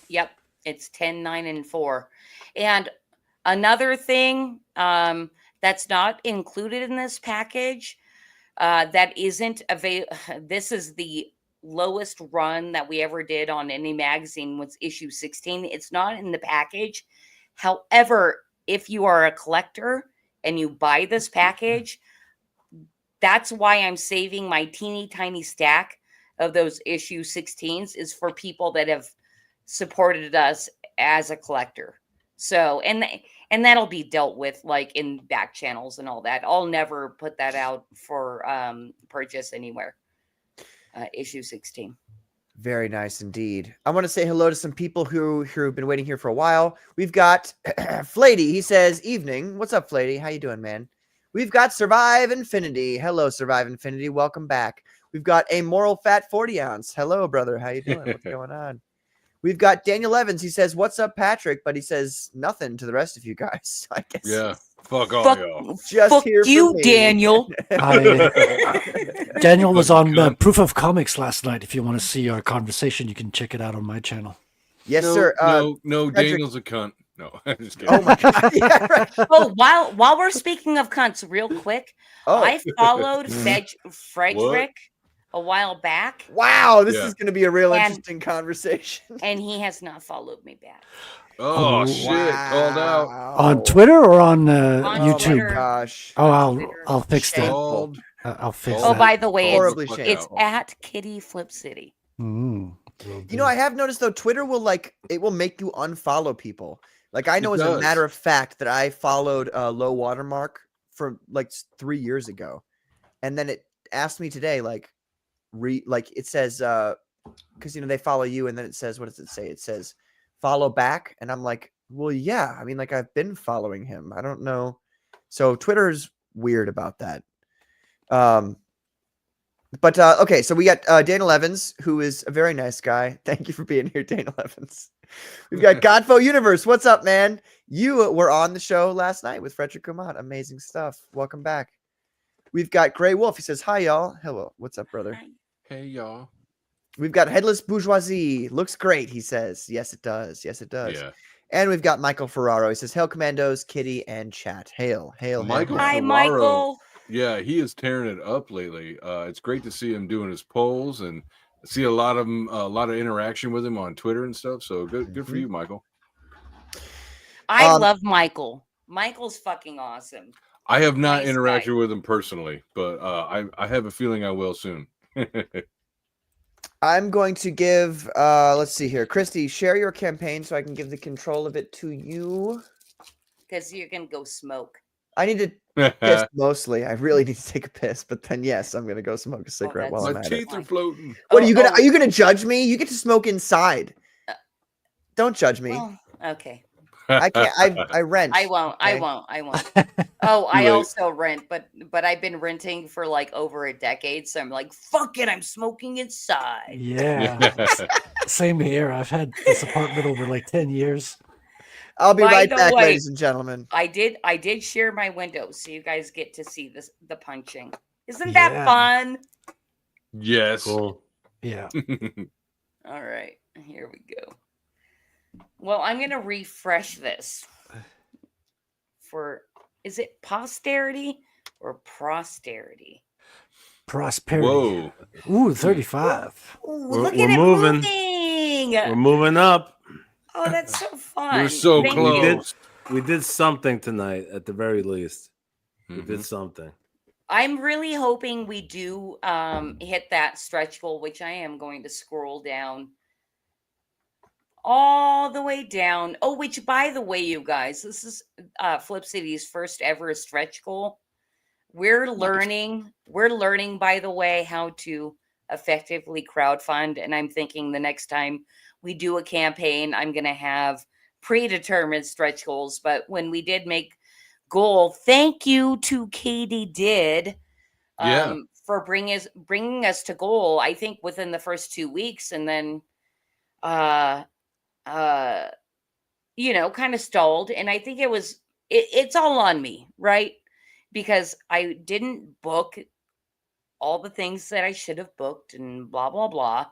Yep. It's 10, 9, and 4. And another thing that's not included in this package that isn't available. This is the lowest run that we ever did on any magazine was issue 16. It's not in the package. However, if you are a collector and you buy this package, that's why I'm saving my teeny tiny stack of those issue 16s is for people that have supported us as a collector. So, and that'll be dealt with like in back channels and all that. I'll never put that out for purchase anywhere. Issue 16. Very nice indeed. I want to say hello to some people who have been waiting here for a while. We've got Flady. He says, "Evening. What's up, Flady? How you doing, man?" We've got Survive Infinity. Hello, Survive Infinity. Welcome back. We've got a Moral Fat 40 ounce. Hello, brother. How you doing? What's going on? We've got Daniel Evans. He says, "What's up, Patrick?" But he says nothing to the rest of you guys. I guess. Yeah. Fuck all y'all. Just here you, for me. Daniel. Daniel was on Proof of Comics last night. If you want to see our conversation, you can check it out on my channel. Yes, No, sir. no, Frederick- Daniel's a cunt. No, I'm just kidding. Oh my god. Yeah, right. Oh, while we're speaking of cunts, real quick, I followed Frederick a while back. Wow, this is going to be a real And- interesting conversation. And he has not followed me back. Oh, shit! Called out On Twitter or on On YouTube? Twitter. Gosh. Oh, I'll fix that. Called. I'll fix Oh, that. by the way, Horribly it's shameful. at Kitty Flip City. Mm. You know, I have noticed though, Twitter will make you unfollow people. Like I know It as a does. matter of fact that I followed Low Watermark from like 3 years ago, and then it asked me today, it says because they follow you, and then it says, what does it say? It says follow back, and I'm like, well, yeah. I mean, like I've been following him. I don't know. So Twitter's weird about that. But okay, so we got Daniel Evans, who is a very nice guy. Thank you for being here, Daniel Evans. We've got Godfo Universe. What's up, man? You were on the show last night with Frederick Kumat. Amazing stuff. Welcome back. We've got Gray Wolf. He says, "Hi, y'all." Hello. What's up, brother? Hey, y'all. We've got Headless Bourgeoisie. Looks great, he says. Yes, it does. Yes, it does. Yeah. And we've got Michael Ferraro. He says, "Hail, Commandos, Kitty, and chat. Hail, hail, hail, Michael hail." Hi, Ferraro, Michael. Yeah, he is tearing it up lately. It's great to see him doing his polls and see a lot of interaction with him on Twitter and stuff. So good for you, Michael. I love Michael. Michael's fucking awesome. I have not Nice interacted with him personally, but I have a feeling I will soon. I'm going to give, let's see here. Christy, share your campaign so I can give the control of it to you. Because you're going to go smoke. I need to piss mostly. I really need to take a piss, but then yes, I'm going to go smoke a cigarette while I'm My at it. teeth are floating. What are you going to judge me? You get to smoke inside. Don't judge me. Well, okay. I can't. I rent. I won't. okay? I won't. Oh, I late. also rent, but I've been renting for like over a decade, so I'm like, fuck it, I'm smoking inside. Yeah. Same here. I've had this apartment over like 10 years. I'll be By right the back, way, ladies and gentlemen. I did share my window, so you guys get to see the punching. Isn't that Yeah. fun? Yes. Cool. Yeah. All right, here we go. Well, I'm gonna refresh this is it posterity or posterity? Prosperity. Whoa. Ooh, 35. Ooh, We're- look we're at it moving. moving. We're moving up. Oh, that's so fun. We're so Thank We you. close. did something tonight at the very least. We Mm-hmm. did something. I'm really hoping we do hit that stretch goal, which I am going to scroll down all the way down. Oh, which by the way, you guys, this is Flip City's first ever stretch goal. We're learning, by the way, how to effectively crowdfund. And I'm thinking the next time we do a campaign, I'm going to have predetermined stretch goals. But when we did make goal, thank you to Katie Did Yeah. for bringing us to goal, I think within the first 2 weeks, and then kind of stalled. And I think it's all on me, right? Because I didn't book all the things that I should have booked and blah blah blah.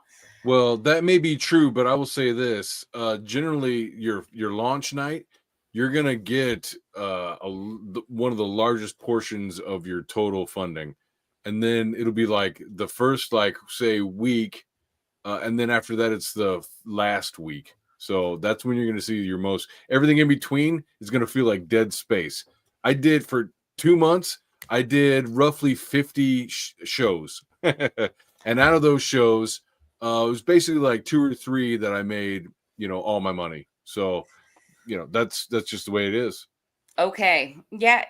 Well, that may be true, but I will say this: generally, your launch night, you're gonna get one of the largest portions of your total funding, and then it'll be like the first, like say, week, and then after that, it's the last week. So that's when you're gonna see your most. Everything in between is gonna feel like dead space. I did for 2 months. I did roughly 50 shows, and out of those shows. It was basically like 2 or 3 that I made, all my money. So, that's just the way it is. Okay. Yeah.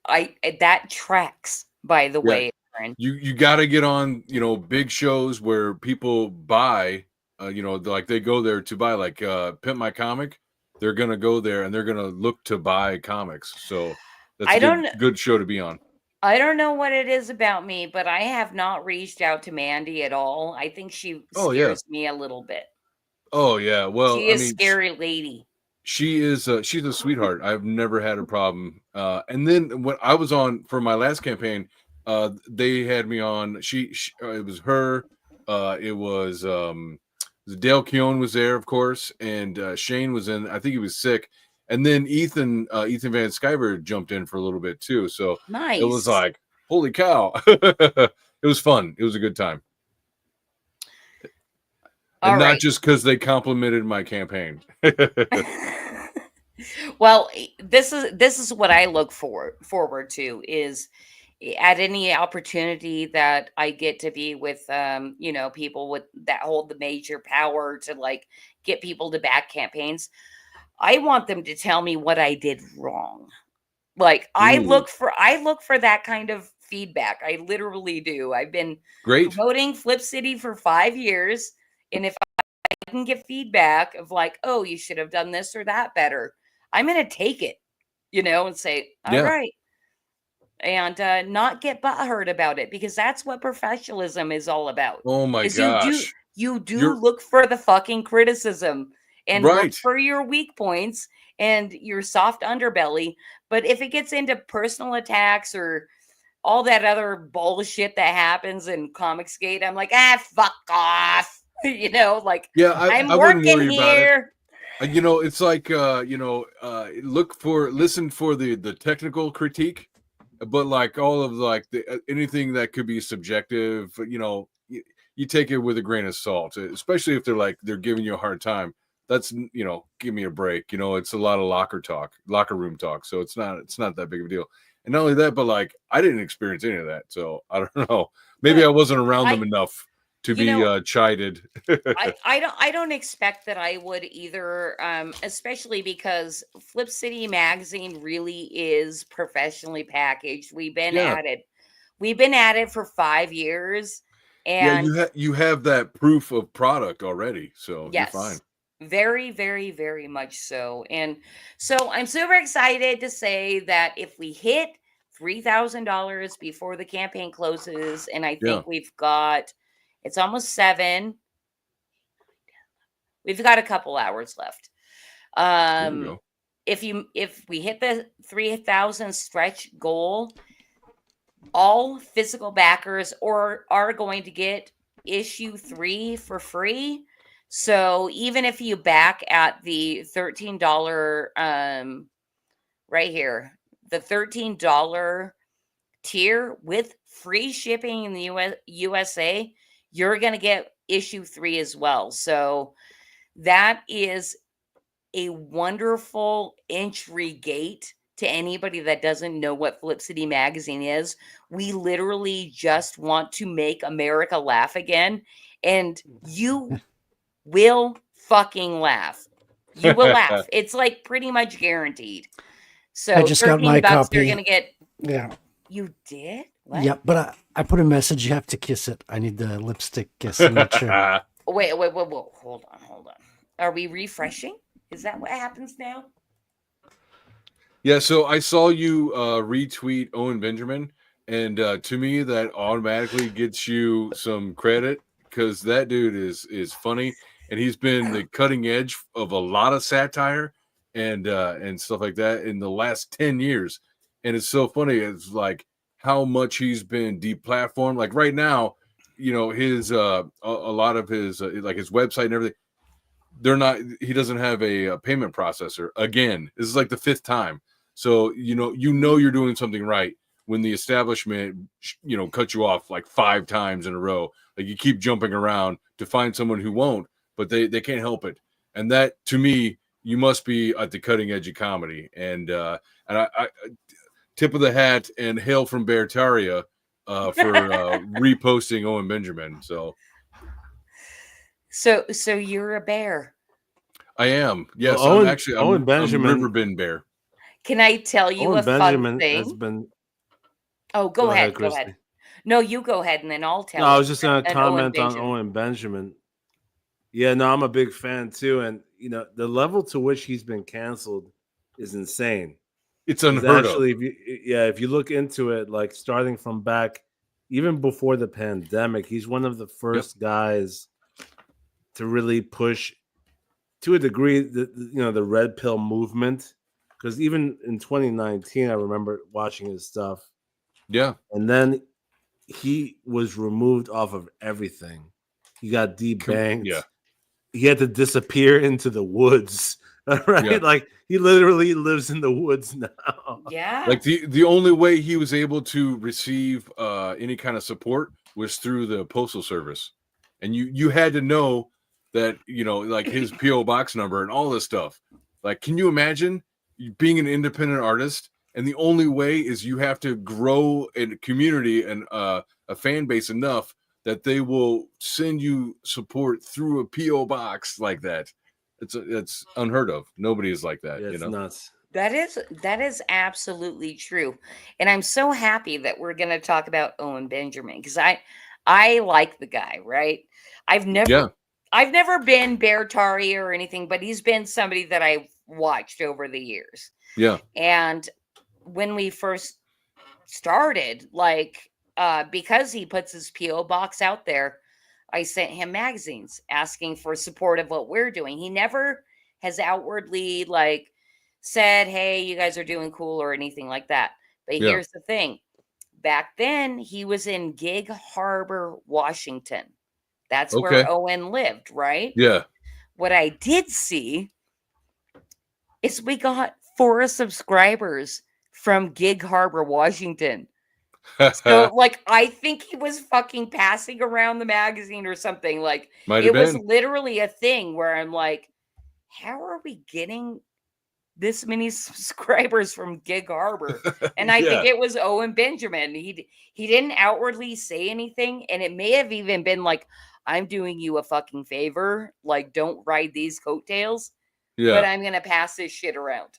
That tracks, by the Yeah. way, Aaron. You got to get on, big shows where people buy, like they go there to buy, like Pimp My Comic. They're going to go there and they're going to look to buy comics. So that's a good show to be on. I don't know what it is about me, but I have not reached out to Mandy at all. I think she scares me a little bit. Oh yeah. Well, she is a scary lady. She is she's a sweetheart. I've never had a problem. And then when I was on for my last campaign, they had me on. It was her. It was Dale Keown was there, of course, and Shane was in. I think he was sick. And then Ethan Van Sciver jumped in for a little bit too. So nice. It was like, holy cow. It was fun. It was a good time. And not just because they complimented my campaign. Well, this is what I look forward to is at any opportunity that I get to be with people that hold the major power to like get people to back campaigns. I want them to tell me what I did wrong. Like I look for that kind of feedback. I literally do. I've been promoting Flip City for 5 years, and if I can get feedback of like, oh, you should have done this or that better, I'm gonna take it, and say, all right, and not get butthurt about it, because that's what professionalism is all about. Oh my gosh! You do look for the fucking criticism and look for your weak points and your soft underbelly. But if it gets into personal attacks or all that other bullshit that happens in Comicsgate, I'm like, fuck off. I'm working here. It's like listen for the technical critique, but like all of like anything that could be subjective, you take it with a grain of salt, especially if they're giving you a hard time. That's give me a break. It's a lot of locker room talk, so it's not that big of a deal. And not only that, but like I didn't experience any of that, so I don't know. Maybe I wasn't around them enough to be chided. I don't expect that I would either, especially because Flip City Magazine really is professionally packaged. We've been at it for 5 years, and you have that proof of product already, so yes, you're fine. Very, very, very much so. And so I'm super excited to say that if we hit $3,000 before the campaign closes, and I think we've got, it's almost 7. We've got a couple hours left. If we hit the 3,000 stretch goal, all physical backers are going to get issue 3 for free. So even if you back at the $13 right here, the $13 tier with free shipping in the USA, you're going to get issue 3 as well. So that is a wonderful entry gate to anybody that doesn't know what Flip City Magazine is. We literally just want to make America laugh again, and you will fucking laugh. You will laugh. It's like pretty much guaranteed. So I just got my $13 copy. You're gonna get. Yeah. You did? What? Yeah, but I put a message. You have to kiss it. I need the lipstick kiss. I'm not sure. Wait. Hold on. Are we refreshing? Is that what happens now? Yeah. So I saw you retweet Owen Benjamin, And to me, that automatically gets you some credit because that dude is funny, and he's been the cutting edge of a lot of satire and stuff like that in the last 10 years. And it's so funny. It's like how much he's been deplatformed. Like right now, you know, his a lot of his like his website and everything, he doesn't have a payment processor. Again, this is like the 5th time. So you know you're doing something right when the establishment cuts you off like 5 times in a row. Like you keep jumping around to find someone who won't, but they can't help it. And that, to me, you must be at the cutting edge of comedy. And I tip of the hat and hail from Beartaria for reposting Owen Benjamin. So you're a bear. I am. Yes, well, I'm Benjamin, I'm Riverbend Bear. Can I tell you Owen a Benjamin fun thing? has been. Oh, go ahead. Go Christy. ahead. No, you go ahead, and then I'll tell. No, I was just going to an comment on Benjamin. Owen Benjamin. Yeah, no, I'm a big fan too, and the level to which he's been canceled is insane. It's unheard actually, of. If you look into it, like starting from back, even before the pandemic, he's one of the first guys to really push, to a degree, the red pill movement. Because even in 2019, I remember watching his stuff. Yeah, and then he was removed off of everything. He got debanked. Yeah. He had to disappear into the woods. Right? Yeah. Like he literally lives in the woods now. Yeah. Like the only way he was able to receive any kind of support was through the postal service, and you had to know that like his PO box number and all this stuff. Like, can you imagine being an independent artist, and the only way is you have to grow a community and a fan base enough that they will send you support through a PO box like that. It's unheard of. Nobody is like that. Yeah, it's nuts. That is absolutely true, and I'm so happy that we're going to talk about Owen Benjamin because I like the guy. Right? I've never been Beartaria or anything, but he's been somebody that I've watched over the years. Yeah. And when we first started, because he puts his PO box out there, I sent him magazines asking for support of what we're doing. He never has outwardly said, "Hey, you guys are doing cool" or anything like that. But here's the thing. Back then, he was in Gig Harbor, Washington. That's where Owen lived, right? Yeah. What I did see is we got 4 subscribers from Gig Harbor, Washington. So, I think he was fucking passing around the magazine or something. It was literally a thing where I'm like, how are we getting this many subscribers from Gig Harbor? And I think it was Owen Benjamin. He didn't outwardly say anything, and it may have even been like, I'm doing you a fucking favor. Don't ride these coattails. Yeah. But I'm gonna pass this shit around,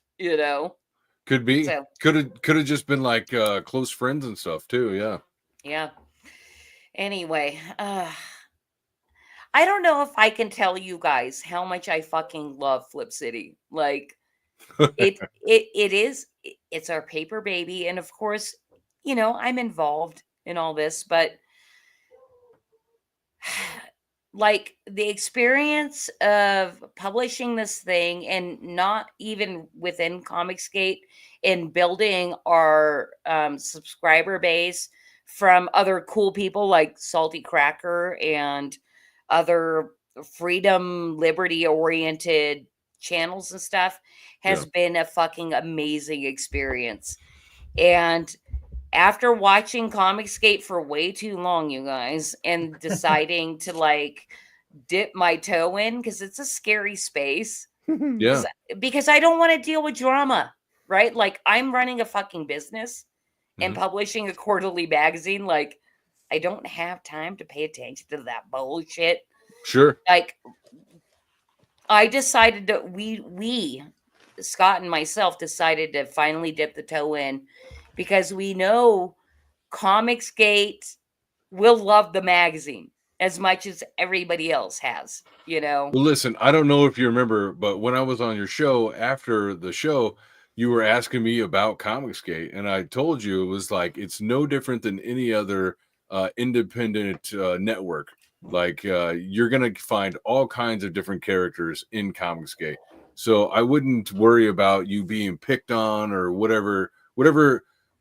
Could be. So, Could have just been like close friends and stuff too. Yeah. Yeah. Anyway, I don't know if I can tell you guys how much I fucking love Flip City. It's our paper baby, and of course, I'm involved in all this, but the experience of publishing this thing and not even within Comicsgate and building our subscriber base from other cool people like Salty Cracker and other freedom, liberty oriented channels and stuff has been a fucking amazing experience. And after watching Comicsgate for way too long, you guys, and deciding to dip my toe in because it's a scary space. Yeah. Because I don't want to deal with drama, right? I'm running a fucking business and publishing a quarterly magazine. I don't have time to pay attention to that bullshit. Sure. I decided that we, Scott and myself, decided to finally dip the toe in because we know Comicsgate will love the magazine as much as everybody else has, Well, listen, I don't know if you remember, but when I was on your show, after the show, you were asking me about Comicsgate, and I told you it was like it's no different than any other independent network. Like you're gonna find all kinds of different characters in Comicsgate, so I wouldn't worry about you being picked on or whatever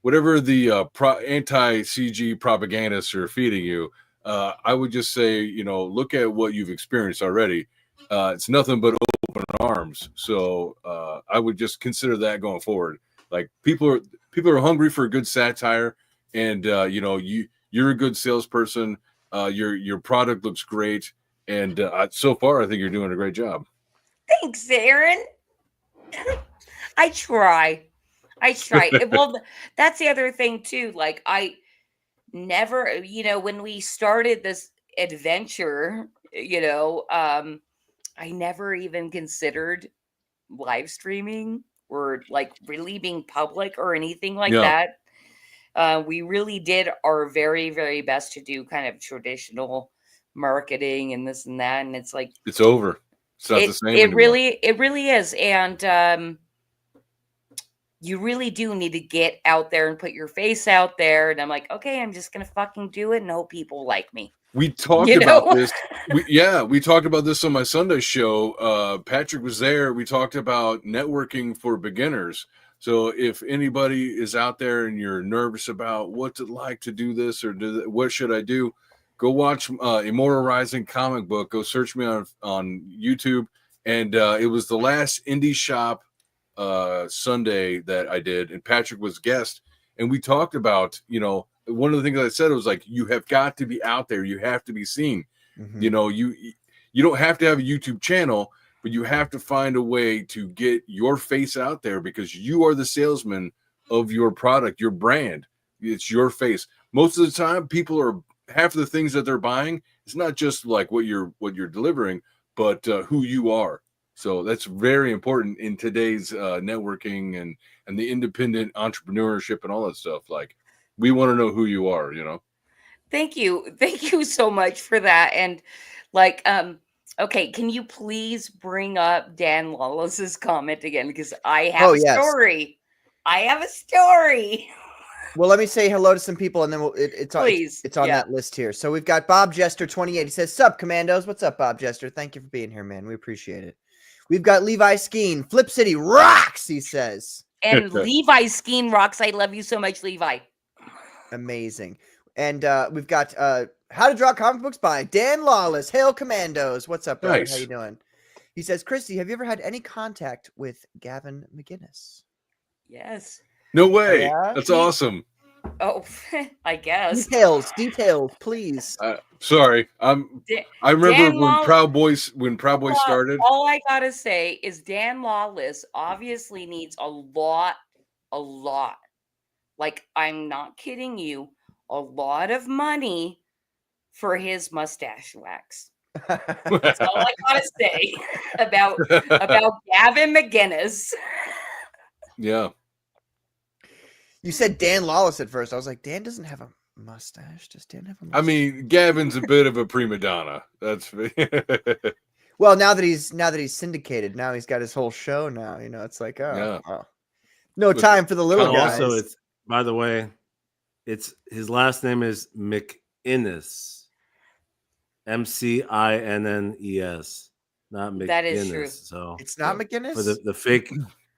the anti-CG propagandists are feeding you. I would just say, look at what you've experienced already. It's nothing but open arms. So I would just consider that going forward. Like people are hungry for a good satire, and you're a good salesperson. Your product looks great, and so far I think you're doing a great job. Thanks, Aaron. I try. Well, that's the other thing too. Like I never, when we started this adventure, I never even considered live streaming or like relieving public or anything like Yeah. that. We really did our very, very best to do kind of traditional marketing and this and that. And it's like It's over. It's not the same it anymore. really is. And you really do need to get out there and put your face out there. And I'm like, okay, I'm just gonna fucking do it and hope people like me. We talked about this. We talked about this on my Sunday show. Patrick was there. We talked about networking for beginners. So if anybody is out there and you're nervous about what's it like to do this or what should I do, go watch Immortal Rising comic book. Go search me on YouTube. And it was the last indie shop Sunday that I did, and Patrick was guest, and we talked about, one of the things I said was like, you have got to be out there, you have to be seen. Mhm. You don't have to have a YouTube channel, but you have to find a way to get your face out there because you are the salesman of your product, your brand. It's your face. Most of the time, people are half of the things that they're buying. It's not just like what you're delivering, but who you are. So that's very important in today's networking and the independent entrepreneurship and all that stuff. Like, we want to know who you are, Thank you so much for that. And like, okay, can you please bring up Dan Lawless's comment again? Because I have Oh, a yes. story. I have a story. Well, let me say hello to some people, and then it's Please, on yeah. that list here. So we've got Bob Jester 28. He says, "Sup, Commandos? What's up, Bob Jester? Thank you for being here, man. We appreciate it." We've got Levi Skeen. Flip City rocks, he says. And Levi Skeen rocks. I love you so much, Levi. Amazing. And we've got How to Draw Comic Books by Dan Lawless. Hail, Commandos. What's up, brother? Nice. How you doing? He says, Christy, have you ever had any contact with Gavin McGinnis? Yes. No way. Yeah? That's awesome. Oh, I guess. Details, please. Sorry. I remember Dan when Lawless- Proud Boys started. All I gotta say is Dan Lawless obviously needs a lot. Like, I'm not kidding you, a lot of money for his mustache wax. That's all I gotta say about Gavin McGinnis. Yeah. You said Dan Lawless at first. I was like, Dan doesn't have a mustache. Does Dan have a mustache? I mean, Gavin's a bit of a prima donna. That's well, now that he's syndicated, now he's got his whole show now. It's like, Yeah. No time for the little guys. Also, it's, by the way, it's his last name is McInnes. McInnes, not McGinnis. That is true. So it's not McGinnis? For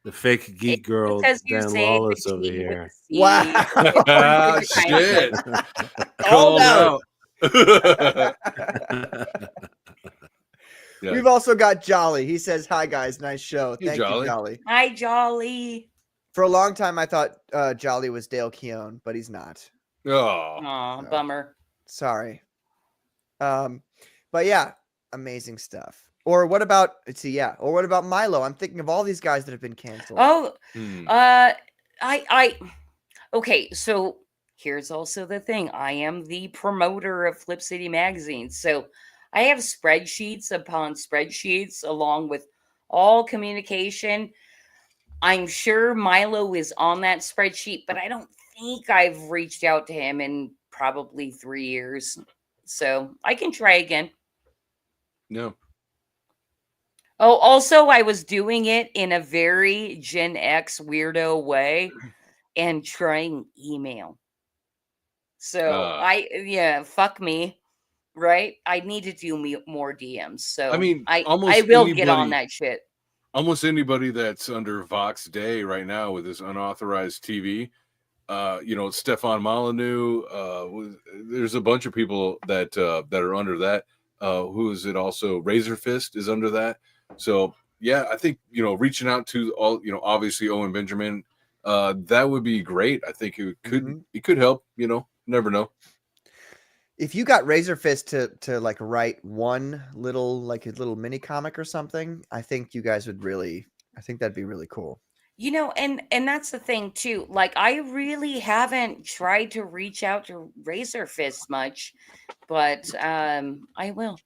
the fake geek girl Dan Lawless over here. Wow. Shit. Called out. Yeah. We've also got Jolly. He says, "Hi guys, nice show. Hey, Thank Jolly. you, Jolly." Hi, Jolly. For a long time, I thought Jolly was Dale Keown, but he's not. Aw, bummer. Sorry. But yeah, amazing stuff. Or what about Or what about Milo? I'm thinking of all these guys that have been canceled. Oh, okay. So here's also the thing. I am the promoter of Flip City Magazine, so I have spreadsheets upon spreadsheets along with all communication. I'm sure Milo is on that spreadsheet, but I don't think I've reached out to him in probably 3 years. So I can try again. No. Oh, also, I was doing it in a very Gen X weirdo way and trying email. So yeah, fuck me, right? I need to do more DMs. So I mean, I almost will get on that shit. Almost anybody that's under Vox Day right now with this unauthorized TV, Stefan Molyneux, there's a bunch of people that are under that. Who is it also? Razor Fist is under that. So yeah, I think reaching out to all, obviously Owen Benjamin, that would be great. I think it could help. Never know. If you got Razor Fist to like write one little like a little mini comic or something, I think you guys would really. I think that'd be really cool. And that's the thing too. Like, I really haven't tried to reach out to Razor Fist much, but I will.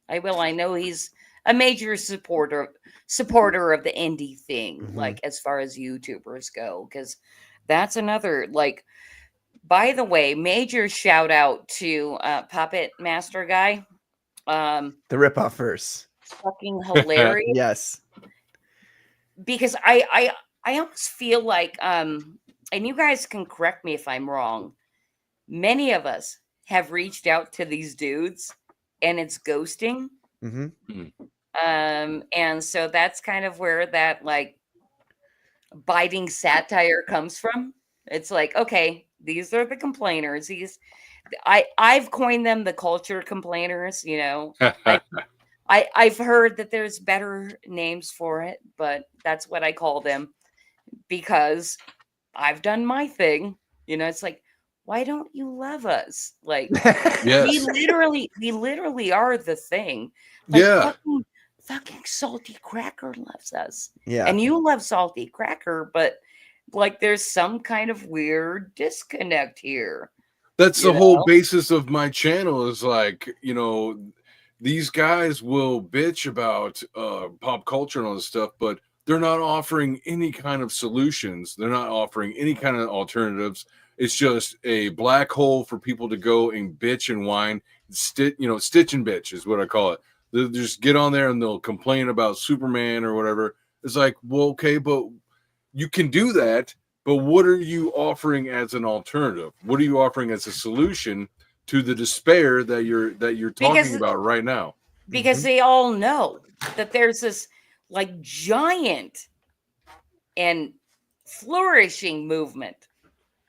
I know he's a major supporter of the indie thing, like as far as YouTubers go, because that's another like. By the way, major shout out to Puppet Master Guy. The ripoff verse. Fucking hilarious. Yes. Because I almost feel like and you guys can correct me if I'm wrong, many of us have reached out to these dudes and it's ghosting. And so that's kind of where that like biting satire comes from. It's like, okay, these are the complainers. I've coined them the culture complainers, I've heard that there's better names for it, but that's what I call them because I've done my thing. It's like, why don't you love us? Like, we literally are the thing. Like, fucking Salty Cracker loves us. Yeah. And you love Salty Cracker, but like there's some kind of weird disconnect here. That's the whole basis of my channel is like, these guys will bitch about pop culture and all this stuff, but they're not offering any kind of solutions. They're not offering any kind of alternatives. It's just a black hole for people to go and bitch and whine. Stitch and bitch is what I call it. They'll just get on there and they'll complain about Superman or whatever. It's like, well, okay, but you can do that. But what are you offering as an alternative? What are you offering as a solution to the despair that you're talking about right now? Because they all know that there's this like giant and flourishing movement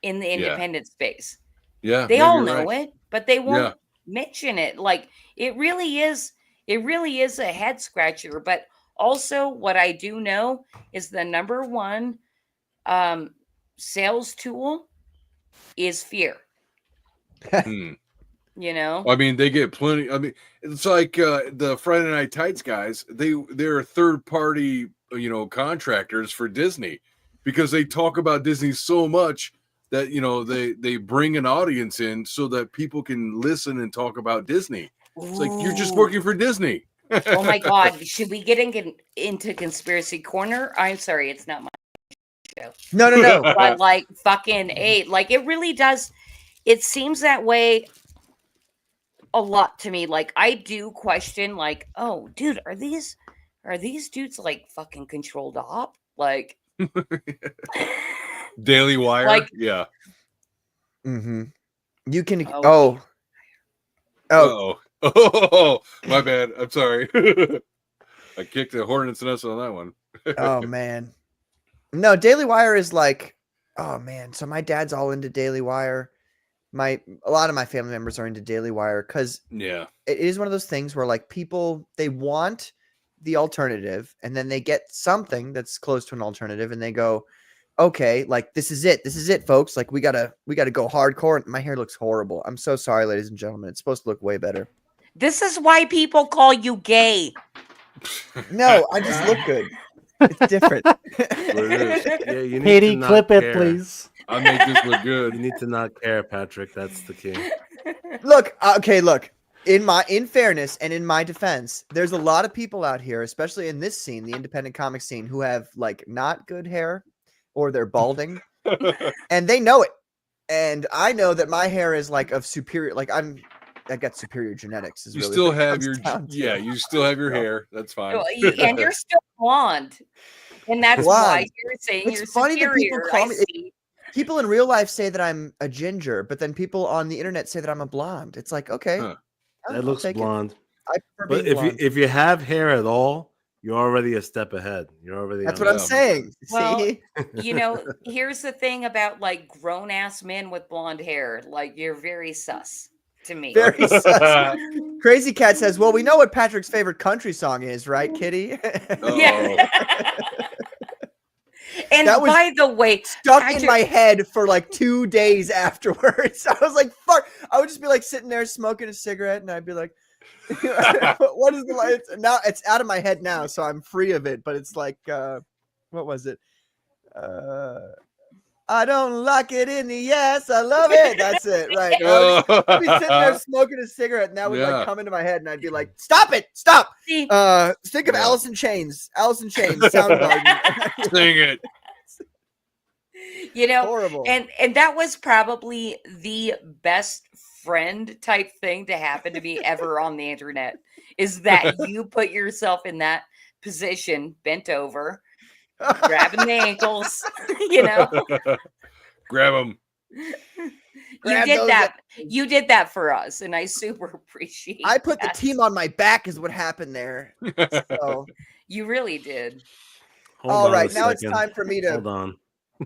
in the independent space. Yeah. They all know it, but they won't mention it. Like it really is a head scratcher. But also what I do know is the number one sales tool is fear. I mean, they get plenty. I mean, it's like the Friday Night Tights guys. They're third party, contractors for Disney because they talk about Disney so much that they bring an audience in so that people can listen and talk about Disney. It's like you're just working for Disney. Oh my God! Should we get into conspiracy corner? I'm sorry, it's not my show. No. But like fucking like it really does. It seems that way a lot to me. Like I do question, like, oh, dude, are these dudes like fucking controlled op? Like Daily Wire, like, yeah. You can. Oh, my bad. I'm sorry. I kicked the hornet's nest on that one. Oh man. No, Daily Wire is like, oh man. So my dad's all into Daily Wire. A lot of my family members are into Daily Wire because it is one of those things where like people, they want the alternative and then they get something that's close to an alternative and they go, okay, like this is it, folks. Like we gotta go hardcore. My hair looks horrible. I'm so sorry, ladies and gentlemen. It's supposed to look way better. This is why people call you gay. No, I just look good. It's different. Yeah, you need Katie, to not clip it, care. please. I make this look good. You need to not care, Patrick. That's the key. Look. In fairness and in my defense, there's a lot of people out here, especially in this scene, the independent comic scene, who have like not good hair or they're balding and they know it. And I know that my hair is like of superior, like I got superior genetics. Is You really still what it have comes your down to. yeah. You still have your So, hair. That's fine. And you're still blonde. And that's why blonde. you're saying you're It's funny that people superior. call I me. see. People in real life say that I'm a ginger, but then people on the internet say that I'm a blonde. It's like, okay, Huh. That I'll looks take it. blonde. I prefer But being blonde. if you have hair at all, you're already a step ahead. You're already. That's on what I'm top. saying. Well, See, here's the thing about like grown ass men with blonde hair. Like you're very sus to me. very sus. Crazy Cat says, "Well, we know what Patrick's favorite country song is, right, Kitty?" Yeah. And That was by the way, stuck in my head for like 2 days afterwards. I was like, "Fuck!" I would just be like sitting there smoking a cigarette, and I'd be like, "What is the light?" Now it's out of my head now, so I'm free of it. But it's like, what was it? I don't like it in the ass. I love it. That's it, right? I'd be sitting there smoking a cigarette, and that would like come into my head, and I'd be like, "Stop it! Stop!" Think of Alice in Chains. Alice in Chains. Soundgarden. Sing it. Horrible. And that was probably the best friend type thing to happen to me ever on the internet. Is that you put yourself in that position, bent over, grabbing the ankles, Grab them. You did that for us, and I super appreciate. I put the team on my back, is what happened there. So you really did. All right, now it's time for me to hold on.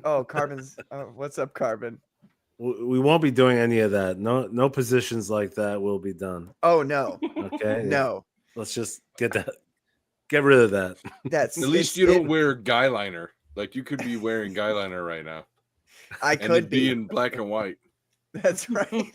Oh, Carbon's. What's up, Carbon? We won't be doing any of that. No positions like that will be done. Oh no. Okay. No. Let's just get rid of that. That's at least you don't wear guy liner. Like you could be wearing guy liner right now. I and could it'd be in black and white. That's right.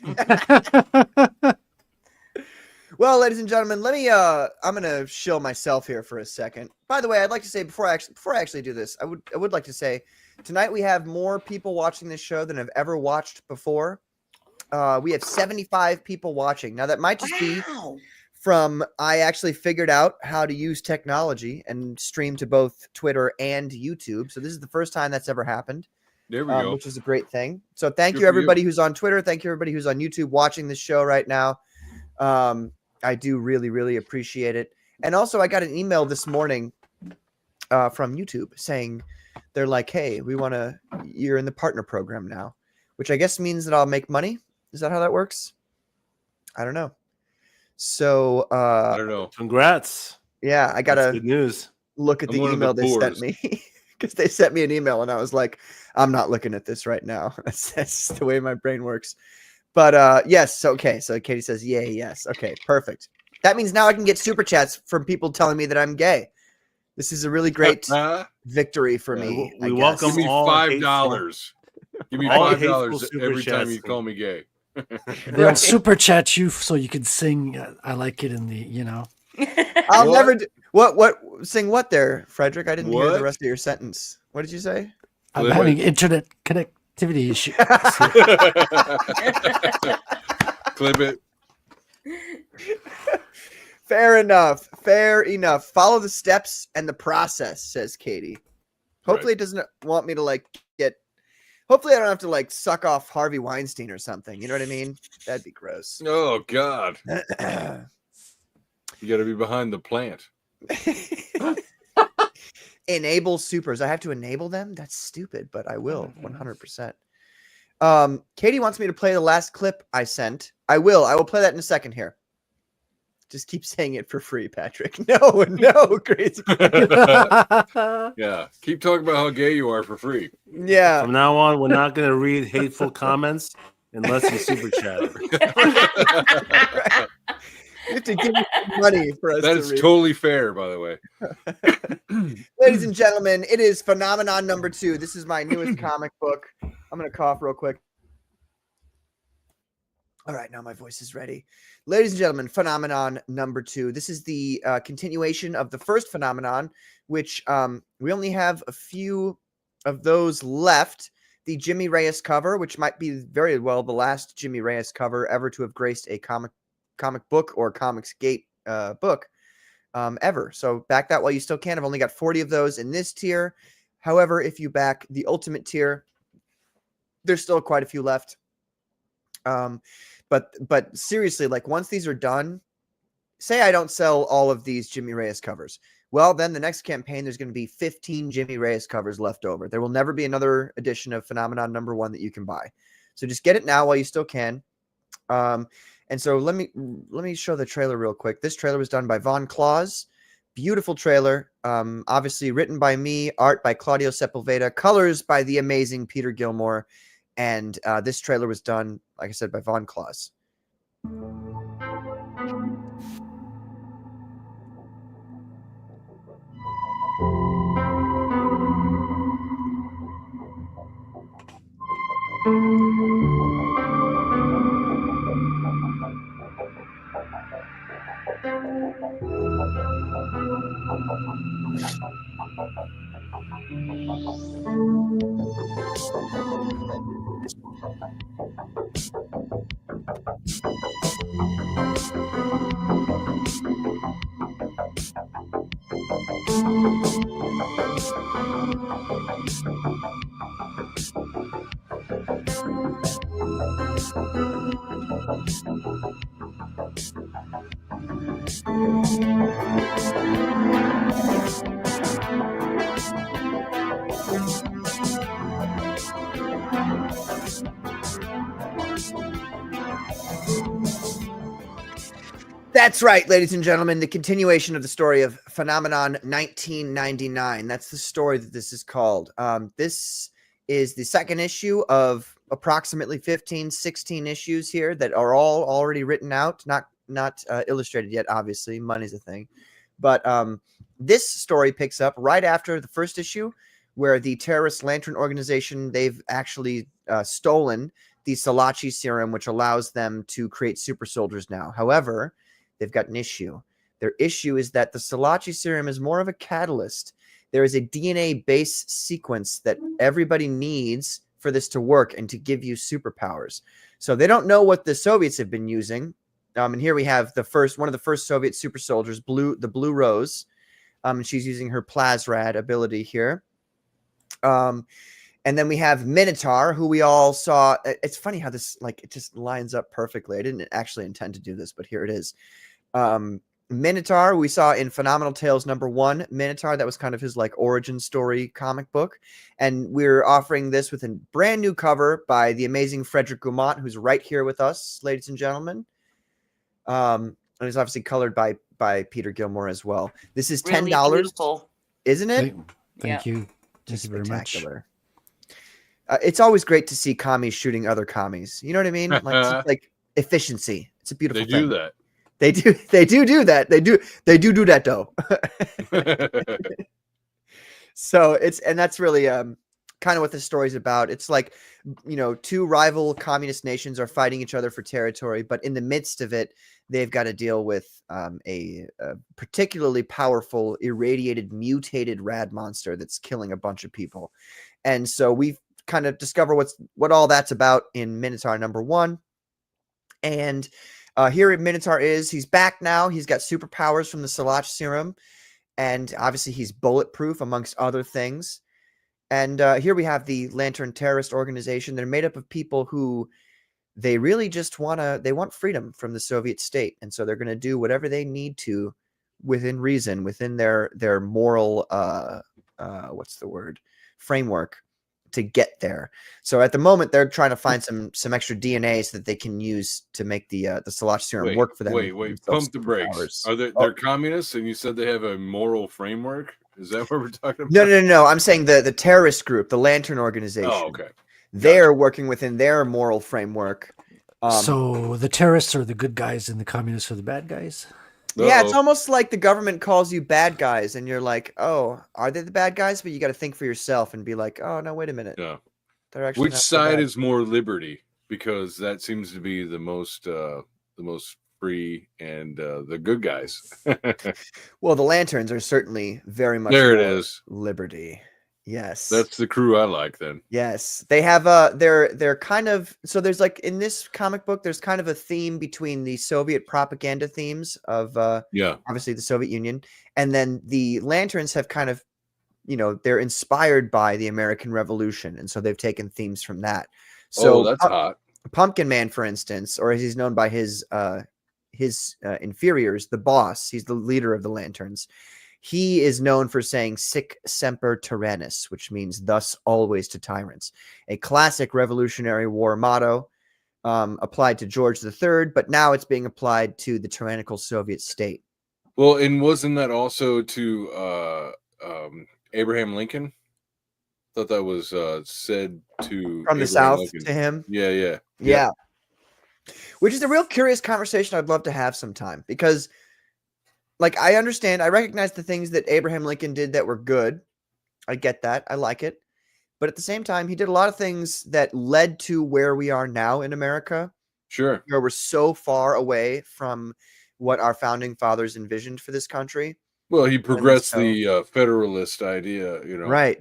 Well, ladies and gentlemen, let me I'm gonna shill myself here for a second. By the way, I'd like to say before I actually do this, I would like to say tonight we have more people watching this show than I've ever watched before. We have 75 people watching. Now that might just be from I actually figured out how to use technology and stream to both Twitter and YouTube. So this is the first time that's ever happened. There we go. Which is a great thing. So thank Good you for everybody you. who's on Twitter. Thank you everybody who's on YouTube watching this show right now. I do really, really appreciate it. And also I got an email this morning from YouTube saying they're like, "Hey, you're in the partner program now," which I guess means that I'll make money. Is that how that works? I don't know. So I don't know. Congrats. Yeah, I gotta good news. Look at I'm the one of email the they sent poors. me because they sent me an email and I was like, I'm not looking at this right now. That's just the way my brain works. But yes, okay. So Katie says, yay, yes. Okay, perfect. That means now I can get super chats from people telling me that I'm gay. This is a really great victory for me. We I welcome guess. Give me all $5. Give me all $5 hateful super every time chats. you call me gay. They'll super chat you so you can sing. I like it in the. I'll What? never do what sing what there, Frederick? I didn't hear the What? rest of your sentence. What did you say? I'm having internet connectivity issues. Clip it. Fair enough. Fair enough. Follow the steps and the process, says Katie. Hopefully it doesn't want me to hopefully I don't have to suck off Harvey Weinstein or something. You know what I mean? That'd be gross. Oh God. You got to be behind the plant. Enable supers. I have to enable them? That's stupid, but I will 100%. Katie wants me to play the last clip I sent. I will play that in a second here. Just keep saying it for free, Patrick. No, crazy. Yeah. Keep talking about how gay you are for free. Yeah. From now on, we're not going to read hateful comments unless you super chat. Right. You have to give me some money for us That to is read. totally fair, by the way. Ladies and gentlemen, it is Phenomenon number 2. This is my newest comic book. I'm going to cough real quick. All right, now my voice is ready. Ladies and gentlemen, Phenomenon number 2. This is the continuation of the first Phenomenon, which we only have a few of those left. The Jimmy Reyes cover, which might be very well the last Jimmy Reyes cover ever to have graced a comic book or Comicsgate book ever. So back that while you still can. I've only got 40 of those in this tier. However, if you back the ultimate tier, there's still quite a few left. But But seriously, like once these are done, say I don't sell all of these Jimmy Reyes covers. Well, then the next campaign, there's going to be 15 Jimmy Reyes covers left over. There will never be another edition of Phenomenon #1 that you can buy. So just get it now while you still can. And so let me show the trailer real quick. This trailer was done by Von Claus. Beautiful trailer. Obviously written by me, art by Claudio Sepulveda, colors by the amazing Peter Gilmore. And this trailer was done, like I said, by Von Claus. That's right, ladies and gentlemen, the continuation of the story of Phenomenon 1999. That's the story that this is called. This is the second issue of approximately 15, 16 issues here that are all already written out, not illustrated yet, obviously. Money's a thing. But this story picks up right after the first issue, where the terrorist Lantern organization, they've actually stolen the Salachi serum, which allows them to create super soldiers now. However, they've got an issue. Their issue is that the Salachi serum is more of a catalyst. There is a DNA base sequence that everybody needs for this to work and to give you superpowers. So they don't know what the Soviets have been using. And here we have one of the first Soviet super soldiers, the Blue Rose. And she's using her Plasrad ability here. And then we have Minotaur, who we all saw. It's funny how this, it just lines up perfectly. I didn't actually intend to do this, but here it is. Minotaur, we saw in Phenomenal Tales #1. Minotaur, that was kind of his origin story comic book. And we're offering this with a brand new cover by the amazing Frederick Guimont, who's right here with us, ladies and gentlemen. And it's obviously colored by Peter Gilmore as well. This is $10, Really isn't it? Thank you. Thank you very much. It's always great to see commies shooting other commies. You know what I mean? Like efficiency. It's a beautiful thing. They do that. They do do that. They do that though. So that's really kind of what this story's about. It's like, two rival communist nations are fighting each other for territory, but in the midst of it, they've got to deal with a particularly powerful, irradiated, mutated rad monster that's killing a bunch of people. And so we've kind of discover what all that's about in Minotaur #1. And here Minotaur he's back now. He's got superpowers from the Salach serum. And obviously he's bulletproof amongst other things. And here we have the Lantern terrorist organization. They're made up of people who they really just want freedom from the Soviet state. And so they're going to do whatever they need to within reason, within their moral, framework to get there. So at the moment, they're trying to find some extra DNA so that they can use to make the Salach serum work for them. Wait, pump the brakes. Are they're communists, and you said they have a moral framework? Is that what we're talking about? No. I'm saying the terrorist group, the Lantern organization. Oh, okay. They're working within their moral framework. So the terrorists are the good guys and the communists are the bad guys? Yeah, it's almost like the government calls you bad guys and you're like, oh, are they the bad guys? But you got to think for yourself and be like, oh, no, wait a minute. Yeah. They're actually Which side is more liberty? Because that seems to be the most free and the good guys. Well, the Lanterns are certainly very much there. It more is liberty. Yes, that's the crew I like. Then yes, they have they're kind of, so there's in this comic book there's kind of a theme between the Soviet propaganda themes of obviously the Soviet Union, and then the Lanterns have kind of, they're inspired by the American Revolution, and so they've taken themes from that. So that's hot. Pumpkin Man, for instance, or as he's known by his inferiors, the boss. He's the leader of the Lanterns. He is known for saying "Sic semper tyrannis," which means "thus always to tyrants," a classic Revolutionary War motto applied to George III, but now it's being applied to the tyrannical Soviet state. Well, and wasn't that also to Abraham Lincoln? Thought that was said to From the Abraham South Lincoln. to him. Yeah. Which is a real curious conversation I'd love to have sometime, because like I recognize the things that Abraham Lincoln did that were good. I get that. I like it. But at the same time, he did a lot of things that led to where we are now in America. Sure. Where we're so far away from what our founding fathers envisioned for this country. Well, he progressed the Federalist idea, Right.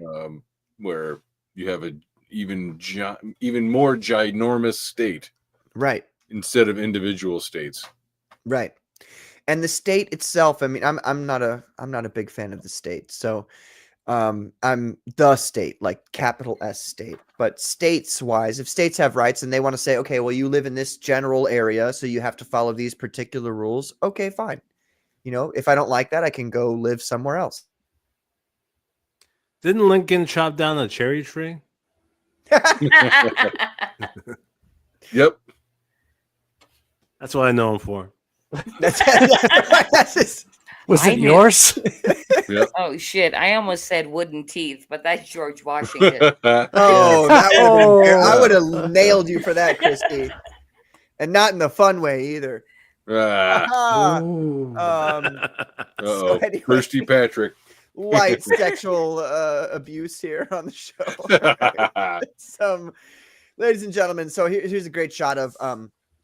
Where you have a even more ginormous state, right, instead of individual states, right. And the state itself, I mean, I'm not a big fan of the state, so I'm the state, like capital S state. But states wise, if states have rights and they want to say, okay, well, you live in this general area, so you have to follow these particular rules. Okay, fine. If I don't like that, I can go live somewhere else. Didn't Lincoln chop down a cherry tree? Yep. That's what I know him for. Was it yours? Yep. Oh shit! I almost said wooden teeth, but that's George Washington. Oh, I would have nailed you for that, Christy, and not in the fun way either. So anyway, Christy Patrick. Light sexual abuse here on the show. Ladies and gentlemen, so here's a great shot of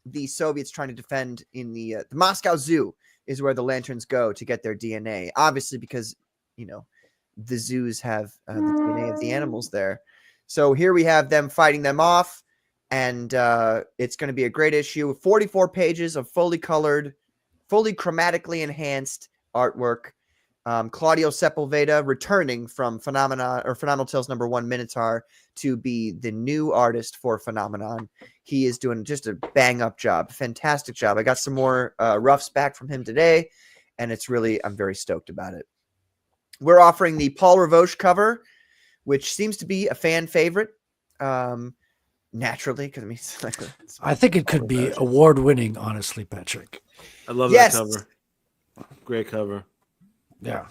the Soviets trying to defend in the Moscow Zoo is where the Lanterns go to get their DNA. Obviously, because the zoos have the DNA of the animals there. So here we have them fighting them off, and it's going to be a great issue. 44 pages of fully colored, fully chromatically enhanced artwork. Claudio Sepulveda returning from Phenomenal Tales #1 Minotaur to be the new artist for Phenomenon. He is doing just a bang up job. Fantastic job. I got some more roughs back from him today, and I'm very stoked about it. We're offering the Paul Ravoche cover, which seems to be a fan favorite. Naturally, because I think it could be award winning, honestly, Patrick. I love that cover. Great cover. Yeah,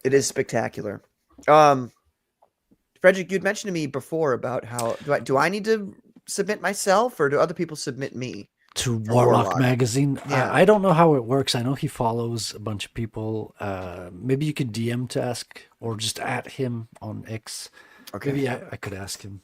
it is spectacular. Frederick, you'd mentioned to me before about how do I need to submit myself, or do other people submit me to Warlock Magazine? Yeah. I don't know how it works. I know he follows a bunch of people. Maybe you could DM to ask, or just at him on X. Okay, maybe I could ask him.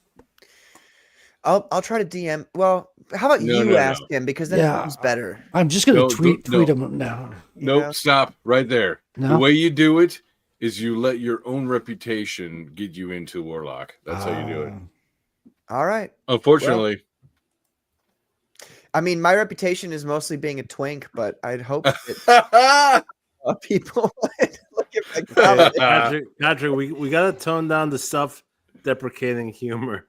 I'll try to DM. Well, how about you ask him, because then it becomes better. I'm just gonna tweet him now. Nope, stop right there. No? The way you do it is you let your own reputation get you into Warlock. That's how you do it. All right. Unfortunately. I mean, my reputation is mostly being a twink, but I'd hope that people look at my comment. Patrick, we got to tone down the self-deprecating humor.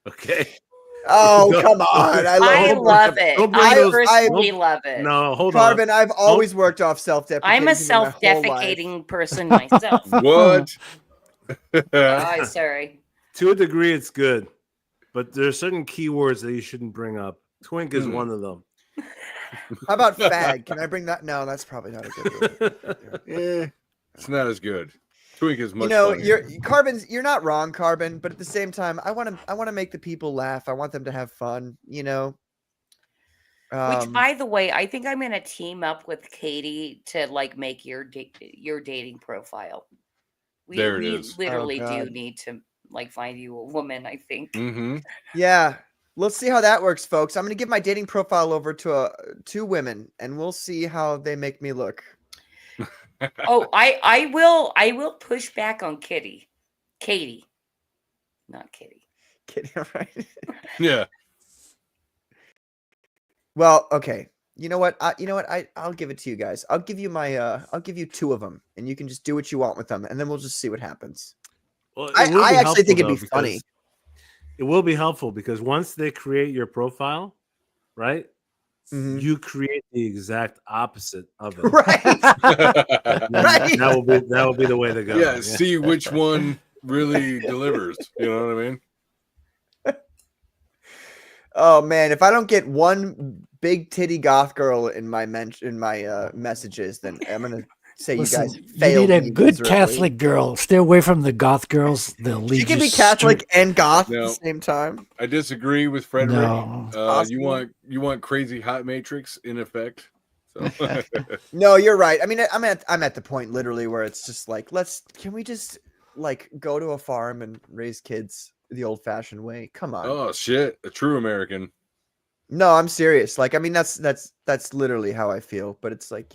Okay. Oh, come on. I love it. I personally love it. No, hold Carbon, on. I've always worked off self-deprecating. I'm a self-defecating person myself. What? Oh, sorry. To a degree, it's good. But there are certain keywords that you shouldn't bring up. Twink is one of them. How about fag? Can I bring that? No, that's probably not a good word. It's not as good. Twink is much funnier. You're not wrong, Carbon, but at the same time, I want to make the people laugh. I want them to have fun, Which, by the way, I think I'm going to team up with Katie to make your dating profile. We literally do need to find you a woman, I think. Mm-hmm. Yeah. Let's see how that works, folks. I'm going to give my dating profile over to two women, and we'll see how they make me look. Oh, I will push back on Katie, not Kitty. Kitty, all right. Yeah. Well, okay. You know what? I'll give it to you guys. I'll give you I'll give you two of them, and you can just do what you want with them, and then we'll just see what happens. Well, I actually think it'd be funny. it will be helpful because once they create your profile, right? You create the exact opposite of it. Right. Right. That will be the way to go. Yeah, see which one really delivers. You know what I mean? Oh man, if I don't get one big titty goth girl in my messages, then I'm gonna say Listen, you guys failed. You need a me good miserably. Catholic girl. Stay away from the goth girls. They'll lead She can you be Catholic straight- and goth at No. the same time. I disagree with Frederick. No. You want crazy hot matrix in effect. So No, you're right. I mean, I'm at the point literally where it's just like, can we just like go to a farm and raise kids the old-fashioned way? Come on. oh shit, a true American. No, I'm serious. Like, I mean, that's literally how I feel. But it's like,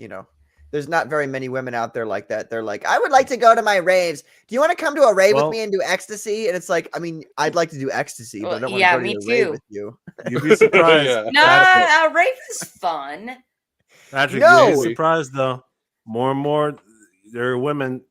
there's not very many women out there like that. They're like, I would like to go to my raves. Do you want to come to a rave with me and do ecstasy? And it's like, I mean, I'd like to do ecstasy, but I don't want to go to a rave with you. You'd be surprised. No, a rave is fun. Patrick, No. you'd be surprised though. More and more, there are women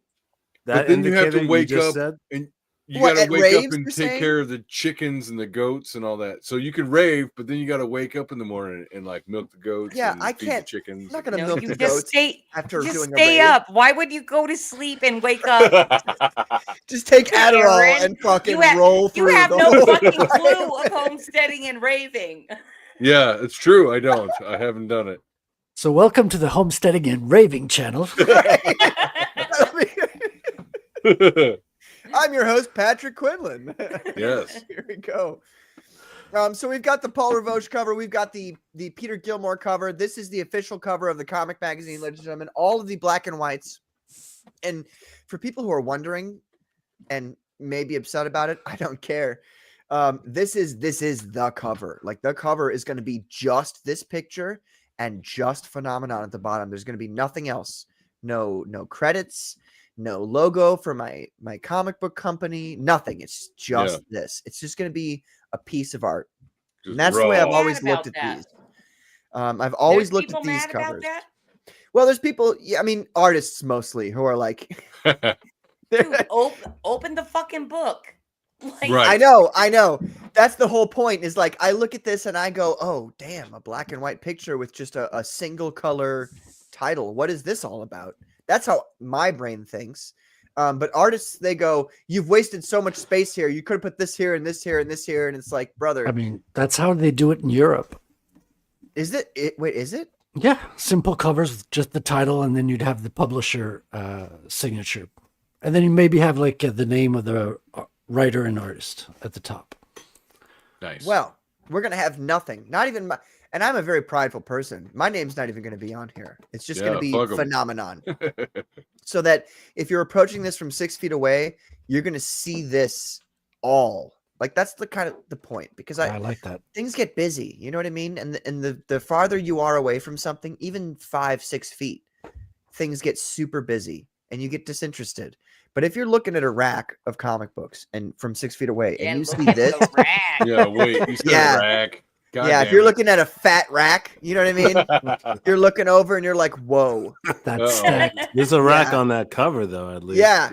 that But then you have indicator to wake just up said. and you What, got to at wake raves, up and you're take saying? care of the chickens and the goats and all that. So you can rave, but then you got to wake up in the morning and like milk the goats. Yeah, and I feed can't. The chickens. I'm not gonna No, milk you the just goats stay. after Just doing a stay rave. up. Why would you go to sleep and wake up? Just take Adderall Aaron, and fucking you have, roll through. You have the no whole fucking ride. clue of homesteading and raving. Yeah, it's true. I don't. I haven't done it. So welcome to the Homesteading and Raving channel. I'm your host, Patrick Quinlan. Yes. Here we go. So we've got the Paul Revauche cover. We've got the Peter Gilmore cover. This is the official cover of the comic magazine, ladies and gentlemen. All of the black and whites. And for people who are wondering and maybe upset about it, I don't care. This is the cover. Like, the cover is going to be just this picture and just Phenomenon at the bottom. There's going to be nothing else. No credits, no logo for my comic book company, nothing. It's just this. It's just going to be a piece of art. Just And that's the way I've raw. always looked at these. I've always looked at these covers. Well, there's people, I mean, artists mostly, who are like, Dude, open the fucking book. Like, I know. That's the whole point, is like, I look at this and I go, oh, damn, a black and white picture with just a single color title. What is this all about? That's how my brain thinks. But artists, they go, you've wasted so much space here. You could have put this here and this here and this here. And it's like, brother. I mean, that's how they do it in Europe. Is it? Wait, is it? Yeah, simple covers with just the title, and then you'd have the publisher signature. And then you maybe have like the name of the writer and artist at the top. Nice. Well, we're going to have nothing. Not even my, and I'm a very prideful person. My name's not even going to be on here. It's just going to be Phenomenon. So that if you're approaching this from 6 feet away, you're going to see this all. Like, that's the kind of the point, because I like that. Things get busy. You know what I mean? And the farther you are away from something, even 5-6 feet, things get super busy and you get disinterested. But if you're looking at a rack of comic books and from 6 feet away and you see this, yeah, wait, you said a rack. God yeah, if damn you're it. looking at a fat rack, you know what I mean? You're looking over and you're like, whoa. That's There's a rack on that cover, though, at least. Yeah.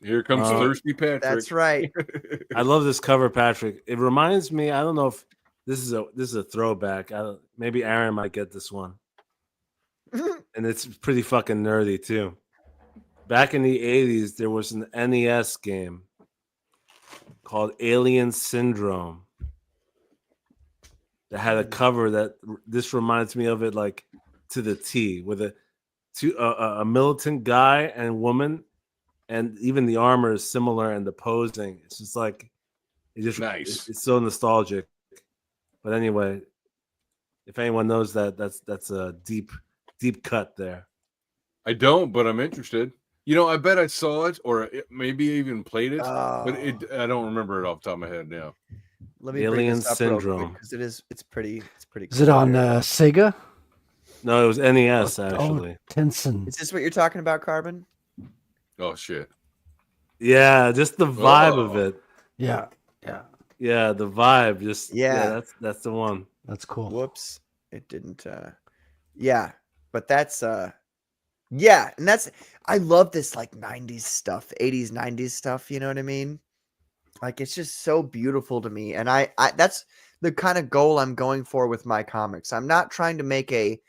Here comes Thirsty Patrick. That's right. I love this cover, Patrick. It reminds me, I don't know if this is a throwback. Maybe Aaron might get this one. And it's pretty fucking nerdy, too. Back in the 80s, there was an NES game called Alien Syndrome that had a cover that this reminds me of it like to the T, with a militant guy and woman, and even the armor is similar and the posing. It's just like nice. It's so nostalgic. But anyway, if anyone knows that, that's a deep cut there. I don't, but I'm interested. You know, I bet I saw it, or maybe even played it, but I don't remember it off the top of my head now. Let me Alien Syndrome, because it's pretty. Is it on Sega? No, it was NES actually. Tenson. Is this what you're talking about, Carbon? Oh shit! Yeah, just the vibe of it. Yeah, the vibe. Just yeah, that's the one. That's cool. Whoops, it didn't. Yeah, but that's yeah, and I love this like 90s stuff, 80s, 90s stuff. You know what I mean? Like, it's just so beautiful to me. And I that's the kind of goal I'm going for with my comics. I'm not trying to make a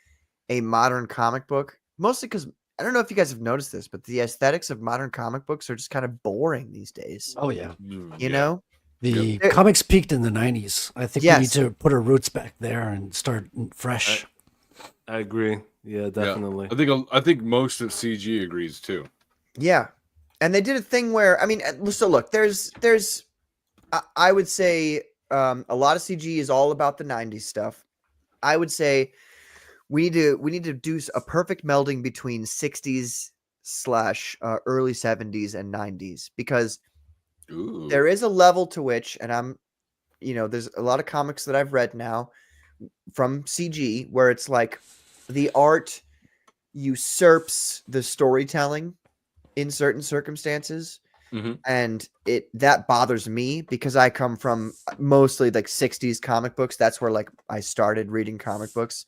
modern comic book, mostly because I don't know if you guys have noticed this, but the aesthetics of modern comic books are just kind of boring these days. Oh yeah. You know? The comics peaked in the 90s. I think we need Yes. to put our roots back there and start fresh. I agree. Yeah, definitely. I think most of CG agrees too. Yeah. And they did a thing where, I mean, so look, there's I would say a lot of CG is all about the 90s stuff. I would say we need to do a perfect melding between 60s / early 70s and 90s, because there is a level to which, and there's a lot of comics that I've read now from CG where it's like the art usurps the storytelling in certain circumstances. And that bothers me because I come from mostly like 60s comic books. That's where like I started reading comic books.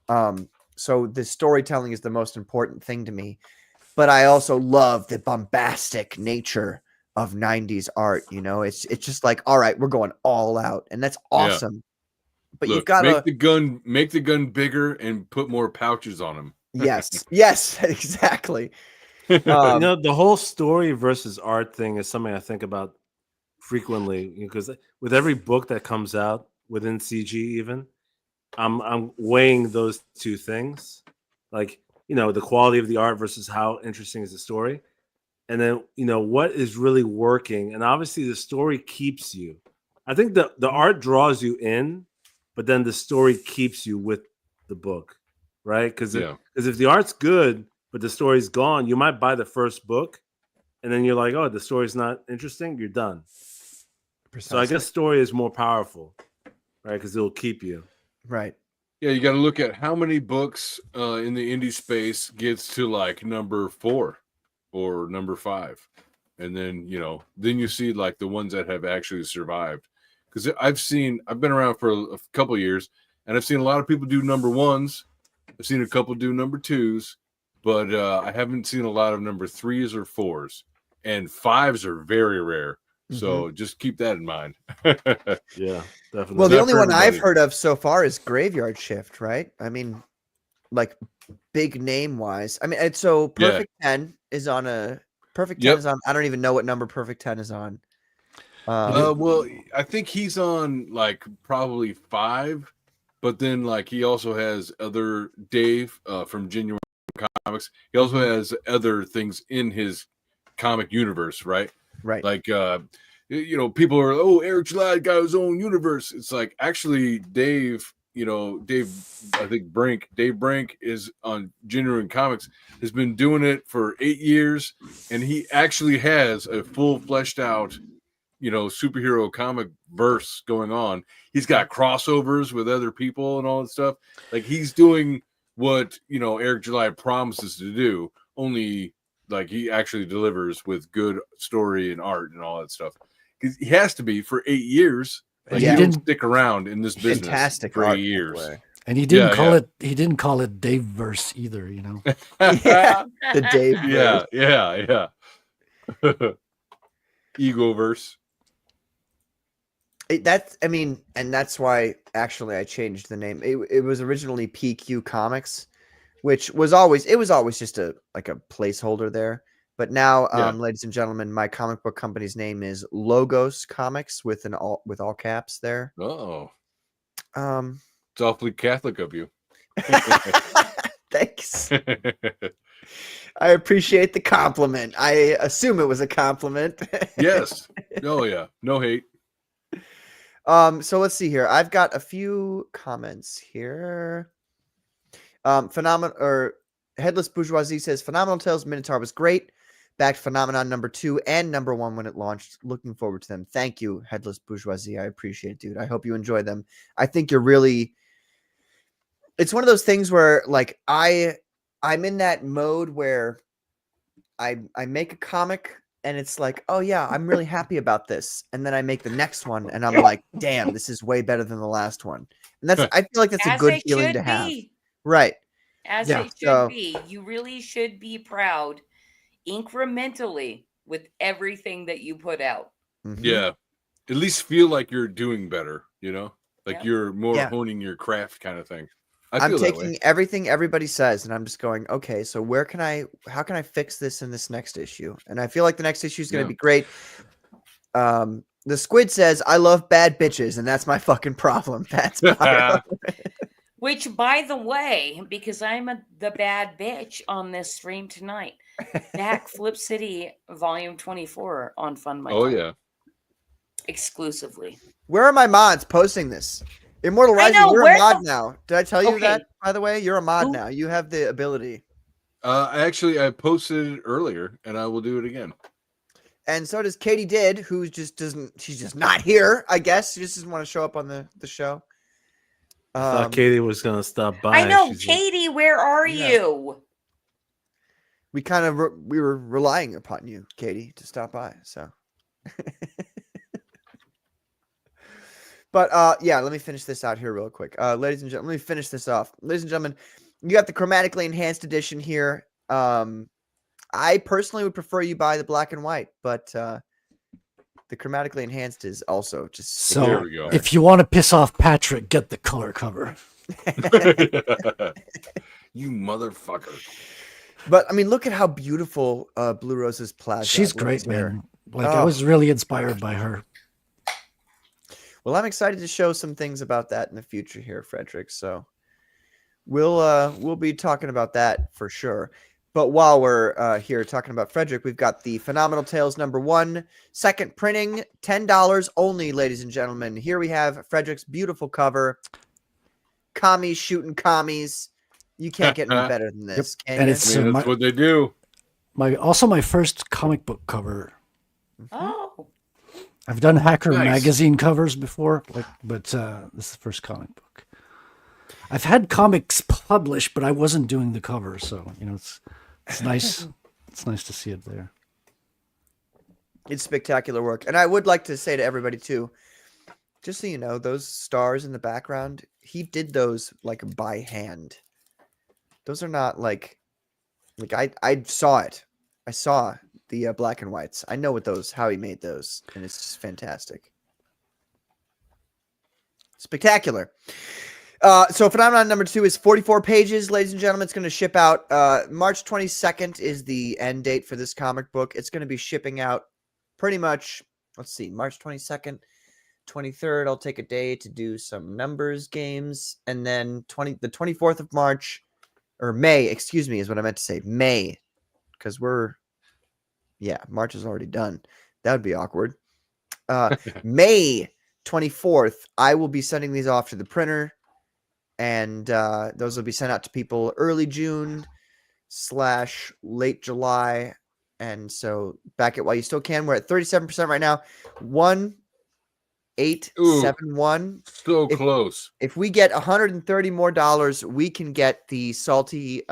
So the storytelling is the most important thing to me, but I also love the bombastic nature of 90s art. It's just like, all right, we're going all out, and that's awesome. But Look, you've got to make the gun bigger and put more pouches on them. yes, exactly. The whole story versus art thing is something I think about frequently, because with every book that comes out within CG, even I'm weighing those two things, like the quality of the art versus how interesting is the story, and then what is really working. And obviously the story keeps you. I think the art draws you in, but then the story keeps you with the book, right? Because if the art's good but the story's gone, you might buy the first book and then you're like, oh, the story's not interesting, you're done. So I guess story is more powerful, right? Because it'll keep you. Right. Yeah, you got to look at how many books in the indie space gets to like number 4 or number 5. And then, then you see like the ones that have actually survived. Because I've been around for a couple of years, and I've seen a lot of people do number 1s. I've seen a couple do number 2s, but I haven't seen a lot of number 3s or 4s. And 5s are very rare. So just keep that in mind. Yeah, definitely. Well, the only one I've heard of so far is Graveyard Shift, right? I mean, like big name wise. I mean, so Perfect 10 is on Perfect 10 is on. I don't even know what number Perfect 10 is on. Well, I think he's on like probably 5, but then like he also has other Dave from Genuine Comics. He also has other things in his comic universe, right? Right. Like people are, oh, Eric July got his own universe. It's like actually Dave, I think Dave Brink is on Genuine Comics, has been doing it for 8 years, and he actually has a full fleshed out superhero comic verse going on. He's got crossovers with other people and all that stuff. Like he's doing what Eric July promises to do, only like he actually delivers with good story and art and all that stuff. Because he has to be for 8 years. Like he didn't stick around in this business for 8 years. And he didn't call it. He didn't call it Dave verse either. The Dave. Yeah. Ego verse. And that's why actually I changed the name. It was originally PQ Comics, which was always just a placeholder there. But now, ladies and gentlemen, my comic book company's name is Logos Comics with all caps there. Oh, it's awfully Catholic of you. Thanks. I appreciate the compliment. I assume it was a compliment. Yes. Oh yeah. No hate. So let's see here. I've got a few comments here. Headless Bourgeoisie says Phenomenal Tales Minotaur was great. Backed Phenomenon number 2 and number 1 when it launched. Looking forward to them. Thank you, Headless Bourgeoisie. I appreciate it, dude. I hope you enjoy them. I think you're really. It's one of those things where like I'm in that mode where I make a comic and it's like, oh yeah, I'm really happy about this, and then I make the next one and I'm like, damn, this is way better than the last one. And I feel like that's a good feeling to have. Right. As it should be. You really should be proud incrementally with everything that you put out. Yeah. at least feel like you're doing better, like Yeah. you're more Yeah. honing your craft kind of thing. I'm feel that way. taking everything everybody says and I'm just going, okay, so how can I fix this in this next issue? And I feel like the next issue is going to Yeah. be great. The squid says, I love bad bitches, and that's my fucking problem. That's Which, by the way, because I'm the bad bitch on this stream tonight, back Flip City Volume 24 on Fund My Oh Comic. yeah. Exclusively. Where are my mods posting this? Immortal I Rising, know, you're where a mod the- now. Did I tell you Okay. that, by the way? You're a mod Who? now. You have the ability. I posted it earlier, and I will do it again. And so does Katie Did, who just doesn't, she's just not here, I guess. She just doesn't want to show up on the show. I thought Katie was going to stop by. I know, She's Katie, where are you? We kind of, we were relying upon you, Katie, to stop by, so. But yeah, let me finish this out here real quick. Ladies and gentlemen, let me finish this off. Ladies and gentlemen, you got the chromatically enhanced edition here. I personally would prefer you buy the black and white, but the chromatically enhanced is also just So if you want to piss off Patrick, get the color cover. You motherfucker. But I mean, look at how beautiful Blue Rose's plasma. She's great, man. Like I was really inspired by her. Well, I'm excited to show some things about that in the future here, Frederick. So we'll be talking about that for sure. But while we're here talking about Frederick, we've got the Phenomenal Tales #1, second printing, $10 only, ladies and gentlemen. Here we have Frederick's beautiful cover. Commies shooting commies. You can't get any better than this. Can And you? it's that's what they do. My first comic book cover. Oh. I've done Hacker Nice. magazine covers before, but this is the first comic book. I've had comics published, but I wasn't doing the cover, so it's nice. It's nice to see it there. It's spectacular work. And I would like to say to everybody too, just so you know, those stars in the background, he did those like by hand. Those are not like I saw it. I saw the black and whites. I know how he made those, and it's just fantastic. Spectacular. So Phenomenon #2 is 44 pages, ladies and gentlemen. It's going to ship out. March 22nd is the end date for this comic book. It's going to be shipping out pretty much, let's see, March 22nd, 23rd. I'll take a day to do some numbers games. And then the 24th of March, or May, excuse me, is what I meant to say. May, because March is already done. That would be awkward. May 24th, I will be sending these off to the printer. And those will be sent out to people early June / late July. And so back at While You Still Can, we're at 37% right now. 1871. So close. If we get $130 more, we can get the salty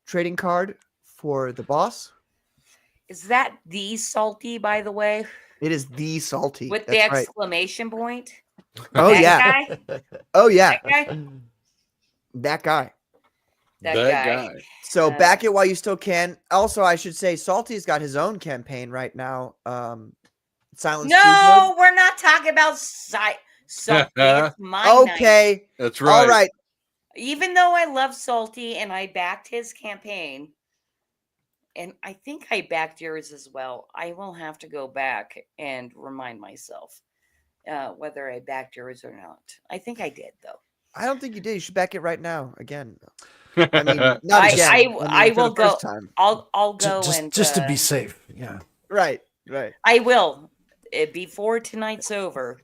trading card for the boss. Is that the salty, by the way? It is the salty. With That's the right. exclamation point? Oh, That yeah. guy? Oh, yeah. That guy? That guy. That guy. So back at While You Still Can. Also, I should say, Salty's got his own campaign right now. Silence. No, we're not talking about salty. It's my Okay. night. That's right. All right. Even though I love Salty and I backed his campaign, and I think I backed yours as well, I will have to go back and remind myself whether I backed yours or not. I think I did, though. I don't think you did. You should back it right now again. I mean, not again. I for will the go. first time. I'll go Just to be safe. Yeah. Right. I will before tonight's over.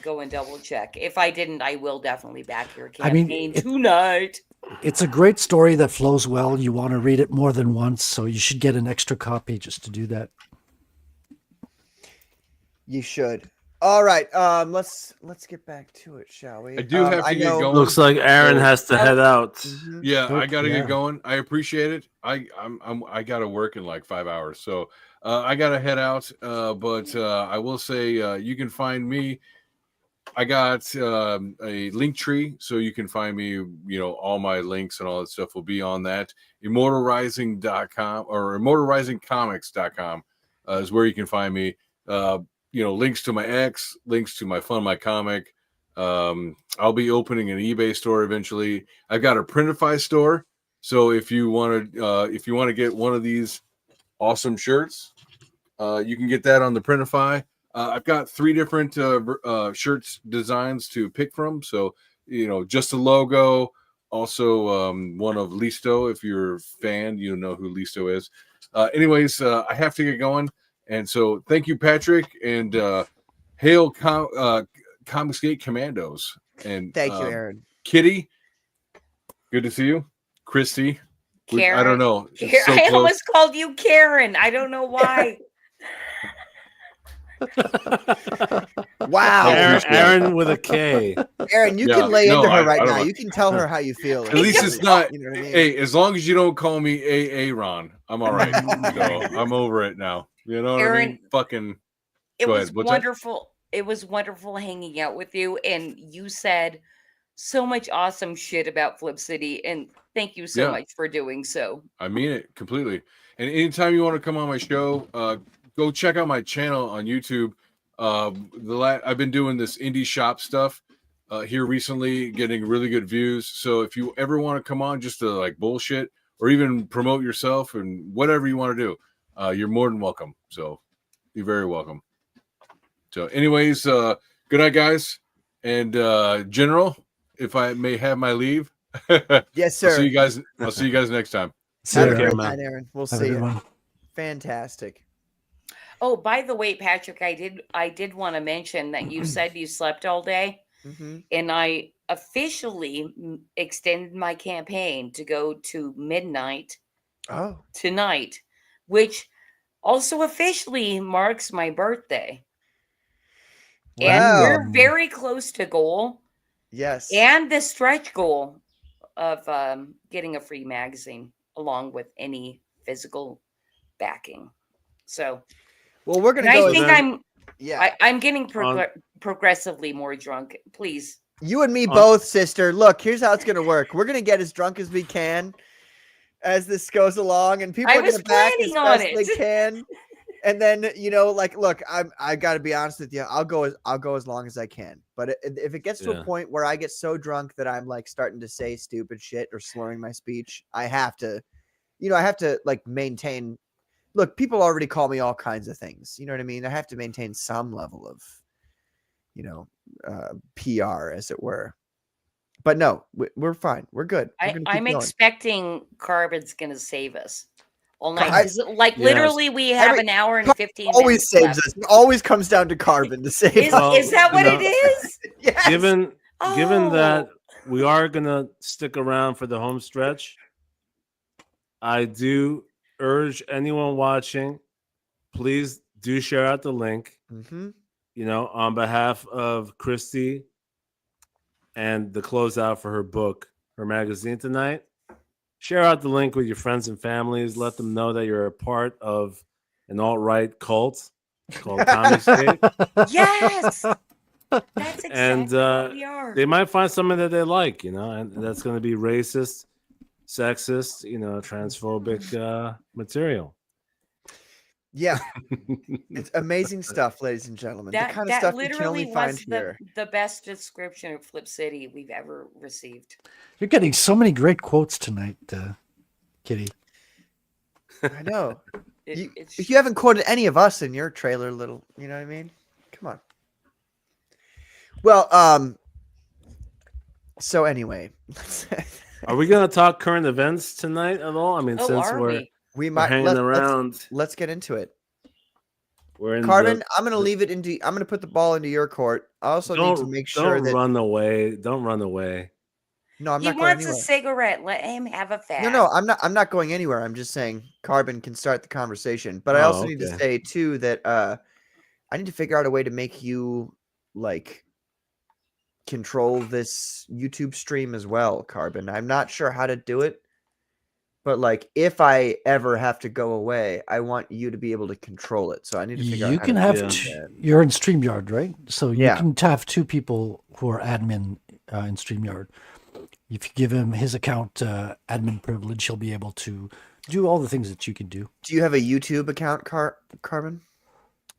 Go and double check. If I didn't, I will definitely back your campaign tonight. It's a great story that flows well. You want to read it more than once, so you should get an extra copy just to do that. You should. All right. Let's get back to it, shall we? I do have to get going. Looks like Aaron has to head out. Yeah, I gotta get going. I appreciate it. I gotta work in like 5 hours, so I gotta head out. But I will say you can find me. I got a link tree, so you can find me. All my links and all that stuff will be on that. Immortalrising.com or immortalrisingcomics.com is where you can find me. links to my X, links to my Fun My Comic. I'll be opening an eBay store eventually. I've got a Printify store, so if you want to get one of these awesome shirts, you can get that on the Printify. I've got 3 different shirts designs to pick from. So, just a logo. Also, one of Listo. If you're a fan, you know who Listo is. Anyways, I have to get going. And so thank you, Patrick. And hail Comicsgate Commandos. And thank you, Aaron. Kitty, good to see you. Christy. Karen. I don't know. So I almost called you Karen. I don't know why. Wow. Aaron with a K. Aaron, you can lay into her right now. You can tell her how you feel. At least it's not. You know what I mean? Hey, as long as you don't call me Aaron, I'm all right. So I'm over it now. You know what I mean? Fucking. It was wonderful. It was wonderful hanging out with you, and you said so much awesome shit about Flip City, and thank you so much for doing so. I mean it completely. And anytime you want to come on my show, go check out my channel on YouTube. I've been doing this indie shop stuff here recently, getting really good views. So if you ever want to come on just to like bullshit or even promote yourself and whatever you want to do, you're more than welcome. So you're very welcome. So anyways, good night, guys. And General, if I may have my leave. Yes, sir. I'll see you guys next time. Have a great night, Aaron. We'll see you. Fantastic. Oh, by the way, Patrick, I did want to mention that you said you slept all day, and I officially extended my campaign to go to midnight tonight, which also officially marks my birthday. Wow. And we're very close to goal. Yes. And the stretch goal of getting a free magazine along with any physical backing. So, well, we're gonna. I think I'm getting progressively more drunk. Please, you and me both, sister. Look, here's how it's gonna work. We're gonna get as drunk as we can as this goes along, and people are gonna back as best they can. And then look, I gotta be honest with you. I'll go as long as I can. But if it gets to a point where I get so drunk that I'm like starting to say stupid shit or slurring my speech, I have to like maintain. Look, people already call me all kinds of things. You know what I mean? I have to maintain some level of, PR, as it were. But no, we're fine. We're good. I'm expecting Carbon's gonna save us. All night. Literally, we have an hour and 15 always minutes saves left. us. It always comes down to Carbon to save us. Is that what it is? Yes. Given that we are gonna stick around for the home stretch, I do urge anyone watching, please do share out the link. On behalf of Christy and the closeout for her book, her magazine tonight. Share out the link with your friends and families. Let them know that you're a part of an alt-right cult called Comicsgate. Yes, that's exactly and what we are. They might find something that they like, and that's going to be racist, sexist, transphobic material. Yeah, it's amazing stuff, ladies and gentlemen. The kind of stuff you can only find here. The best description of Flip City we've ever received. You're getting so many great quotes tonight, Kitty. I know. If you haven't quoted any of us in your trailer, you know what I mean? Come on. Well, so anyway, are we going to talk current events tonight at all? I mean, since we might hanging around. Let's get into it. Carbon, I'm going to leave it into. I'm going to put the ball into your court. I also need to make sure that. Don't run away. No, I'm not going anywhere. He wants a cigarette. Let him have a fag. No, I'm not going anywhere. I'm just saying Carbon can start the conversation. But I also need to say too that I need to figure out a way to make you control this YouTube stream as well, Carbon. I'm not sure how to do it. But if I ever have to go away, I want you to be able to control it. So I need to figure out how to do that. You're in StreamYard, right? So you can have 2 people who are admin in StreamYard. If you give him his account admin privilege, he'll be able to do all the things that you can do. Do you have a YouTube account, Carbon?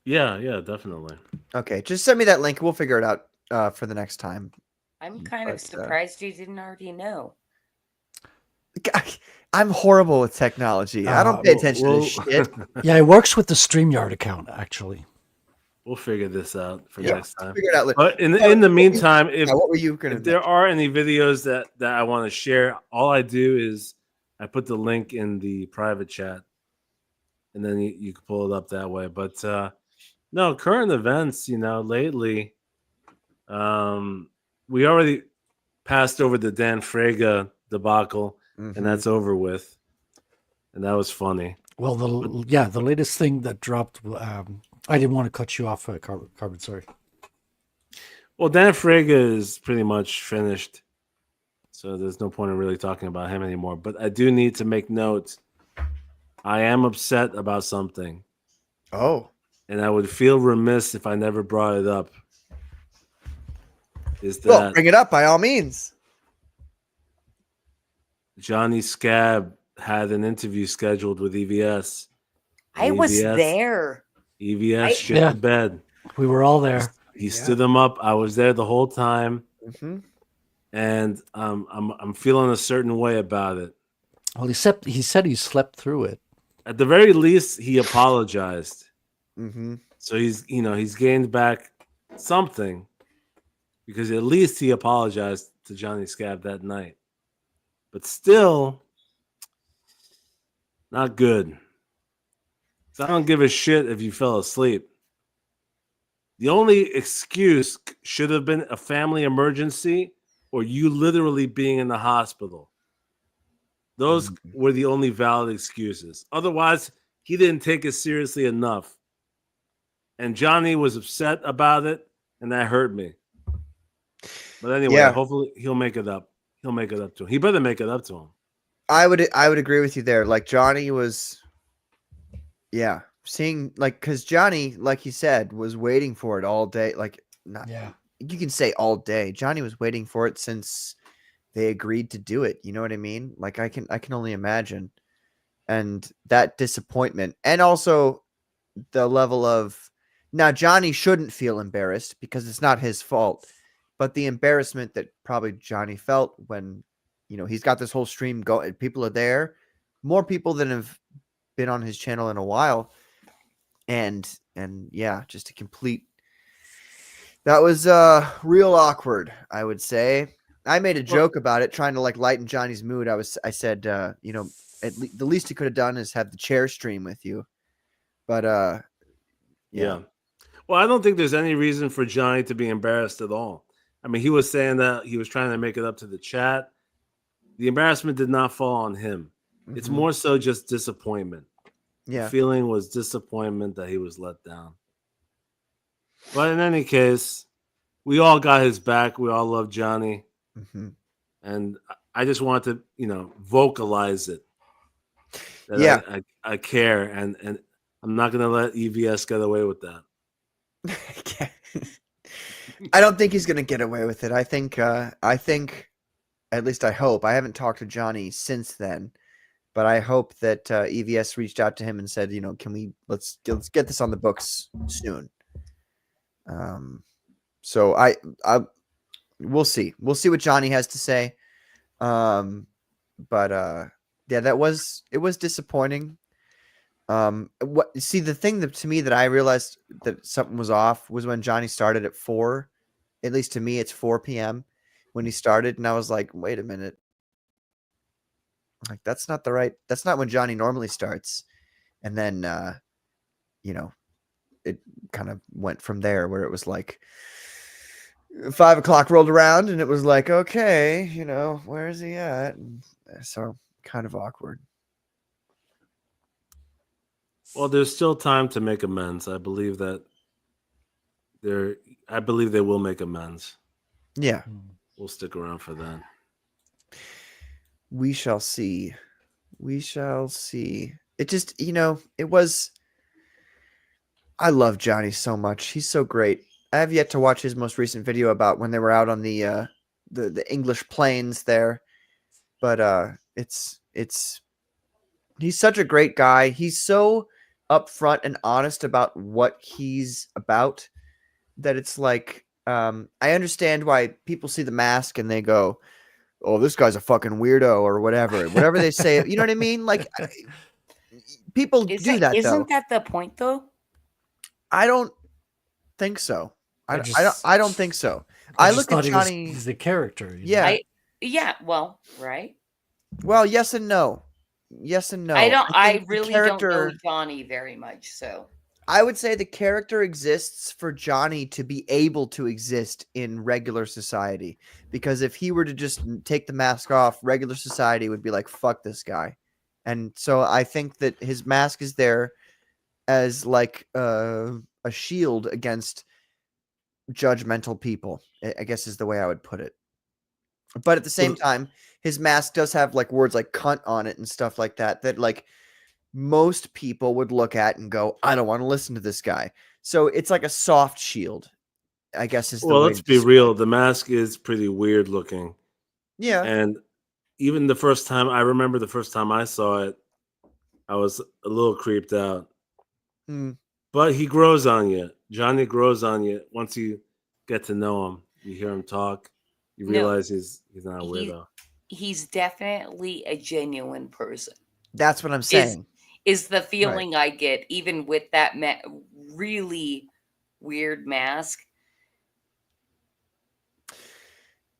Yeah, definitely. Okay, just send me that link. We'll figure it out for the next time. I'm kind of surprised you didn't already know. I'm horrible with technology. I don't pay attention to shit. Yeah, it works with the StreamYard account, actually. We'll figure this out for Yeah, next time. figure it out later. But in the meantime, if what were you gonna if there are any videos that I want to share, all I do is I put the link in the private chat, and then you can pull it up that way. But no, current events, lately, we already passed over the Dan Frega debacle, and that's over with, and that was funny. Well, the latest thing that dropped. I didn't want to cut you off, Carbon. Sorry. Well, Dan Frega is pretty much finished, so there's no point in really talking about him anymore. But I do need to make note. I am upset about something. Oh. And I would feel remiss if I never brought it up. Well, bring it up by all means. Johnny Scab had an interview scheduled with EVS. I was there. EVS shit the bed. We were all there. He stood him up. I was there the whole time, and I'm feeling a certain way about it. Well, he said he slept through it. At the very least, he apologized. Mm-hmm. So he's gained back something, because at least he apologized to Johnny Scab that night. But still, not good. So I don't give a shit if you fell asleep. The only excuse should have been a family emergency or you literally being in the hospital. Those were the only valid excuses. Otherwise, he didn't take it seriously enough. And Johnny was upset about it, and that hurt me. But anyway, hopefully he'll make it up. He'll make it up to him. He better make it up to him. I would agree with you there. Like Johnny was, seeing because Johnny, like he said, was waiting for it all day. You can say all day. Johnny was waiting for it since they agreed to do it. You know what I mean? Like I can only imagine, and that disappointment, and also the level of now Johnny shouldn't feel embarrassed because it's not his fault, but the embarrassment that probably Johnny felt when he's got this whole stream going, people are there, more people than have been on his channel in a while, and just a complete. That was real awkward, I would say. I made a joke about it, trying to lighten Johnny's mood. I said, the least he could have done is have the chair stream with you, but yeah. Well, I don't think there's any reason for Johnny to be embarrassed at all. I mean, he was saying that he was trying to make it up to the chat. The embarrassment did not fall on him. It's more so just disappointment. Yeah. The feeling was disappointment that he was let down. But in any case, we all got his back. We all love Johnny. And I just want to, vocalize it. That I care, and I'm not going to let EVS get away with that. I don't think he's going to get away with it. I think, at least I hope. I haven't talked to Johnny since then, but I hope that EVS reached out to him and said, let's get this on the books soon. So I we'll see. We'll see what Johnny has to say. But it was disappointing. The thing that to me that I realized that something was off was when Johnny started at 4. At least to me, it's 4 p.m. when he started, and I was like, wait a minute. Like that's not when Johnny normally starts. And then it kind of went from there where it was like 5 o'clock rolled around and it was like, okay, where is he at? And so kind of awkward. Well, there's still time to make amends. I believe that I believe they will make amends. Yeah. We'll stick around for that. We shall see. We shall see. It just, it was. I love Johnny so much. He's so great. I have yet to watch his most recent video about when they were out on the English plains there. But he's such a great guy. He's so upfront and honest about what he's about, that it's like, I understand why people see the mask and they go, oh, this guy's a fucking weirdo or whatever they say. You know what I mean? Like, people do that, though. Isn't that the point, though? I don't think so. I don't think so. I I just look at thought Johnny. he's the character. you Yeah. Yeah. Well, right. Well, yes and no. Yes and no. I think the really don't know character- Johnny very much, so. I would say the character exists for Johnny to be able to exist in regular society. Because if he were to just take the mask off, regular society would be like, fuck this guy. And so I think that his mask is there as like a shield against judgmental people, I guess is the way I would put it. But at the same time, his mask does have like words like cunt on it and stuff like that, that like most people would look at and go, I don't want to listen to this guy. So it's like a soft shield, I guess is the Well, way let's to be describe real. The mask is pretty weird looking. Yeah. And even the first time, I remember the first time I saw it, I was a little creeped out. Mm. But he grows on you. Johnny grows on you once you get to know him. You hear him talk. You No. realize he's not a weirdo. He's definitely a genuine person. That's what I'm saying. Is the feeling I get, even with that really weird mask.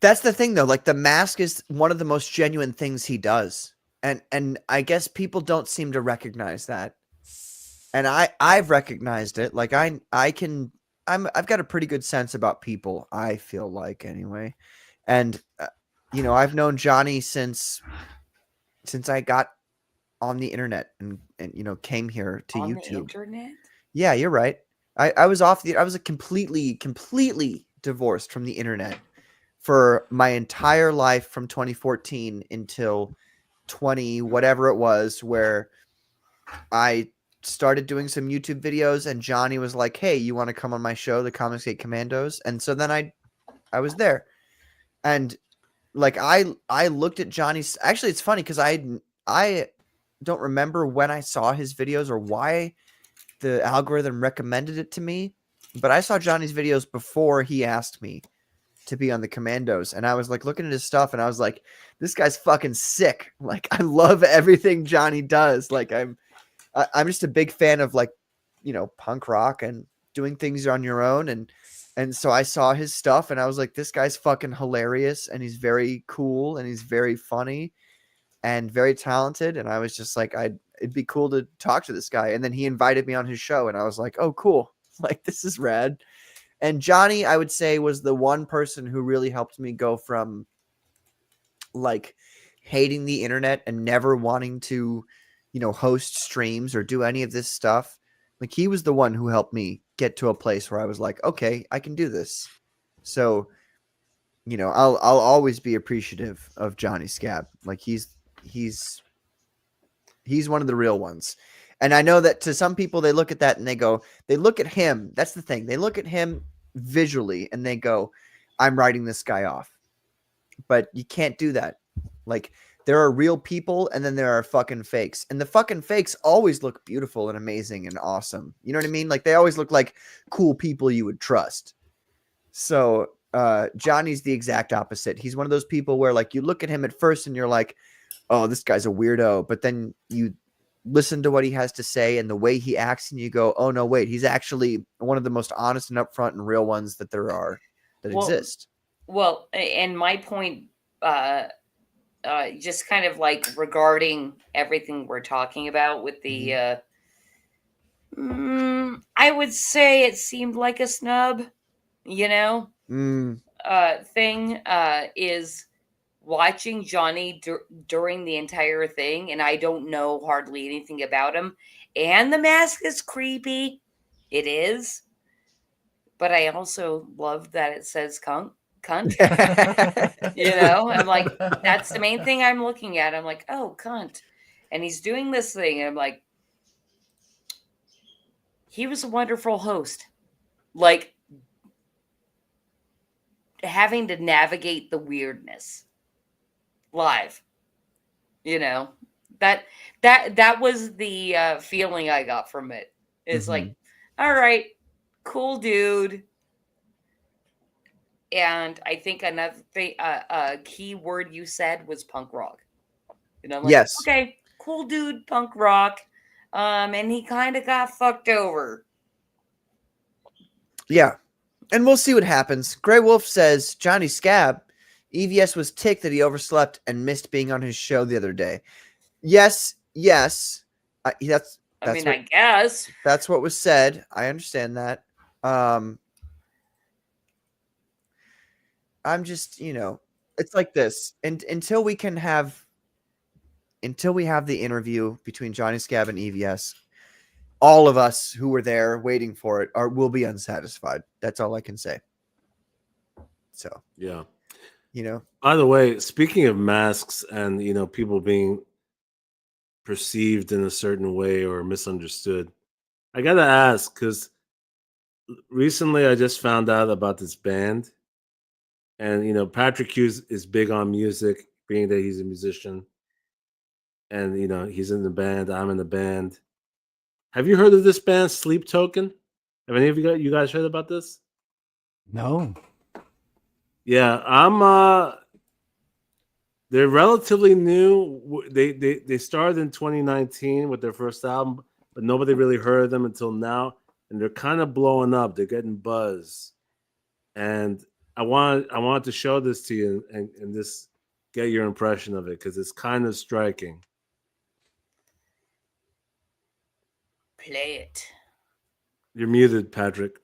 That's the thing, though. Like, the mask is one of the most genuine things he does, and I guess people don't seem to recognize that. And I've recognized it. Like, I've got a pretty good sense about people. I feel like anyway, and you know, I've known Johnny since I got on the internet and you know, came here to On YouTube. the internet? Yeah, you're right. I was completely divorced from the internet for my entire life from 2014 until 20 whatever it was, where I started doing some YouTube videos and Johnny was like, hey, you want to come on my show, the Comicsgate Commandos? And so then I was there. And like I looked at Johnny's, actually it's funny because I don't remember when I saw his videos or why the algorithm recommended it to me, but I saw Johnny's videos before he asked me to be on the Commandos, and I was like looking at his stuff and I was like, this guy's fucking sick. Like, I love everything Johnny does. Like, I'm just a big fan of, like, you know, punk rock and doing things on your own, and so I saw his stuff and I was like, this guy's fucking hilarious and he's very cool and he's very funny and very talented, and I was just like, it'd be cool to talk to this guy. And then he invited me on his show and I was like, oh cool, like, this is rad. And Johnny, I would say, was the one person who really helped me go from like hating the internet and never wanting to, you know, host streams or do any of this stuff. Like, he was the one who helped me get to a place where I was like, okay, I can do this. So, you know, I'll always be appreciative of Johnny Scab. Like, he's one of the real ones. And I know that to some people, they look at that and they look at him. That's the thing. They look at him visually and they go, I'm writing this guy off. But you can't do that. Like, there are real people and then there are fucking fakes. And the fucking fakes always look beautiful and amazing and awesome. You know what I mean? Like, they always look like cool people you would trust. So Johnny's the exact opposite. He's one of those people where, like, you look at him at first and you're like, oh, this guy's a weirdo. But then you listen to what he has to say and the way he acts and you go, oh no, wait, he's actually one of the most honest and upfront and real ones that there are that exist. Well, and my point, just kind of like regarding everything we're talking about with the, I would say it seemed like a snub, you know, thing, is watching Johnny during the entire thing, and I don't know hardly anything about him, and the mask is creepy. It is. But I also love that it says cunt. You know, I'm like, that's the main thing I'm looking at. I'm like, oh, cunt. And he's doing this thing, and I'm like, he was a wonderful host. Like, having to navigate the weirdness live, you know, That was the feeling I got from it. It's like, all right, cool dude. And I think another thing, key word you said was punk rock. And I'm like, Yes. okay, cool dude, punk rock. And he kind of got fucked over. Yeah. And we'll see what happens. Grey Wolf says Johnny Scab, EVS was ticked that he overslept and missed being on his show the other day. Yes. That's I mean, what, I guess that's what was said. I understand that. I'm just, it's like this. And until we have the interview between Johnny Scab and EVS, all of us who were there waiting for it will be unsatisfied. That's all I can say. So, yeah. By the way, speaking of masks and, people being perceived in a certain way or misunderstood, I got to ask, because recently I just found out about this band. And, Patrick Hughes is big on music, being that he's a musician. And, he's in the band. I'm in the band. Have you heard of this band, Sleep Token? Have any of you guys heard about this? No. Yeah, they're relatively new. They started in 2019 with their first album, but nobody really heard of them until now. And they're kind of blowing up. They're getting buzz. And I wanted to show this to you and just get your impression of it, because it's kind of striking. Play it. You're muted, Patrick.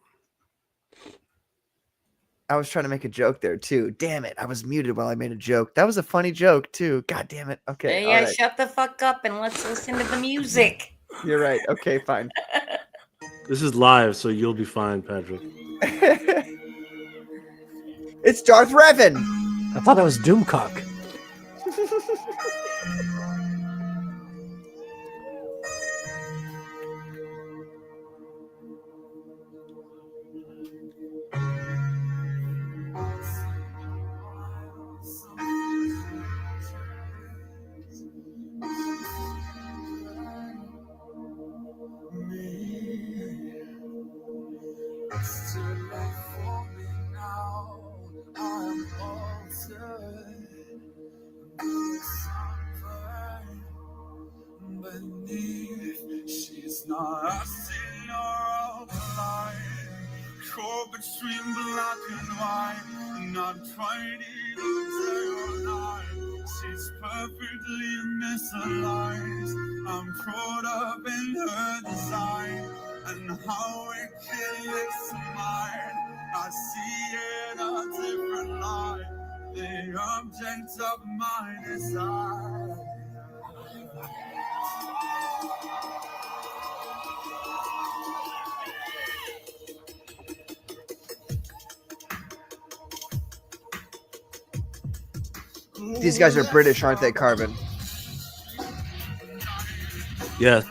I was trying to make a joke there too. Damn it. I was muted while I made a joke. That was a funny joke too. God damn it. Okay. Yeah, all right. shut the fuck up and let's listen to the music. You're right. Okay, fine. This is live, so you'll be fine, Patrick. It's Darth Revan. I thought that was Doomcock. She's not a sin or a blind, caught between black and white, not trying day or night. She's perfectly misaligned. I'm caught up in her design and how it kills mine. I see it a different light, the object of my desire. These guys are British, aren't they, Carbon? Yes.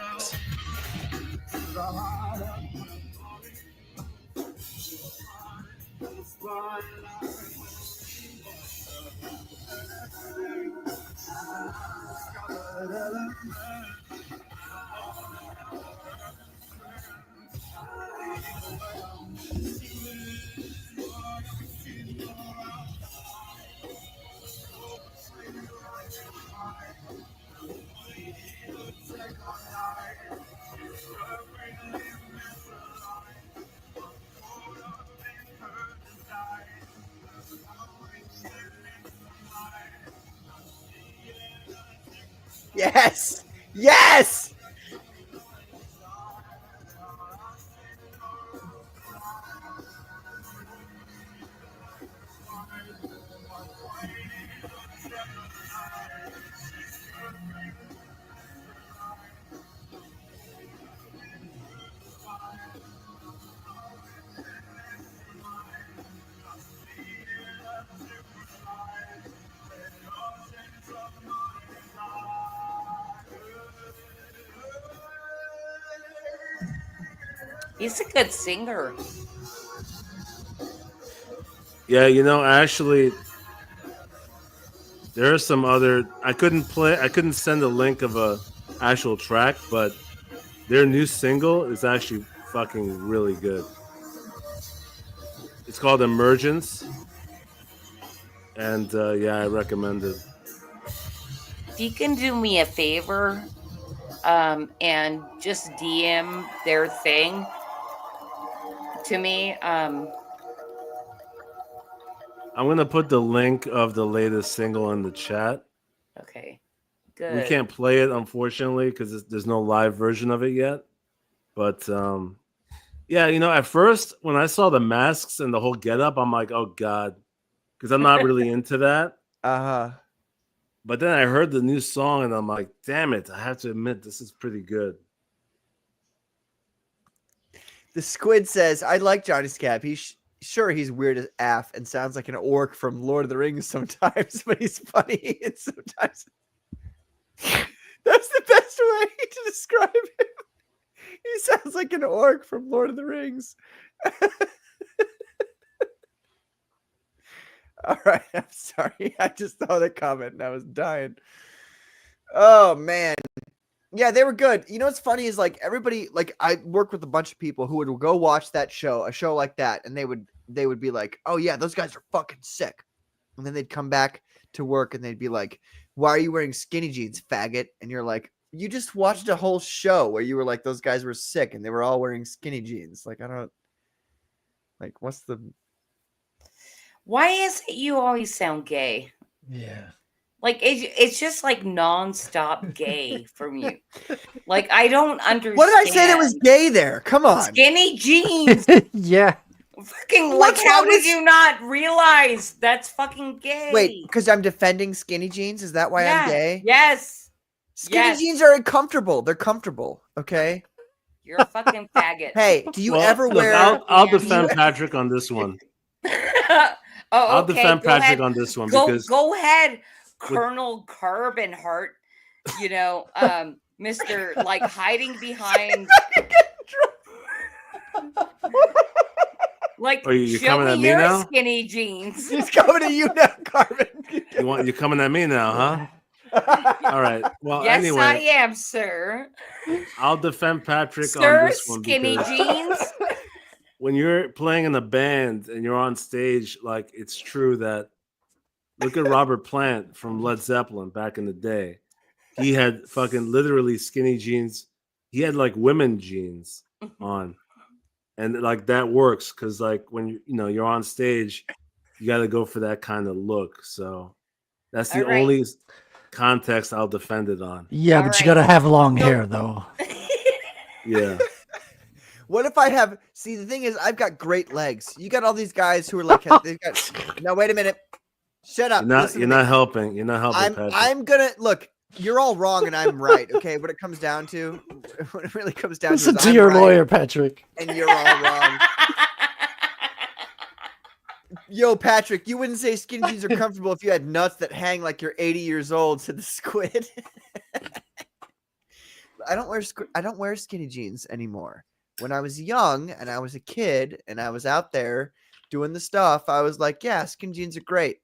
Yes. Yes. He's a good singer. Yeah, actually, There are some other. I couldn't send a link of a actual track, but their new single is actually fucking really good. It's called Emergence, and yeah, I recommend it. If you can do me a favor, and just DM their thing to me. I'm gonna put the link of the latest single in the chat. Okay, good. We can't play it, unfortunately, because there's no live version of it yet. But yeah, at first when I saw the masks and the whole getup, I'm like, oh god, because I'm not really into that. But then I heard the new song and I'm like, damn it, I have to admit this is pretty good. The Squid says, I like Johnny Scab. He's sure he's weird as F and sounds like an orc from Lord of the Rings sometimes, but he's funny and sometimes. That's the best way to describe him. He sounds like an orc from Lord of the Rings. All right, I'm sorry. I just saw the comment and I was dying. Oh man. Yeah, they were good. You know what's funny is like everybody, like I work with a bunch of people who would go watch a show like that, and they would be like, "Oh yeah, those guys are fucking sick," and then they'd come back to work and they'd be like, "Why are you wearing skinny jeans, faggot?" And you're like, "You just watched a whole show where you were like those guys were sick and they were all wearing skinny jeans." Like I don't like what's the Why is it you always sound gay? Yeah. Like it's just like nonstop gay from you. Like I don't understand. What did I say that was gay there? Come on. Skinny jeans. Yeah. Fucking like What's how wrong did with- you not realize that's fucking gay? Wait, because I'm defending skinny jeans? Is that why I'm gay? Yes. Skinny Yes. jeans are comfortable. They're comfortable. Okay. You're a fucking faggot. Hey, do you Well, ever look, wear? I'll defend Patrick on this one. Oh, I'll okay, defend go Patrick ahead. on this one Go, because go ahead, Colonel Carbon Heart. Mr. like hiding behind. Like, you show coming at me your now? skinny jeans. He's coming to you now, Carbon. You're coming at me now, huh? All right. Well, Yes, anyway, I am, sir. I'll defend Patrick Sir, on this one skinny because jeans. when you're playing in a band and you're on stage, like it's true that look at Robert Plant from Led Zeppelin back in the day. He had fucking literally skinny jeans. He had like women jeans on. And like that works because like when you're on stage, you got to go for that kind of look. So that's the only context I'll defend it on. Yeah, but you gotta have long hair though. Yeah. What if I have? See, the thing is, I've got great legs. You got all these guys who are like, they've got. No, wait a minute. Shut up. You're not helping. You're not helping, Patrick. I'm gonna look. You're all wrong and I'm right. Okay, what it comes down to, what it really comes down Listen to, is to I'm your right lawyer, Patrick. and you're all wrong. Yo, Patrick, you wouldn't say skinny jeans are comfortable if you had nuts that hang like you're 80 years old, said the Squid. I don't wear skinny jeans anymore. When I was young and I was a kid and I was out there doing the stuff, I was like, yeah, skinny jeans are great.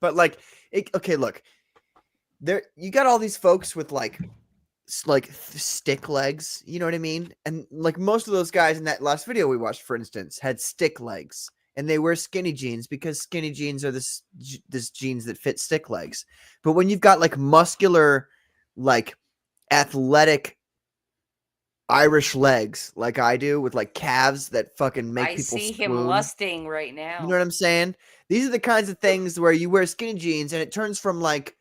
But okay, look, there you got all these folks with like stick legs, you know what I mean? And like most of those guys in that last video we watched, for instance, had stick legs, and they wear skinny jeans because skinny jeans are this jeans that fit stick legs. But when you've got like muscular, like athletic Irish legs like I do with like calves that fucking make I people see him swoon. lusting right now. You know what I'm saying? These are the kinds of things where you wear skinny jeans and it turns from like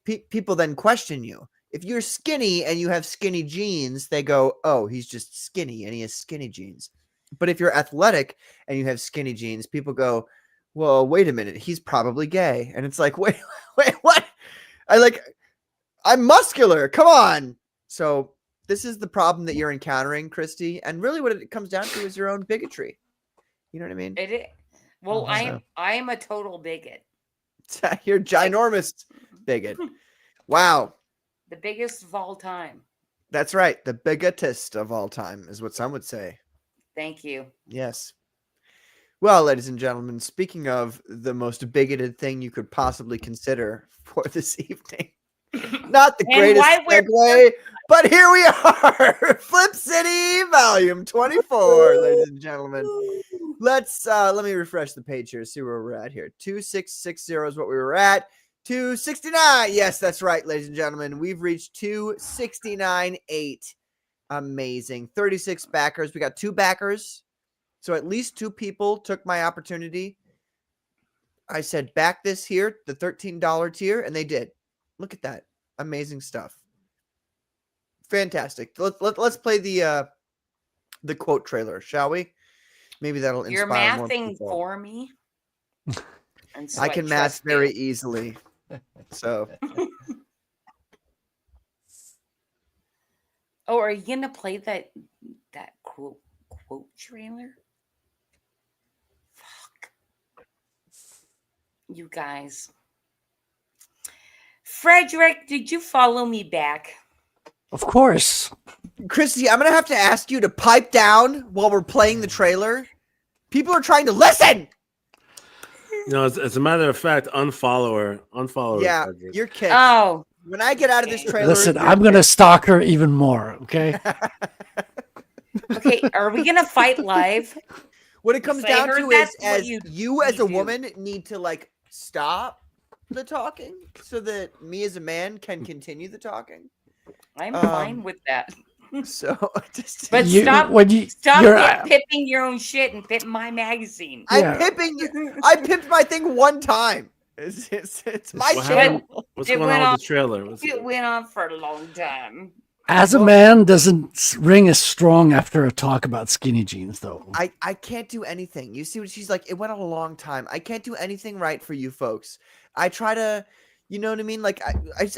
people then question you. If you're skinny and you have skinny jeans, they go, oh, he's just skinny and he has skinny jeans. But if you're athletic and you have skinny jeans, people go, well, wait a minute, he's probably gay. And it's like, wait, what? I'm muscular. Come on. So this is the problem that you're encountering, Christy. And really what it comes down to is your own bigotry. You know what I mean? It is. Well, So- I'm a total bigot. You're ginormous bigot. Wow. The biggest of all time. That's right. The bigotest of all time is what some would say. Thank you. Yes. Well, ladies and gentlemen, speaking of the most bigoted thing you could possibly consider for this evening, not the And greatest why we're- segue, but here we are, Flip City Volume 24, ladies and gentlemen. Let's let me refresh the page here, see where we're at here. 2660 is what we were at. 269. Yes, that's right, ladies and gentlemen. We've reached 269.8. Amazing. 36 backers. We got 2 backers. So at least 2 people took my opportunity. I said, back this here, the $13 tier, and they did. Look at that. Amazing stuff. Fantastic. Let's play the quote trailer, shall we? Maybe that'll You're inspire more mathing people. for me. And so I can math trust very you. easily. So Oh, are you gonna play that quote trailer? Fuck. You guys. Frederick, did you follow me back? Of course. Christy, I'm gonna have to ask you to pipe down while we're playing the trailer. People are trying to listen. You know, as a matter of fact, unfollow her. Yeah, Frederick. you're kicked. Oh. When I get out of this trailer, Listen, you're I'm going to kicked. stalk her even more, okay? Okay, are we gonna fight live? What it comes 'Cause I down heard to is, that's what as you as a do. woman need to like stop the talking so that me as a man can continue the talking. I'm fine with that. So just But You- stop when you- stop you're- pipping your own shit and pip my magazine. I'm pipping you. I pipped my thing one time. It's my What shit. happened? What's It going went on on- with the trailer? It went on for a long time. As a man doesn't ring as strong after a talk about skinny jeans, though. I can't do anything. You see what she's like? It went on a long time. I can't do anything right for you folks. I try to, you know what I mean? Like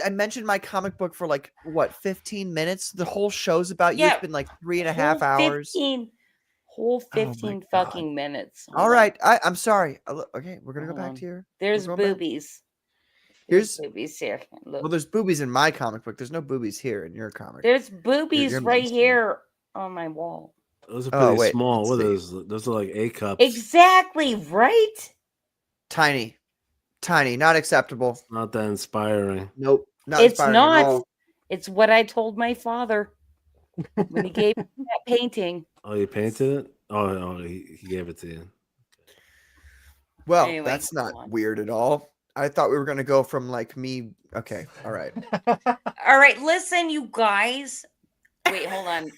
I mentioned my comic book for like what 15 minutes. The whole show's about you. Yeah, It's been like 3.5 hours. 15 fucking minutes. All right, I'm sorry. Okay, we're gonna go back on. to your. There's we're going back. boobies. Here's Boobies here. Look. well, there's boobies in my comic book. There's no boobies here in your comic. There's boobies you're right mainstream. here on my wall. Those are Oh, pretty wait, small. let's What see. are those? Those are like A cups. Exactly, right? Tiny, not acceptable. Not that inspiring. Nope, not It's inspiring at not. all. It's what I told my father when he gave me that painting. Oh, you painted it? Oh, he gave it to you. Well, Anyway, that's go not on. weird at all. I thought we were gonna go from like me. Okay, all right. All right, listen, you guys. Wait, hold on.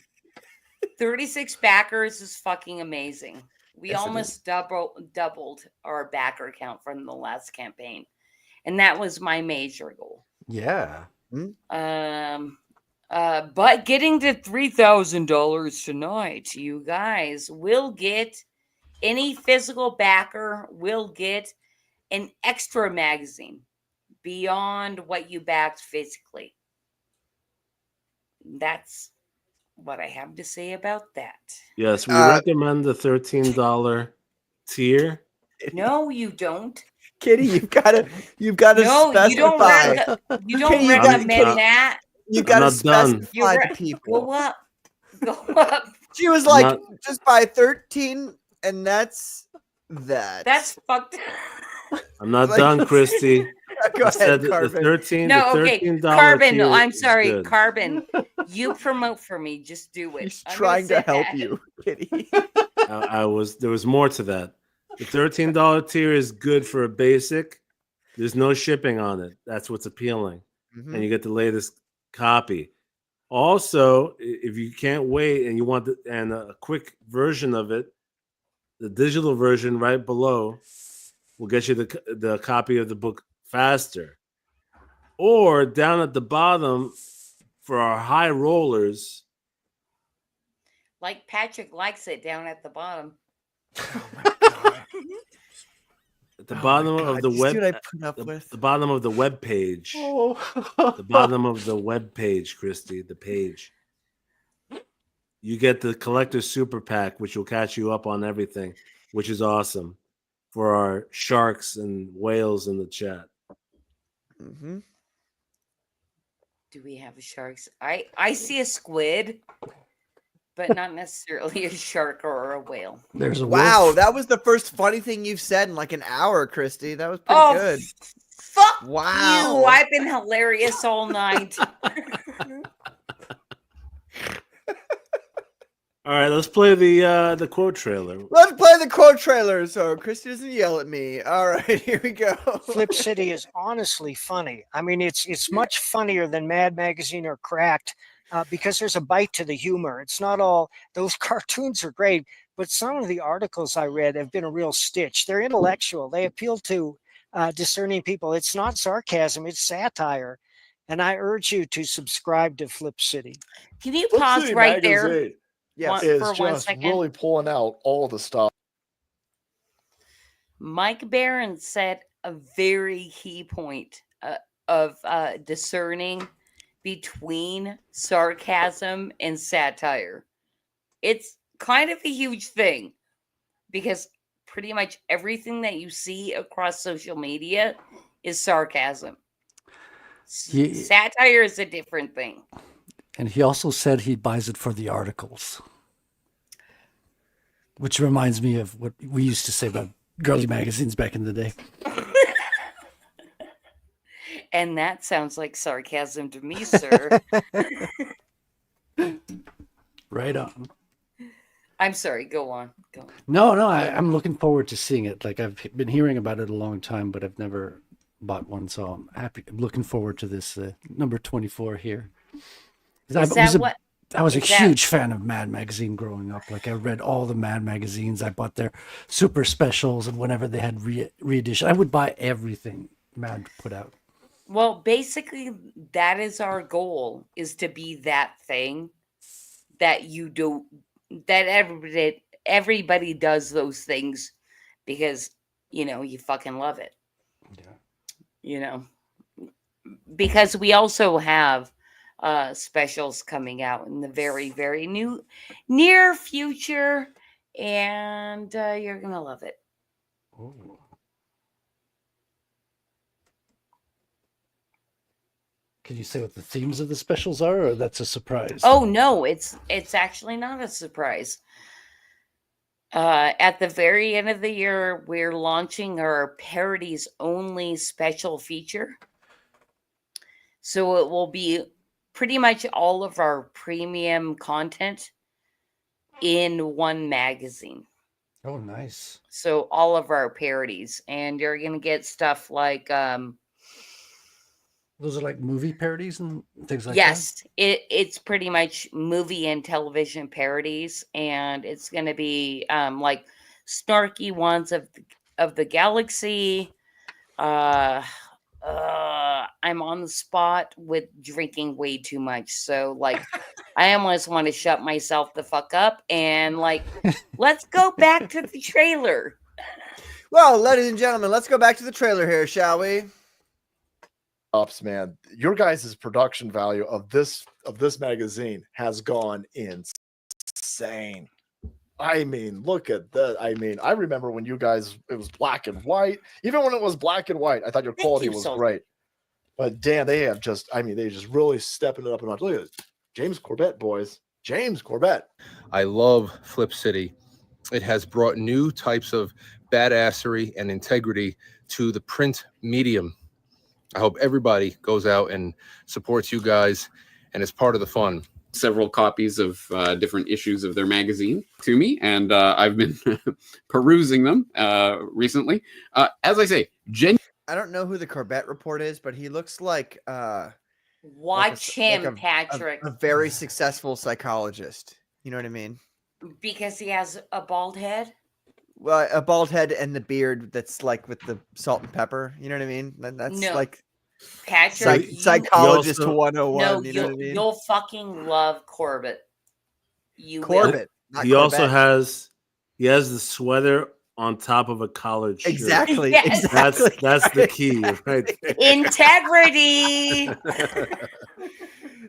36 backers is fucking amazing. We Yes, it almost doubled our backer count from the last campaign. And that was my major goal. Yeah. But getting to $3,000 tonight, you guys will get any physical backer will get an extra magazine beyond what you backed physically. That's what I have to say about that. Yes, we recommend the $13 tier. No, you don't. Kitty, you've got to No, specify. you don't. You don't Kitty, recommend that. You got to not done. specify to people. Go up. Go up. She was like, Not- just buy 13, and that's that. That's fucked. I'm not Like- done, Christy. Go I said ahead, the Carbon. 13 No, the okay. $13 Carbon, tier I'm is sorry. good. Carbon, you promote for me. Just do it. He's I'm gonna trying to say help that. you, Kitty. There was more to that. The $13 tier is good for a basic. There's no shipping on it. That's what's appealing. Mhm. And you get the latest copy. Also, if you can't wait and you want a quick version of it, the digital version right below will get you the copy of the book faster. Or down at the bottom for our high rollers, Like Patrick likes it down at the bottom. at the bottom of the you see web, what I put up with? the bottom of the web page, Oh. the bottom of the web page, Christy, the page. You get the collector super pack, which will catch you up on everything, which is awesome for our sharks and whales in the chat. Mm-hmm. Do we have sharks? I see a squid. but not necessarily a shark or a whale. There's a Wow, wolf. that was the first funny thing you've said in like an hour, Christy. That was pretty good. Fuck Wow. you! I've been hilarious all night. All right, let's play the quote trailer. Let's play the quote trailer so Christy doesn't yell at me. All right, here we go. Flip City is honestly funny. I mean, it's much funnier than Mad Magazine or Cracked because there's a bite to the humor. It's not all those cartoons are great, but some of the articles I read have been a real stitch. They're intellectual. They appeal to discerning people. It's not sarcasm. It's satire. And I urge you to subscribe to Flip City. Can you Flip pause City right there? Magazine Yes. is for 1 just second. really pulling out all the stuff. Mike Barron said a very key point of discerning between sarcasm and satire. It's kind of a huge thing because pretty much everything that you see across social media is sarcasm. Satire is a different thing. And he also said he buys it for the articles. Which reminds me of what we used to say about girly magazines back in the day. And that sounds like sarcasm to me, sir. Right on. I'm sorry, go on. Go on. No, I'm looking forward to seeing it. Like, I've been hearing about it a long time, but I've never bought one. So I'm happy. I'm looking forward to this number 24 here. I was a huge fan of Mad Magazine growing up. Like, I read all the Mad magazines. I bought their super specials, and whenever they had re-edition, I would buy everything Mad put out. Well, basically, that is our goal: is to be that thing that you do. That everybody does those things because you fucking love it. Yeah. Because we also have specials coming out in the very, very near future, and you're gonna love it. Ooh. Can you say what the themes of the specials are, or that's a surprise? Oh no, it's actually not a surprise. At the very end of the year, we're launching our parodies only special feature. So it will be pretty much all of our premium content in one magazine. Oh, nice. So all of our parodies, and you're going to get stuff like those are like movie parodies and things like that? Yes, it's pretty much movie and television parodies, and it's going to be like snarky ones of the galaxy. I'm on the spot with drinking way too much, so like I almost want to shut myself the fuck up and like let's go back to the trailer. Well, ladies and gentlemen, let's go back to the trailer here, shall we? Man, your guys' production value of this magazine has gone insane. I mean, look at that. I mean, I remember when you guys, it was black and white. Even when it was black and white, I thought your quality was great. But damn, they just really stepping it up. And look at it. James Corbett, boys. James Corbett. I love Flip City. It has brought new types of badassery and integrity to the print medium. I hope everybody goes out and supports you guys, and it's part of the fun. Several copies of different issues of their magazine to me, and I've been perusing them recently. As I say, I don't know who the Corbett Report is, but he looks like Watch him, Patrick. A very successful psychologist. You know what I mean? Because he has a bald head. Well, a bald head and the beard that's like with the salt and pepper. You know what I mean? That's like Patrick, psychologist you, 101. No, you know what I mean? You'll fucking love Corbett. Corbett. He also has the sweater on top of a collared shirt. Exactly. Yes. Exactly. That's the key, right there. Integrity.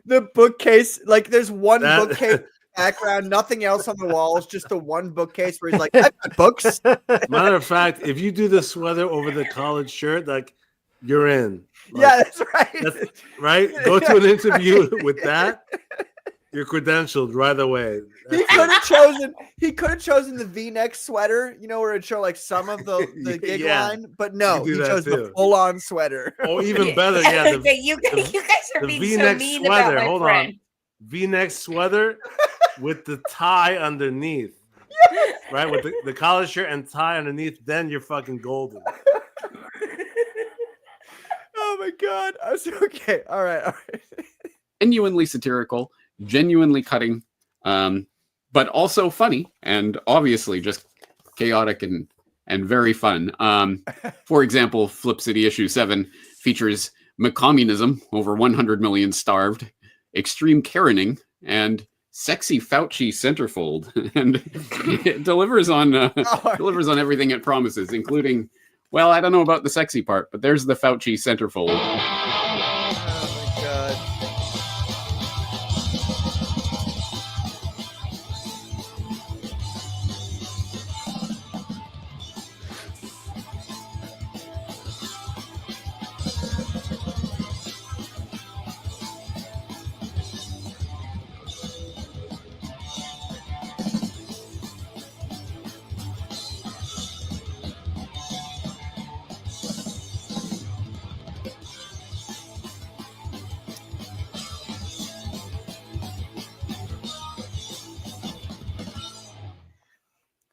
The bookcase, like there's one bookcase background, nothing else on the walls, just the one bookcase where he's like, I've got books. Matter of fact, if you do the sweater over the collared shirt, like you're in. Like, yeah, that's right. Right? Go to an interview with that, You're credentialed right away. He could have chosen. He could have chosen the V-neck sweater. You know, where it show like some of the gig Yeah. line, but You no, can do he that chose the too. full-on sweater. Oh, even better, yeah. Okay, you guys are The being V-neck so mean about sweater. my Hold friend. on. V-neck sweater with the tie underneath. Right? With the collar shirt and tie underneath, then you're fucking golden. Oh my god! I was okay. All right. Genuinely satirical, genuinely cutting, but also funny and obviously just chaotic and very fun. For example, Flip City issue 7 features McCommunism, over 100 million starved, extreme Karening, and sexy Fauci centerfold, and it delivers on everything it promises, including, well, I don't know about the sexy part, but there's the Fauci centerfold. Oh my god.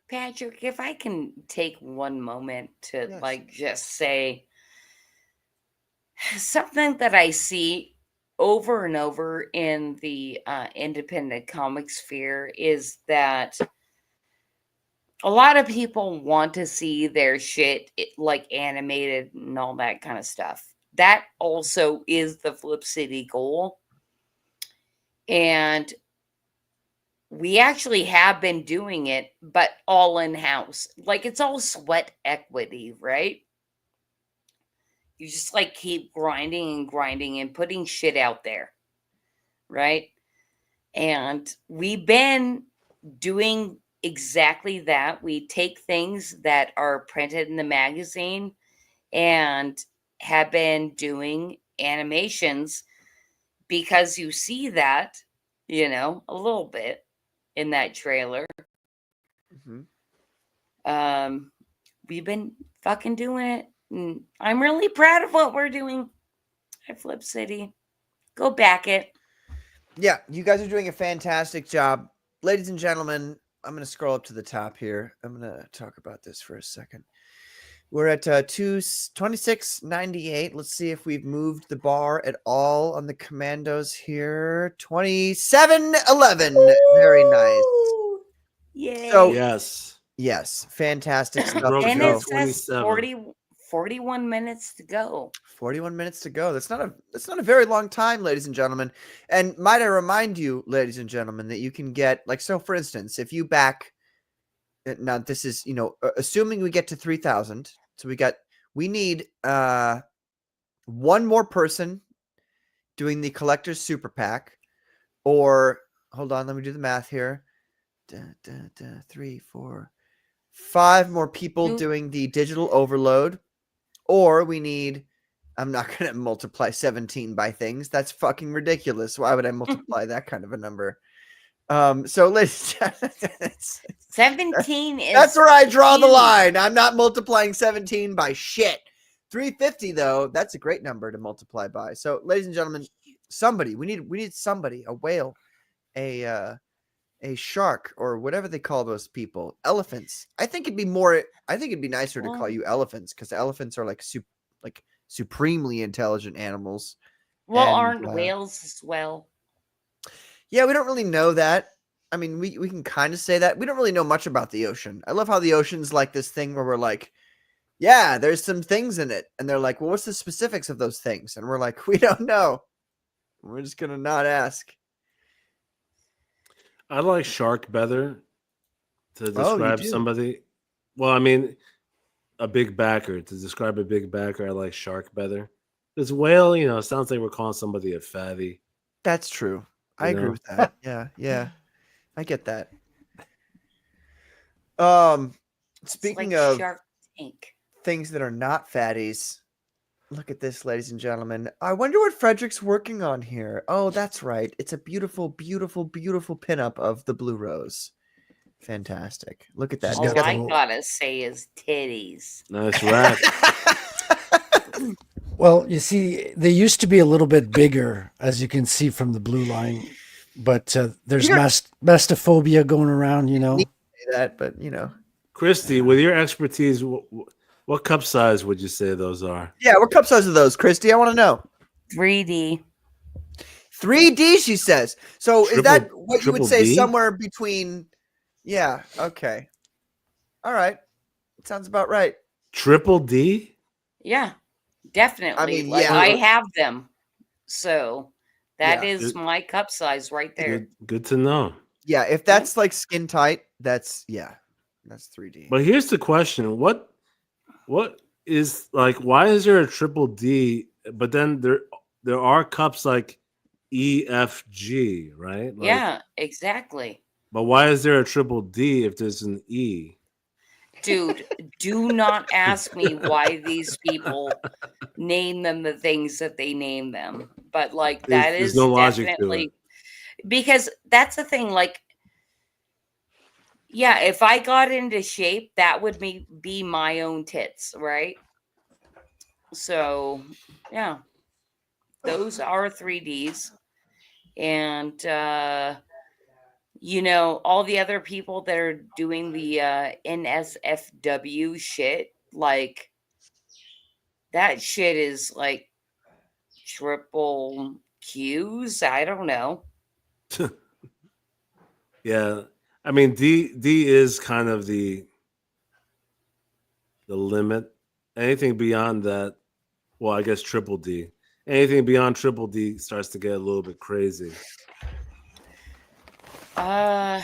Patrick, if I can take one moment to Yes. just say something that I see over and over in the independent comic sphere is that a lot of people want to see their shit like animated and all that kind of stuff. That also is the Flip City goal. And we actually have been doing it, but all in-house. Like, it's all sweat equity, right? You just like keep grinding and putting shit out there, right? And we've been doing exactly that. We take things that are printed in the magazine and have been doing animations because you see that, a little bit in that trailer. We've been fucking doing it. And I'm really proud of what we're doing at Flip City. Go back it. Yeah, you guys are doing a fantastic job. Ladies and gentlemen, I'm going to scroll up to the top here. I'm going to talk about this for a second. We're at 26.98. Let's see if we've moved the bar at all on the Commandos here. 27.11. Very nice. Yay. So, yes, fantastic stuff. And to it go. says 41 minutes to go. 41 minutes to go. That's not a very long time, ladies and gentlemen. And might I remind you, ladies and gentlemen, that you can get, like, so for instance, if you back, now this is, assuming we get to 3,000. So we need one more person doing the collector's super pack, or hold on, let me do the math here. 3, 4, 5 more people doing the digital overload, or we need, I'm not going to multiply 17 by things. That's fucking ridiculous. Why would I multiply that kind of a number? So let's 17 is that's where I draw the huge. line. I'm not multiplying 17 by shit. 350 though, that's a great number to multiply by. So, ladies and gentlemen, somebody, we need somebody, a whale, a shark, or whatever they call those people, elephants. I think it'd be nicer to call you elephants, because elephants are like supremely intelligent animals. Well, And, aren't whales as well? yeah, we don't really know that. I mean, we can kind of say that. We don't really know much about the ocean. I love how the ocean's like this thing where we're like, yeah, there's some things in it. And they're like, well, what's the specifics of those things? And we're like, we don't know. We're just going to not ask. I like shark better to describe do? somebody. Well, I mean, a big backer. To describe a big backer, I like shark better. Because whale, it sounds like we're calling somebody a fatty. That's true. I agree with that. Yeah. I get that. Speaking like of Shark Tank. things that are not fatties, Look at this, ladies and gentlemen. I wonder what Frederick's working on here. Oh, that's right. It's a beautiful, beautiful, beautiful pinup of the Blue Rose. Fantastic. Look at that. All I gotta say is titties. Nice rack. Well, you see, they used to be a little bit bigger, as you can see from the blue line, but there's mastophobia going around, you know. That, but you know, Christy, with your expertise, what cup size would you say those are? Yeah, what cup size are those, Christy? I want to know. 3D. 3D, she says. So is that what you would say D? somewhere between? Yeah. Okay. All right. Sounds about right. Triple D? Yeah, definitely. I mean, like yeah. I have them. So that Yeah. is my cup size right there. Good to know. Yeah, if that's like skin tight, that's 3D. But here's the question: what is like? Why is there a triple D? But then there are cups like E, F, G, right? Like, Yeah, exactly. But why is there a triple D if there's an E? Dude, do not ask me why these people name them the things that they name them. But like that There's is no logic to definitely it. because that's the thing. Like, yeah, if I got into shape, that would be my own tits, right? So yeah, those are 3Ds. And you know, all the other people that are doing the NSFW shit, like that shit is like triple Qs. I don't know. Yeah, I mean D is kind of the limit. Anything beyond that, well, I guess triple D. Anything beyond triple D starts to get a little bit crazy. I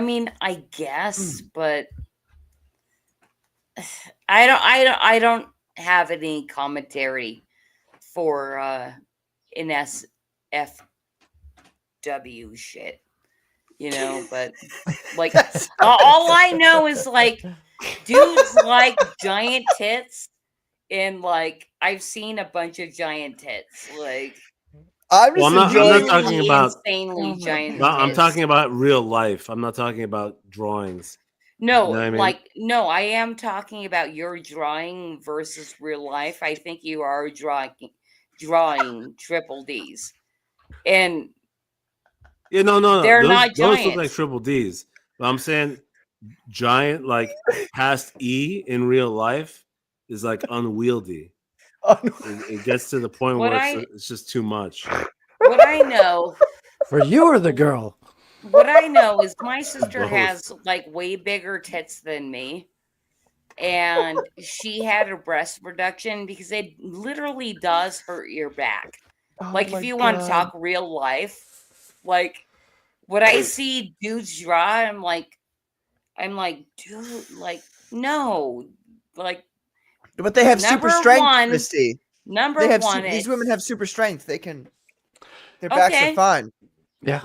mean, I guess, but I don't have any commentary for NSFW shit, you know, but like all I know is like dudes like giant tits, and like I've seen a bunch of giant tits. Like I'm not talking about insanely giant No, I'm tits. talking about real life. I'm not talking about drawings. No, You know what I mean? like no, I am talking about your drawing versus real life. I think you are drawing triple Ds, and Yeah, no. they're Those not look giants. like triple Ds. But I'm saying giant, like past E in real life, is like unwieldy. It gets to the point What where it's just too much. What I know, For you or the girl? what I know is my sister Both. has like way bigger tits than me, and she had a breast reduction because it literally does hurt your back. Like my if you want to God. talk real life, like what I see dudes draw, I'm like, dude, like no, like. But they have super Number strength, one- Christy. Number They have one, these women have super strength. They can. Their backs Okay. are fine. Yeah.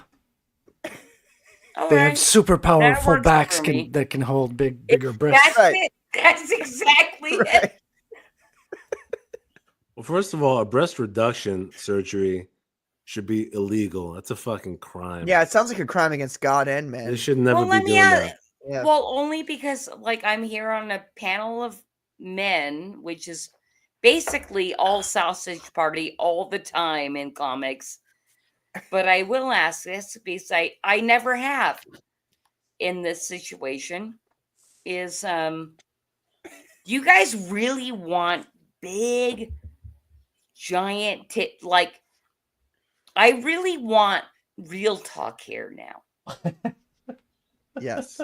all They right. have super That powerful works backs for me. that can hold bigger breasts. That's it. That's exactly it. Well, first of all, a breast reduction surgery should be illegal. That's a fucking crime. Yeah, it sounds like a crime against God and man. They should never Well, let be me doing ask. that. Yeah. Well, only because like I'm here on a panel of men, which is basically all sausage party all the time in comics. But I will ask this because I never have in this situation. Is you guys really want big giant tit? Like I really want real talk here now. Yes.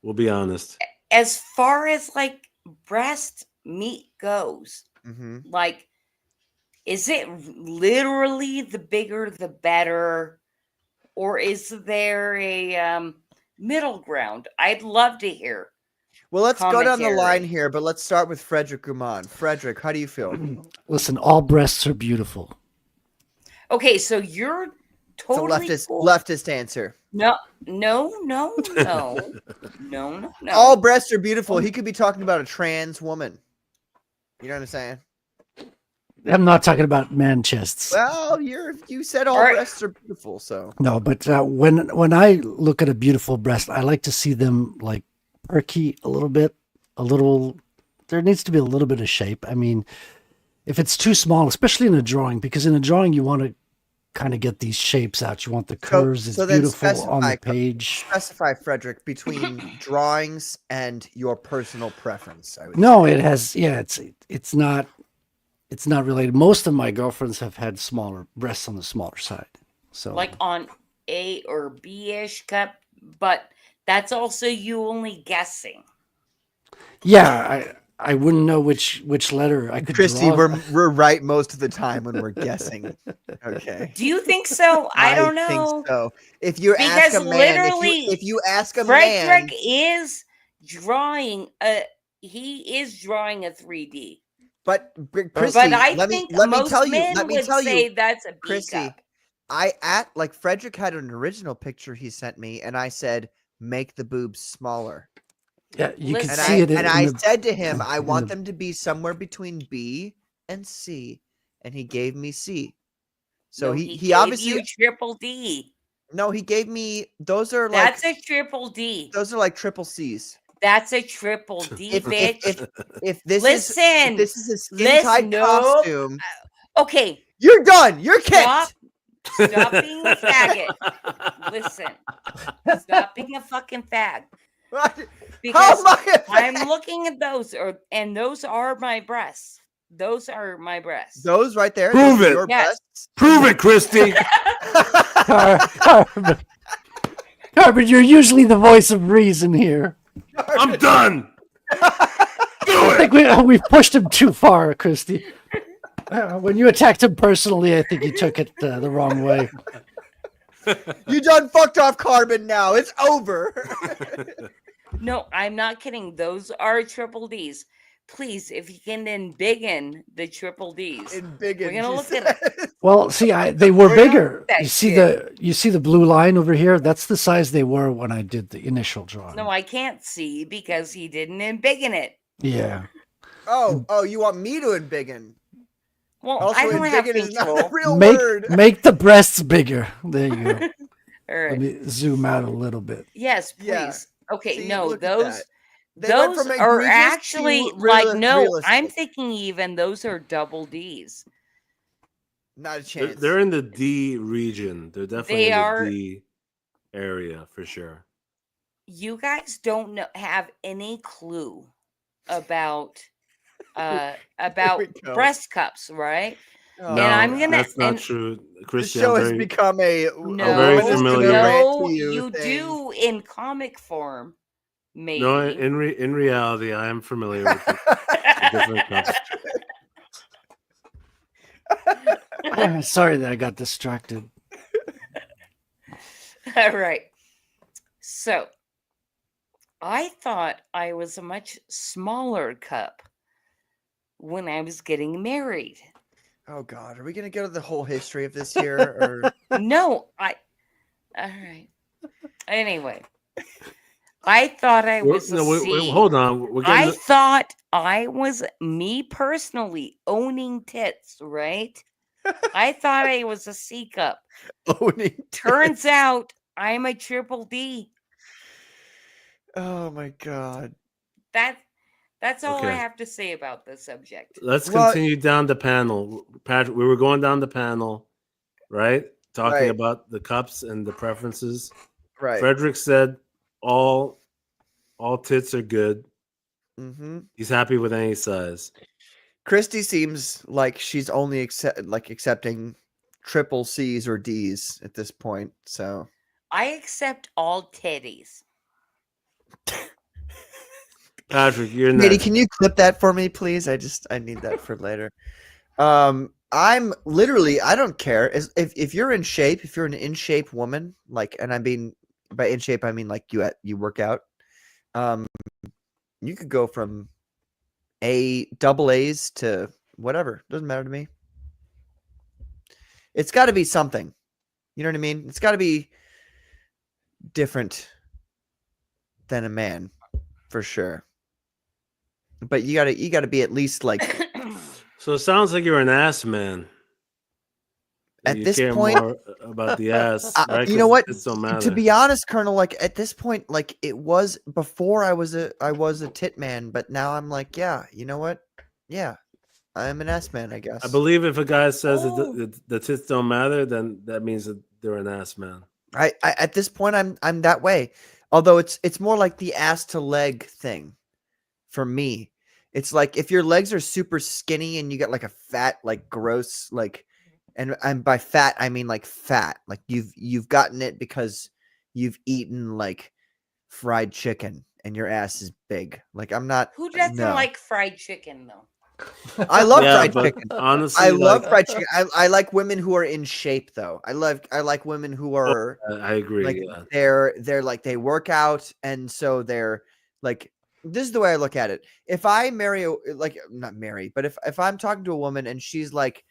We'll be honest. As far as like breast meat goes, Mm-hmm. like, is it literally the bigger the better, or is there a middle ground? I'd love to hear. Well, let's go down the line Commentary. here, but let's start with Frederick Guman. Frederick, how do you feel? Listen, all breasts are beautiful. Okay, so you're It's a totally leftist answer. No. All breasts are beautiful. He could be talking about a trans woman. You know what I'm saying? I'm not talking about man chests. Well, you said all breasts are beautiful, so No, but when I look at a beautiful breast, I like to see them like perky a little bit, a little. There needs to be a little bit of shape. I mean, if it's too small, especially in a drawing, because in a drawing you want to kind of get these shapes out. You want the curves. It's then beautiful on the page. Specify, Frederick, between drawings and your personal preference. I would No, say. it has. Yeah, it's not. It's not related. Most of my girlfriends have had smaller breasts on the smaller side. So Like on A or B-ish cup, but that's also you only guessing. yeah, I wouldn't know which letter I could Christy, draw. we're right most of the time when we're guessing. Okay. Do you think so? I don't know. think so. If you Because ask a man, literally, if you ask a Frederick man, is drawing a 3D. but Christy, But I let think me most tell you. men Let me would tell say you, that's a B Christy. cup. Frederick had an original picture he sent me, and I said, make the boobs smaller. Yeah, you can And see it. I said to him, I want them to be somewhere between B and C, and he gave me C. So No, he gave obviously you triple D. No, he gave me those are That's like a triple D. those are like triple C's. That's a triple D, bitch. If this Listen, is a skin tight costume, okay, you're done. You're kicked. Stop being a faggot. Listen, stop being a fucking fag. Because I'm looking at those, and those are my breasts. Those are my breasts. Those right there. Prove those are it. your Yes. breasts? Prove it, Christy. Carbon, you're usually the voice of reason here. I'm done. I think we've pushed him too far, Christy. When you attacked him personally, I think you took it the wrong way. You done fucked off Carbon now. It's over. No, I'm not kidding. Those are triple Ds. Please, if you can embiggen the triple Ds, we're gonna look at it. Well, see, they were bigger. That You see the blue line over here? That's the size they were when I did the initial drawing. No, I can't see because he didn't embiggen it. Yeah. Oh, you want me to embiggen? Well, Also, I don't have embiggen is not control. a real word. Make the breasts bigger. There you go. All right. Let me zoom out a little bit. Yes, please. Yeah. Okay, See, no, look at those that. They went those from are egregious actually to like no. realistic. I'm thinking even those are double Ds. Not a chance. They're in the D region. They're definitely They in the are- D area for sure. You guys don't have any clue about we go. breast cups, right? Oh, and I'm gonna that's not and true, The Christy. show I'm has very, become a no, very familiar. no, to you you thing. do in comic form, maybe. no. In reality, I am familiar with the different cups. Sorry that I got distracted. All right. So I thought I was a much smaller cup when I was getting married. Oh God, are we gonna go to the whole history of this here? Or No, all right. Anyway, I thought I was a C. Hold on. We're I getting thought I was me personally owning tits, right? I thought I was a C cup. owning? Turns out I'm a triple D. Oh my God. That's all I Okay. have to say about the subject. Let's Well- continue down the panel. Patrick, we were going down the panel, right? Talking Right. about the cups and the preferences. Right. Frederick said all tits are good. Mm-hmm. He's happy with any size. Christy seems like she's only accepting triple C's or D's at this point. So I accept all titties. Patrick, you're Katie, next. can you clip that for me, please? I need that for later. I'm literally, I don't care. If you're in shape, if you're an in shape woman, like, and I mean by in shape, I mean like you work out. You could go from double A's to whatever. Doesn't matter to me. It's got to be something. You know what I mean? It's got to be different than a man, for sure. But you gotta be at least like So it sounds like you're an ass man. At You this care point, more about the ass, right? you know 'Cause what? it don't To matter. be honest, Colonel, like at this point, like it was before I was a tit man, but now I'm like, yeah, you know what? Yeah, I'm an ass man, I guess. I believe if a guy says Oh. that the tits don't matter, then that means that they're an ass man. I at this point I'm that way. Although it's more like the ass to leg thing for me. It's like if your legs are super skinny and you got like a fat, like gross, like and by fat I mean like fat. Like you've gotten it because you've eaten like fried chicken and your ass is big. Like I'm not Who doesn't no. like fried chicken though? I love Yeah, fried but chicken. honestly, I love like- fried chicken. I like women who are in shape though. I like women who are I agree. like Yeah. they're like they work out and so they're like this is the way I look at it. If I marry like not marry, but if I'm talking to a woman and she's like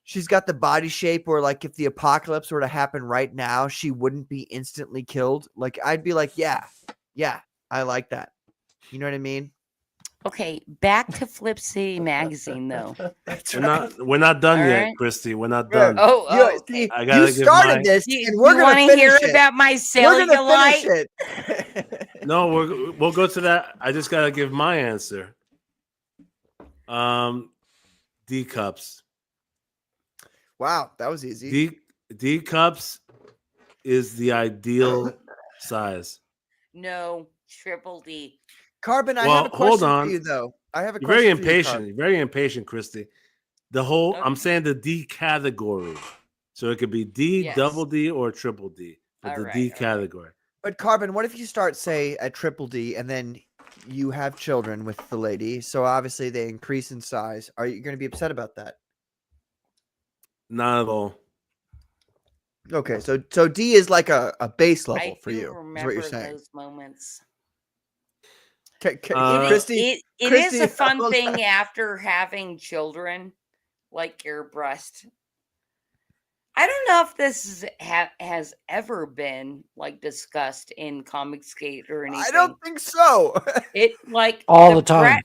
she's got the body shape where like if the apocalypse were to happen right now, she wouldn't be instantly killed. Like I'd be like, yeah, I like that. You know what I mean? Okay, back to Flip City Magazine though. We're not done All yet, right. Christy. We're not Yeah. done. Oh, See, I you gotta give started my- this, You, and we're you gonna want to hear finish it. about my We're gonna cellulite? finish it. No, we'll go to that. I just gotta give my answer. D cups. Wow, that was easy. D cups is the ideal size. No, triple D. Carbon, I Well, have a hold question on. for you though. I have a You're question very for you, impatient. Carbon. You're very impatient, Christy. The whole I'm Okay. saying the D category. So it could be D, Yes. double D, or triple D. But All the right, D all right. category. But Carbon, what if you start say at triple D and then you have children with the lady, so obviously they increase in size. Are you going to be upset about that? Not at all. Okay, so D is like a base level I for do you. Is remember what you're saying. those moments. Christy, It is a Christy, fun hold thing on. after having children, like your breast. I don't know if this has ever been like discussed in Comicsgate or anything. I don't think so. It like All the time.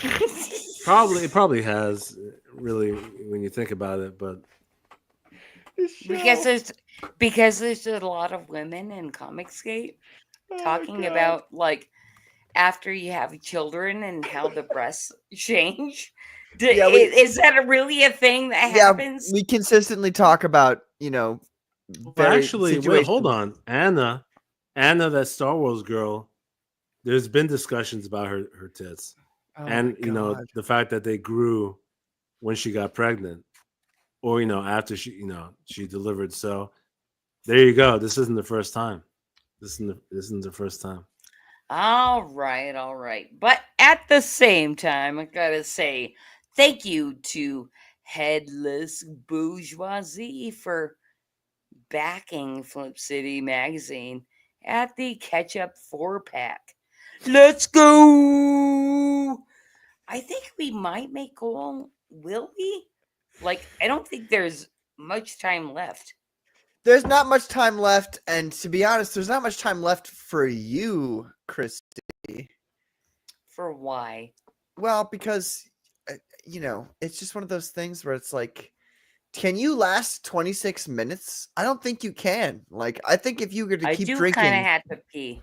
It probably has, really, when you think about it, but because there's a lot of women in Comicsgate talking God. about like after you have children and how the breasts change. Yeah, Is that really a thing that happens? we consistently talk about, Well, very actually, wait, situations. hold on. Anna, that Star Wars girl, there's been discussions about her tits. Oh And, my God. the fact that they grew when she got pregnant or, after she delivered. So there you go. This isn't the first time. This isn't the first time. All right. But at the same time, I gotta say thank you to Headless Bourgeoisie for backing Flip City Magazine at the Ketchup 4-pack. Let's go! I think we might make goal. Will we? Like, I don't think there's much time left. There's not much time left, and to be honest, there's not much time left for you, Christy. For why? Well, because it's just one of those things where it's like, can you last 26 minutes? I don't think you can. Like, I think if you were to I keep do drinking, kind of had to pee.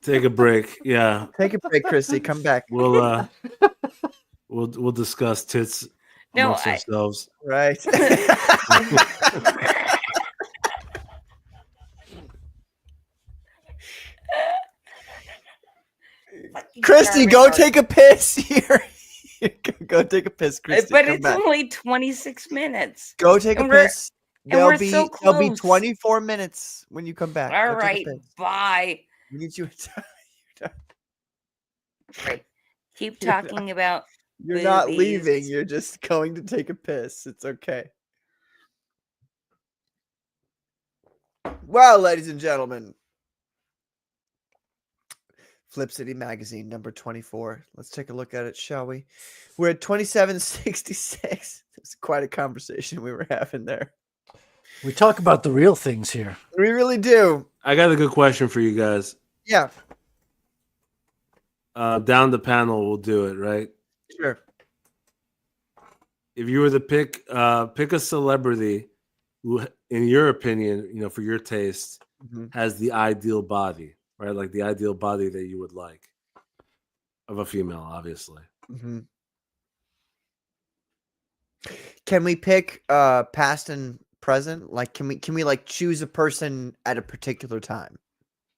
Take a break. Yeah. take a break, Christy. Come back. We'll we'll discuss tits No, amongst ourselves. Right. Christy, go take a piss here. Go take a piss, Christy. But come it's back. only 26 minutes. Go take a And we're- piss. and There'll we're be so there'll be close. 24 minutes when you come back. All Go take a right, piss. bye. We need you. Right. Keep talking about You're not boobies. leaving. You're just going to take a piss. It's okay. Well, ladies and gentlemen, Flip City Magazine, number 24. Let's take a look at it, shall we? We're at 2766. It's quite a conversation we were having there. We talk about the real things here. We really do. I got a good question for you guys. Yeah. down the panel, we'll do it, right? Sure. If you were to pick a celebrity who, in your opinion, for your taste, has the ideal body, right? Like the ideal body that you would like of a female, obviously. Mm-hmm. Can we pick past and present? Like, can we like choose a person at a particular time?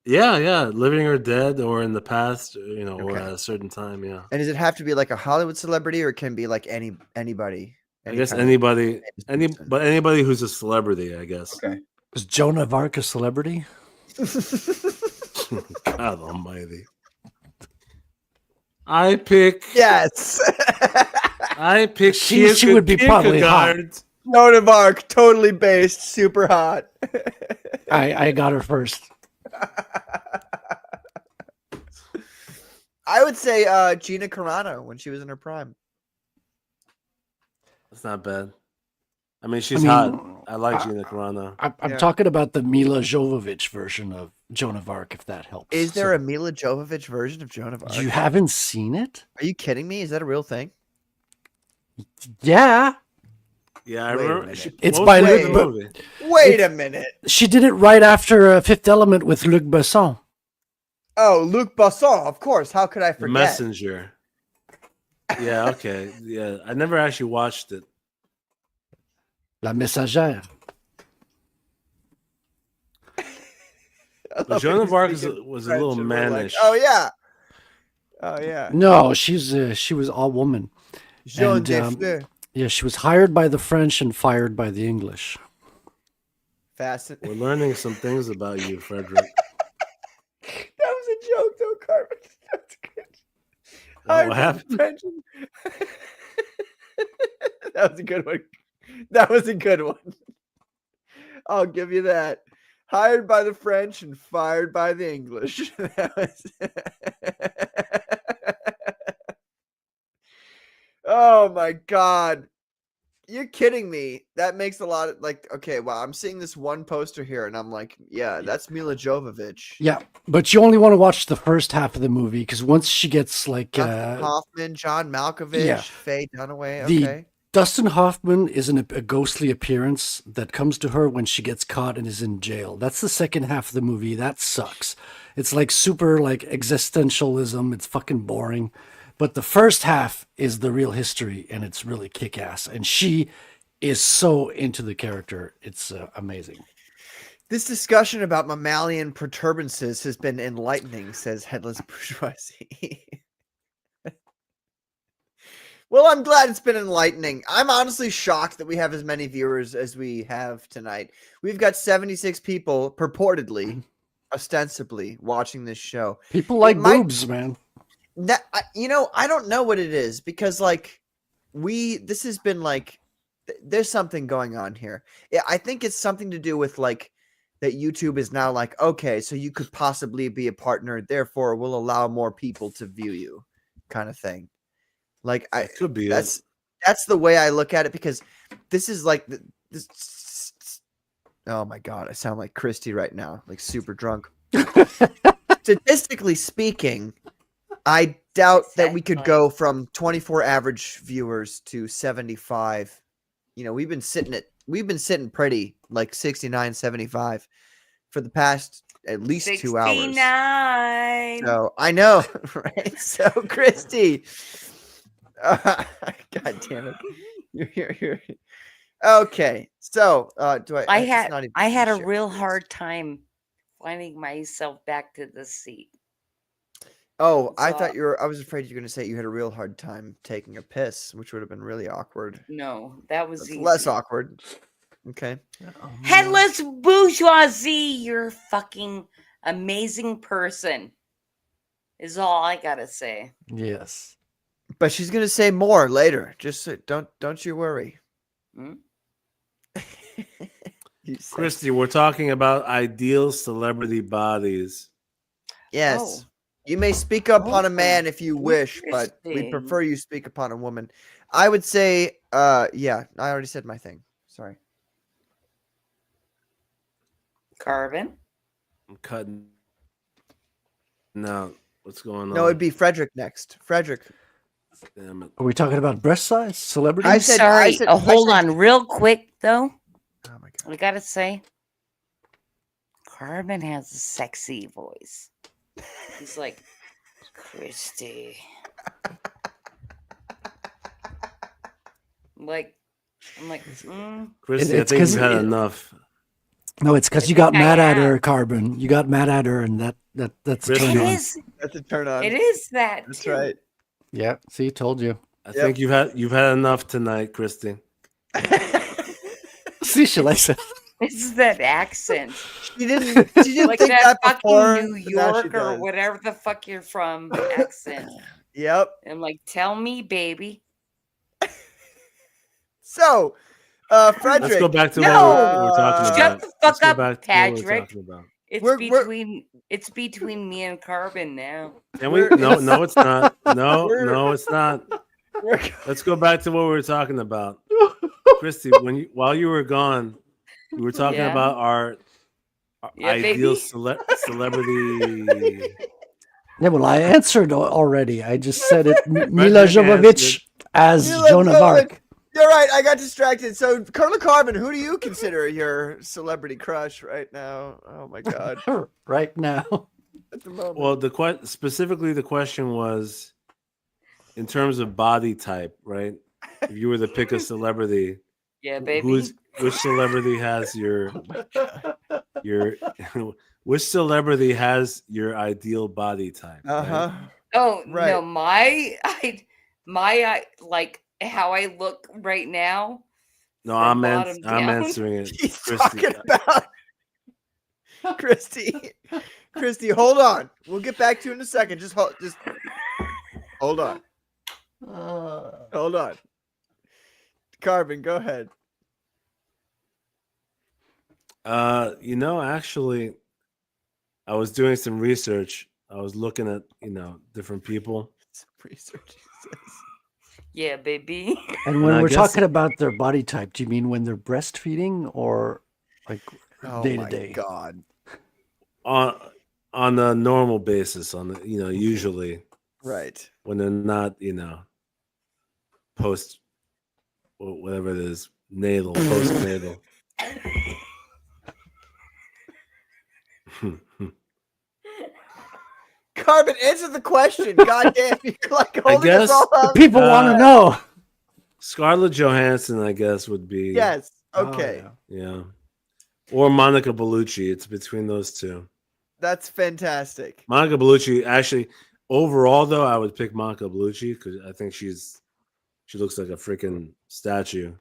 Yeah, living or dead, or in the past, or at a certain time. Yeah, And does it have to be like a Hollywood celebrity, or can it be like anybody? I guess kind of anybody, famous person? but anybody who's a celebrity, I guess. Okay. Is Joan of Arc a celebrity? God Almighty! I pick. Yes. I pick. She would be probably hot. Joan of Arc, totally based, super hot. I got her first. I would say Gina Carano when she was in her prime. That's not bad. I mean, she's hot. I like Gina Carano. I'm talking about the Mila Jovovich version of Joan of Arc, if that helps. Is there a Mila Jovovich version of Joan of Arc? You haven't seen it? Are you kidding me? Is that a real thing? Yeah. Yeah, I remember. It's by Wait a minute. She did it right after Fifth Element with Luc Besson. Oh, Luc Besson, of course. How could I The forget? Messenger. Yeah, okay. Yeah, I never actually watched it. La Messagère. But Joan of Arc was a little mannish. Oh yeah. Oh yeah. No, she was all woman. Jean de Fleur. Yeah, she was hired by the French and fired by the English. Fascinating. We're learning some things about you, Frederick. That was a joke, though, Carmen. That's good. What happened? French. That was a good one. That was a good one. I'll give you that. Hired by the French and fired by the English. That was... Oh my God. You're kidding me. That makes a lot of okay, wow. I'm seeing this one poster here and I'm like, yeah, that's Mila Jovovich. Yeah, but you only want to watch the first half of the movie because once she gets like Dustin Hoffman, John Malkovich, yeah. Faye Dunaway. The Okay. Dustin Hoffman is a ghostly appearance that comes to her when she gets caught and is in jail. That's the second half of the movie. That sucks. It's like super like existentialism. It's fucking boring. But the first half is the real history, and it's really kick-ass. And she is so into the character. It's amazing. This discussion about mammalian protuberances has been enlightening, says Headless Bourgeoisie. Well, I'm glad it's been enlightening. I'm honestly shocked that we have as many viewers as we have tonight. We've got 76 people purportedly, ostensibly, watching this show. People like boobs, man. That I don't know what it is because this has been there's something going on here. I think it's something to do with that YouTube is now okay, so you could possibly be a partner, therefore we'll allow more people to view you, kind of thing. It could be that's the way I look at it because this is this. Oh my God, I sound like Christy right now, super drunk. Statistically speaking, I doubt that we could go from 24 average viewers to 75. We've been sitting pretty 69, 75 for the past at least 69. 2 hours. So I know, right? So Christy, God damn it, you're here. Okay, so do I had a real hard time finding myself back to the seat. Oh, I thought I was afraid you were going to say you had a real hard time taking a piss, which would have been really awkward. No, that was less awkward. Okay. Headless Bourgeoisie, you're a fucking amazing person. Is all I gotta say. Yes. But she's going to say more later. Just don't you worry. Hmm? Christy, we're talking about ideal celebrity bodies. Yes. Oh. You may speak upon a man if you wish, but we Interesting. prefer you speak upon a woman. I would say, yeah, I already said my thing. Sorry. Carbon. I'm cutting. No, What's going on? No, it'd be Frederick next. Frederick. Damn it. Are we talking about breast size celebrities? I'm sorry. Hold on, real quick though. Oh my god! I gotta say, Carbon has a sexy voice. He's like, Christy. I'm like, Christy, I think you've had enough. No, it's because you got mad at her, Carbon. You got mad at her, and that's a Christy. turn on. That's a turn on. It is that. That's too. right. Yeah, see, told you. I think you've had enough tonight, Christy. See, she likes it. It's that accent. She didn't like think that that before, fucking New but now she York or does. whatever the fuck you're from accent. Yep. I'm like, tell me, baby. So, Frederick. Let's go back to No! what we're talking about. Shut the Let's fuck go up, back to what we're Patrick. talking about. It's between me and Carbon now. Can we? No, it's not. No, it's not. Let's go back to what we were talking about. Christy, while you were gone, we were talking Yeah. about our ideal celebrity. Yeah, well, I answered already. I just said it. Mila Frederick Jovovich as Mila Joan of Jovovich. Arc. You're right. I got distracted. So, Colonel Carbon, who do you consider your celebrity crush right now? Oh my God. Right now. At the moment. Well, specifically the question was in terms of body type, right? If you were to pick a celebrity, Yeah, baby. which celebrity has your which celebrity has your ideal body type? Uh-huh. Oh Right. no, my like how I look right now. No, from I'm bottom down. answering it. He's Christy. talking about Christy. Christy, hold on. We'll get back to you in a second. Just hold on. Hold on. Carbon, go ahead. Actually, I was doing some research. I was looking at, different people. Some research. Yeah, baby. And when I we're guess- talking about their body type, do you mean when they're breastfeeding or like Oh day to my day? God. On a normal basis, usually Right. when they're not, post whatever it is, postnatal. Carbon, answer the question. God damn, you're like holding guess us all up. People want to know. Scarlett Johansson, I guess, would be Yes. Oh, Okay. yeah, or Monica Bellucci. It's between those two. That's fantastic. Monica Bellucci, actually, overall though, I would pick Monica Bellucci because I think she looks like a freaking statue.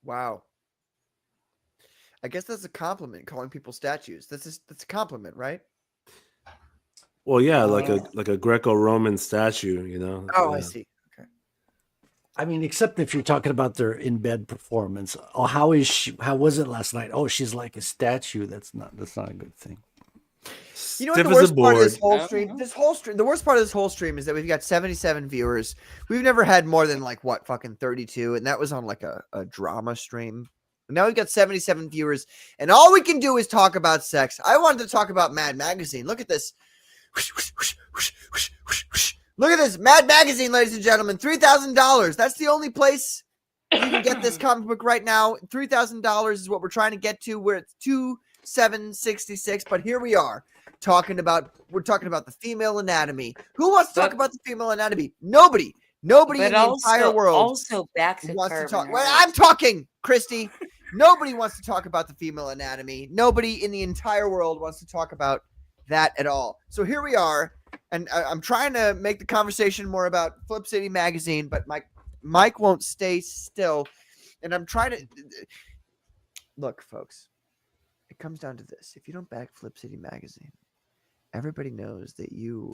Wow. I guess that's a compliment, calling people statues. That's a compliment, right? Well, yeah, like a Greco-Roman statue, Oh, yeah. I see. I mean, except if you're talking about their in-bed performance. Oh, how was it last night? Oh, she's like a statue. That's not a good thing. You know what Stiff the as a worst part of this board. whole stream? The worst part of this whole stream is that we've got 77 viewers. We've never had more than fucking 32, and that was on like a drama stream. And now we've got 77 viewers, and all we can do is talk about sex. I wanted to talk about Mad Magazine. Look at this. Look at this Mad Magazine, ladies and gentlemen. $3,000. That's the only place you can get this comic book right now. $3,000 is what we're trying to get to. We're at 2,766, but here we are we're talking about the female anatomy. Who wants to talk about the female anatomy? Nobody in the entire world Also back to wants to Carbon talk. Well, Heart. I'm talking, Christy. Nobody wants to talk about the female anatomy. Nobody in the entire world wants to talk about that at all. So here we are, and I'm trying to make the conversation more about Flip City Magazine, but Mike won't stay still, and I'm trying to look, folks. It comes down to this: if you don't back Flip City Magazine, everybody knows that you